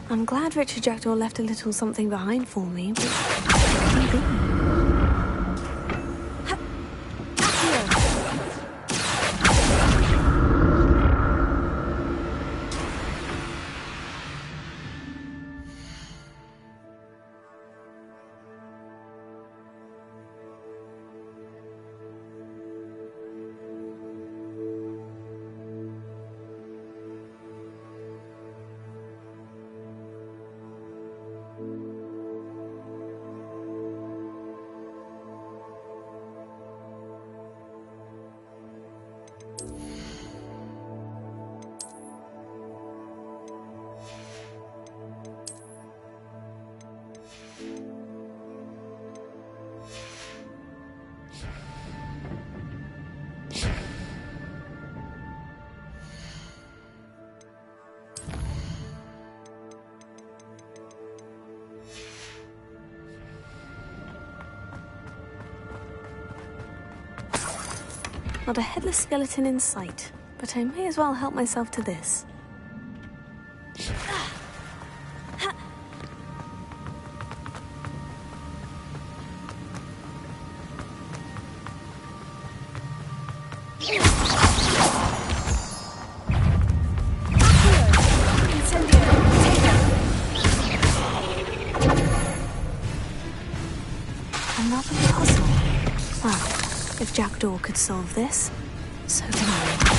[SPEAKER 11] I'm glad Richard Jackdaw left a little something behind for me, but maybe. Not a headless skeleton in sight, but I may as well help myself to this. Another puzzle. Well, if Jackdaw could solve this, so can I.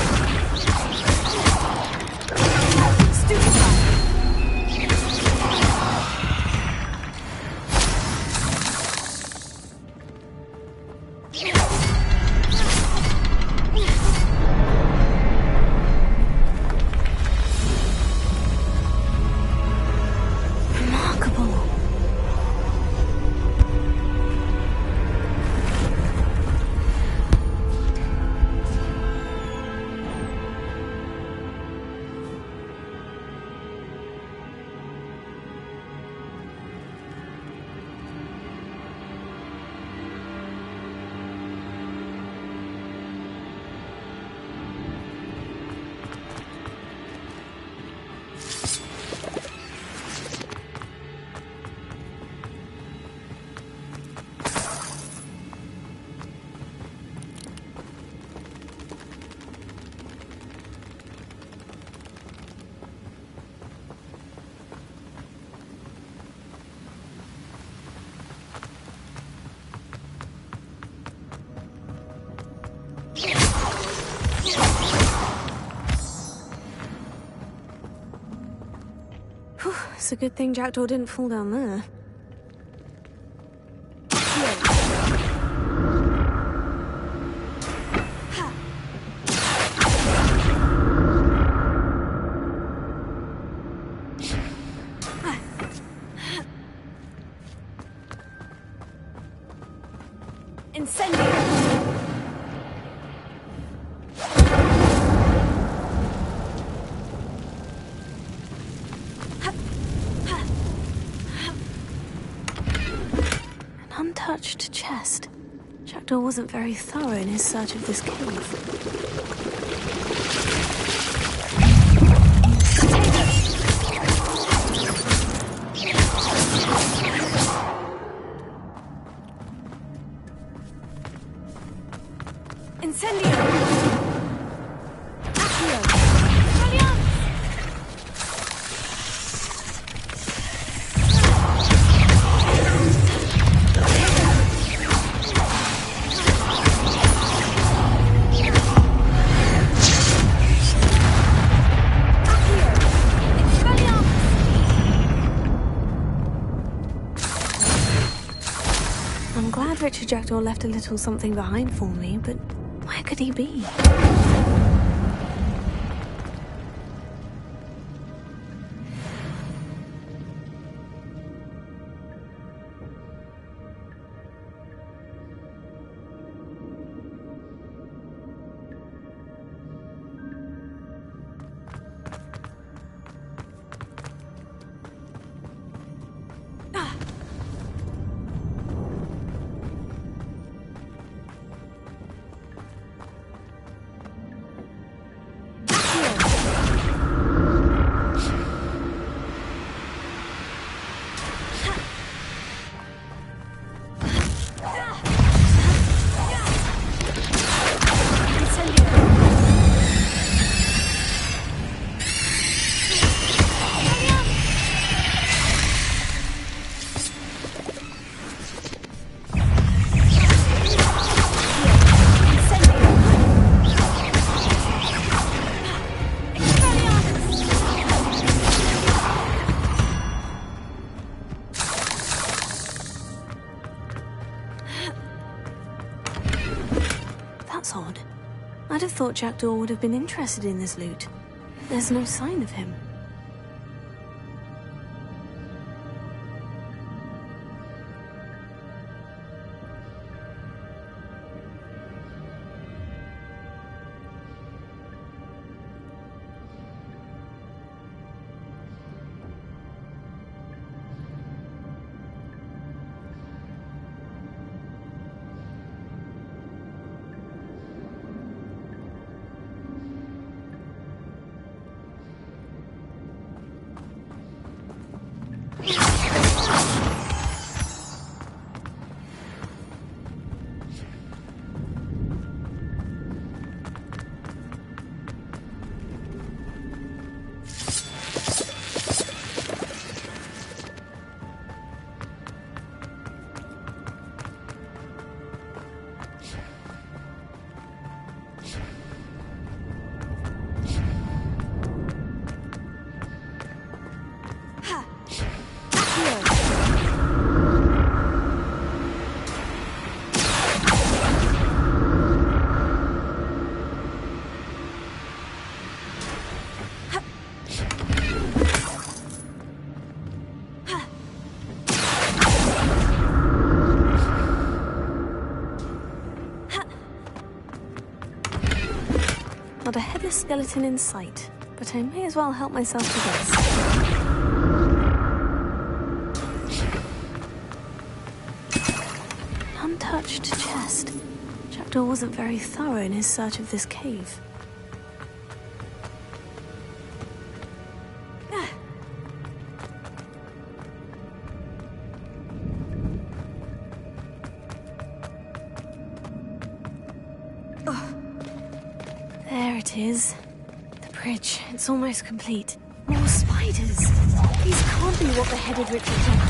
[SPEAKER 11] It's a good thing Jackdaw didn't fall down there. Untouched chest. Jackdaw wasn't very thorough in his search of this cave. Richard Jackdaw left a little something behind for me, but where could he be? That's odd. I'd have thought Jackdaw would have been interested in this loot. There's no sign of him. Not a headless skeleton in sight, but I may as well help myself to this. Untouched chest. Jackdaw wasn't very thorough in his search of this cave. There it is. The bridge. It's almost complete. More spiders. These can't be what the headed Richard Jackdaw.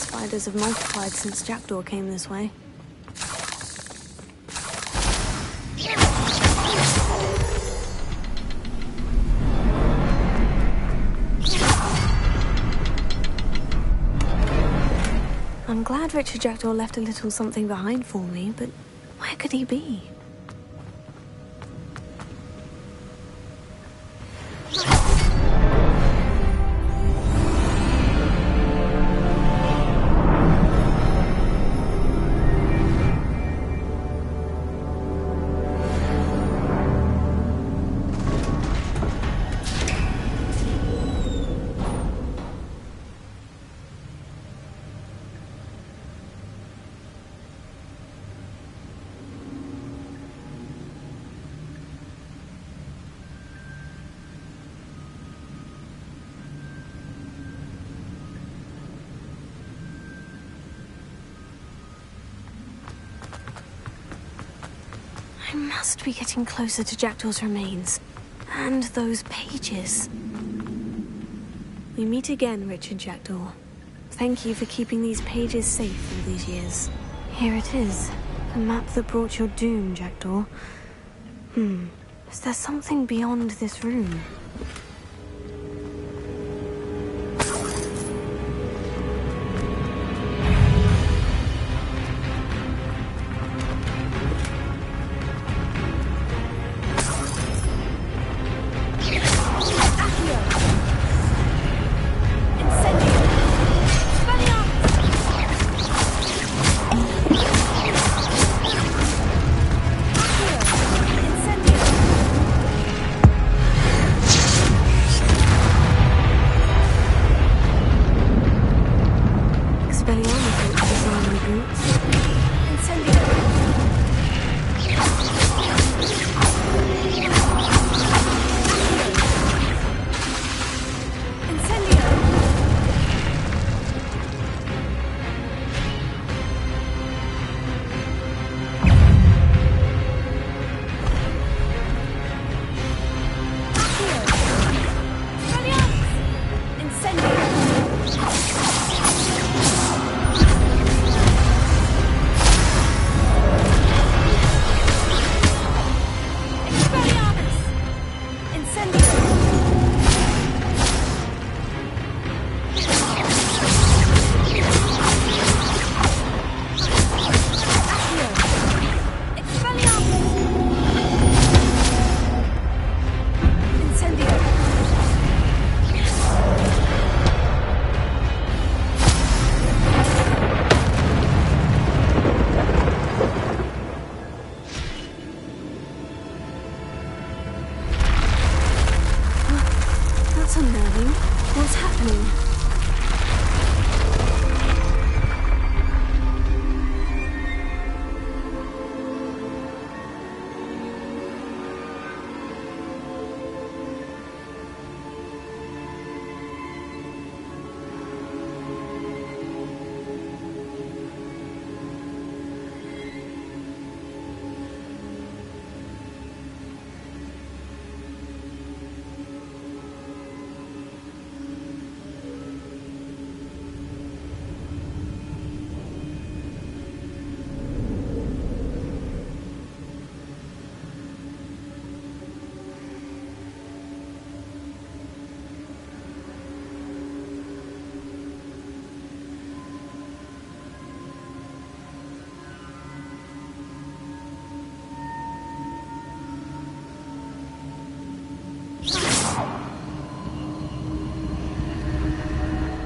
[SPEAKER 11] spiders have multiplied since Jackdaw came this way. I'm glad Richard Jackdaw left a little something behind for me, but where could he be? I must be getting closer to Jackdaw's remains. And those pages. We meet again, Richard Jackdaw. Thank you for keeping these pages safe all these years. Here it is. The map that brought your doom, Jackdaw. Is there something beyond this room?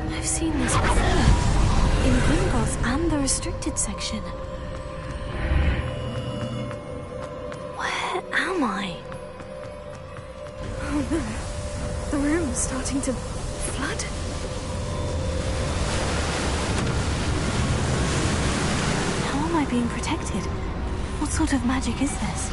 [SPEAKER 11] I've seen this before. In Gringotts and the restricted section. Where am I? Oh no. The room's starting to flood. How am I being protected? What sort of magic is this?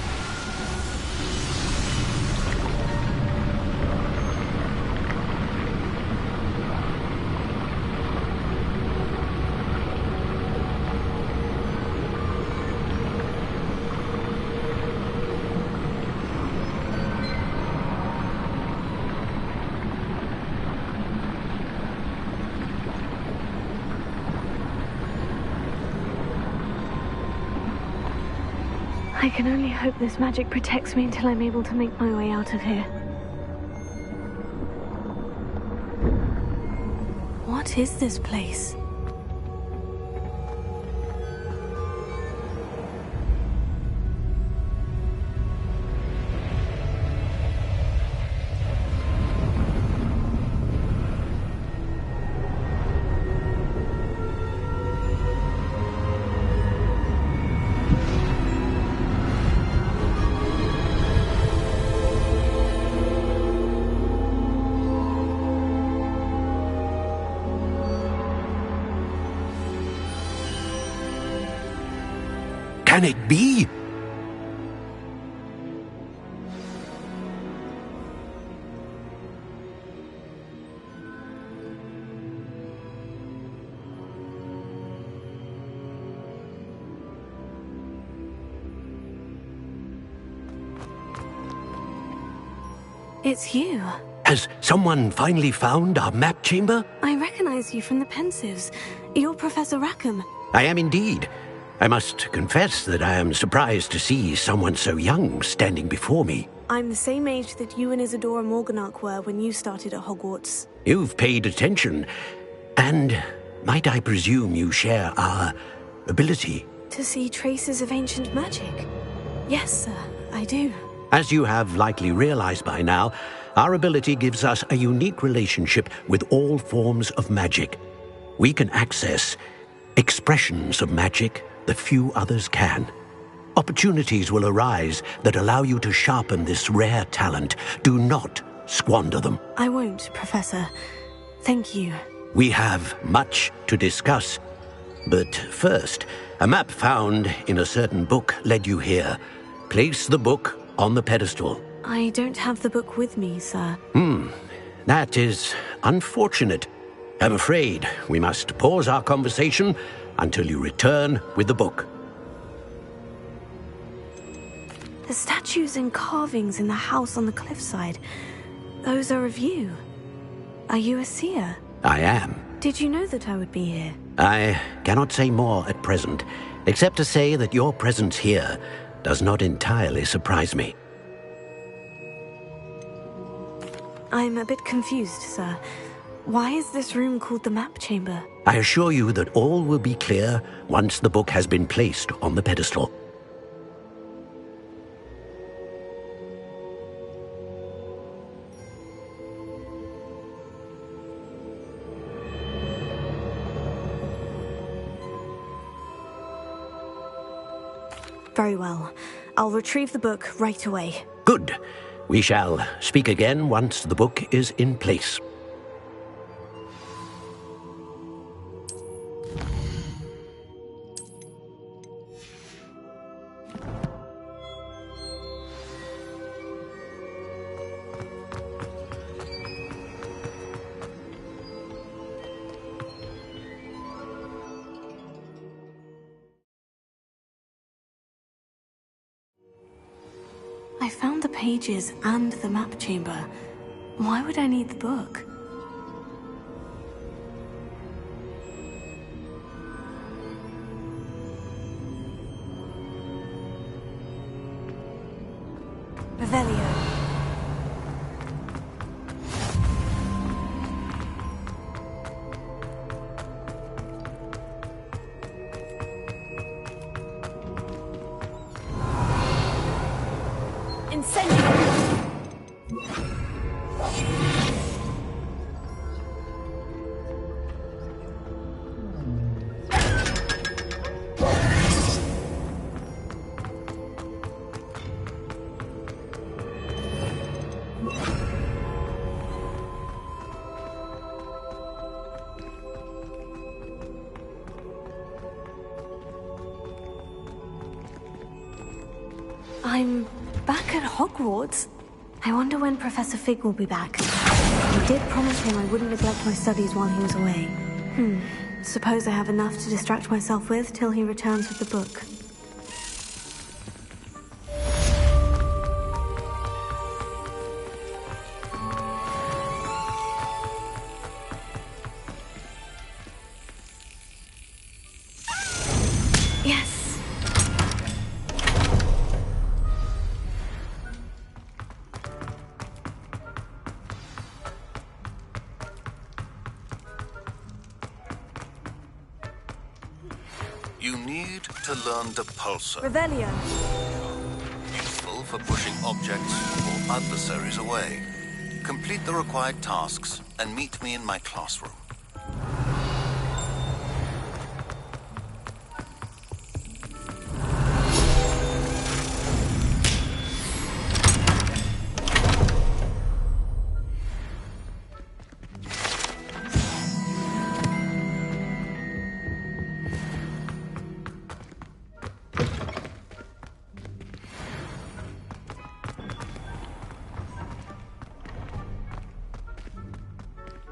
[SPEAKER 11] I can only hope this magic protects me until I'm able to make my way out of here. What is this place?
[SPEAKER 8] Can it be?
[SPEAKER 11] It's you.
[SPEAKER 8] Has someone finally found our map chamber?
[SPEAKER 11] I recognize you from the Pensives. You're Professor Rackham.
[SPEAKER 8] I am indeed. I must confess that I am surprised to see someone so young standing before me.
[SPEAKER 11] I'm the same age that you and Isadora Morganach were when you started at Hogwarts.
[SPEAKER 8] You've paid attention, and might I presume you share our ability?
[SPEAKER 11] To see traces of ancient magic? Yes, sir, I do.
[SPEAKER 8] As you have likely realized by now, our ability gives us a unique relationship with all forms of magic. We can access expressions of magic that few others can. Opportunities will arise that allow you to sharpen this rare talent. Do not squander them.
[SPEAKER 11] I won't, Professor. Thank you.
[SPEAKER 8] We have much to discuss. But first, a map found in a certain book led you here. Place the book on the pedestal.
[SPEAKER 11] I don't have the book with me, sir.
[SPEAKER 8] That is unfortunate. I'm afraid we must pause our conversation until you return with the book.
[SPEAKER 11] The statues and carvings in the house on the cliffside, those are of you. Are you a seer?
[SPEAKER 8] I am.
[SPEAKER 11] Did you know that I would be here?
[SPEAKER 8] I cannot say more at present, except to say that your presence here does not entirely surprise me.
[SPEAKER 11] I'm a bit confused, sir. Why is this room called the map chamber?
[SPEAKER 8] I assure you that all will be clear once the book has been placed on the pedestal.
[SPEAKER 11] Very well. I'll retrieve the book right away.
[SPEAKER 8] Good. We shall speak again once the book is in place.
[SPEAKER 11] I found the pages and the map chamber. Why would I need the book? Revelio. I'm back at Hogwarts. I wonder when Professor Fig will be back. I did promise him I wouldn't neglect my studies while he was away. Suppose I have enough to distract myself with till he returns with the book.
[SPEAKER 23] You need to learn Depulso.
[SPEAKER 11] Revelio.
[SPEAKER 23] Useful for pushing objects or adversaries away. Complete the required tasks and meet me in my classroom.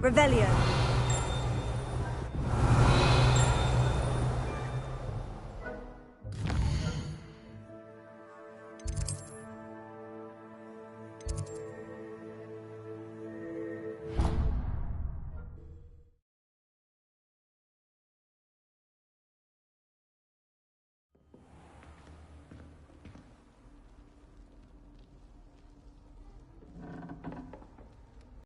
[SPEAKER 11] Revelio.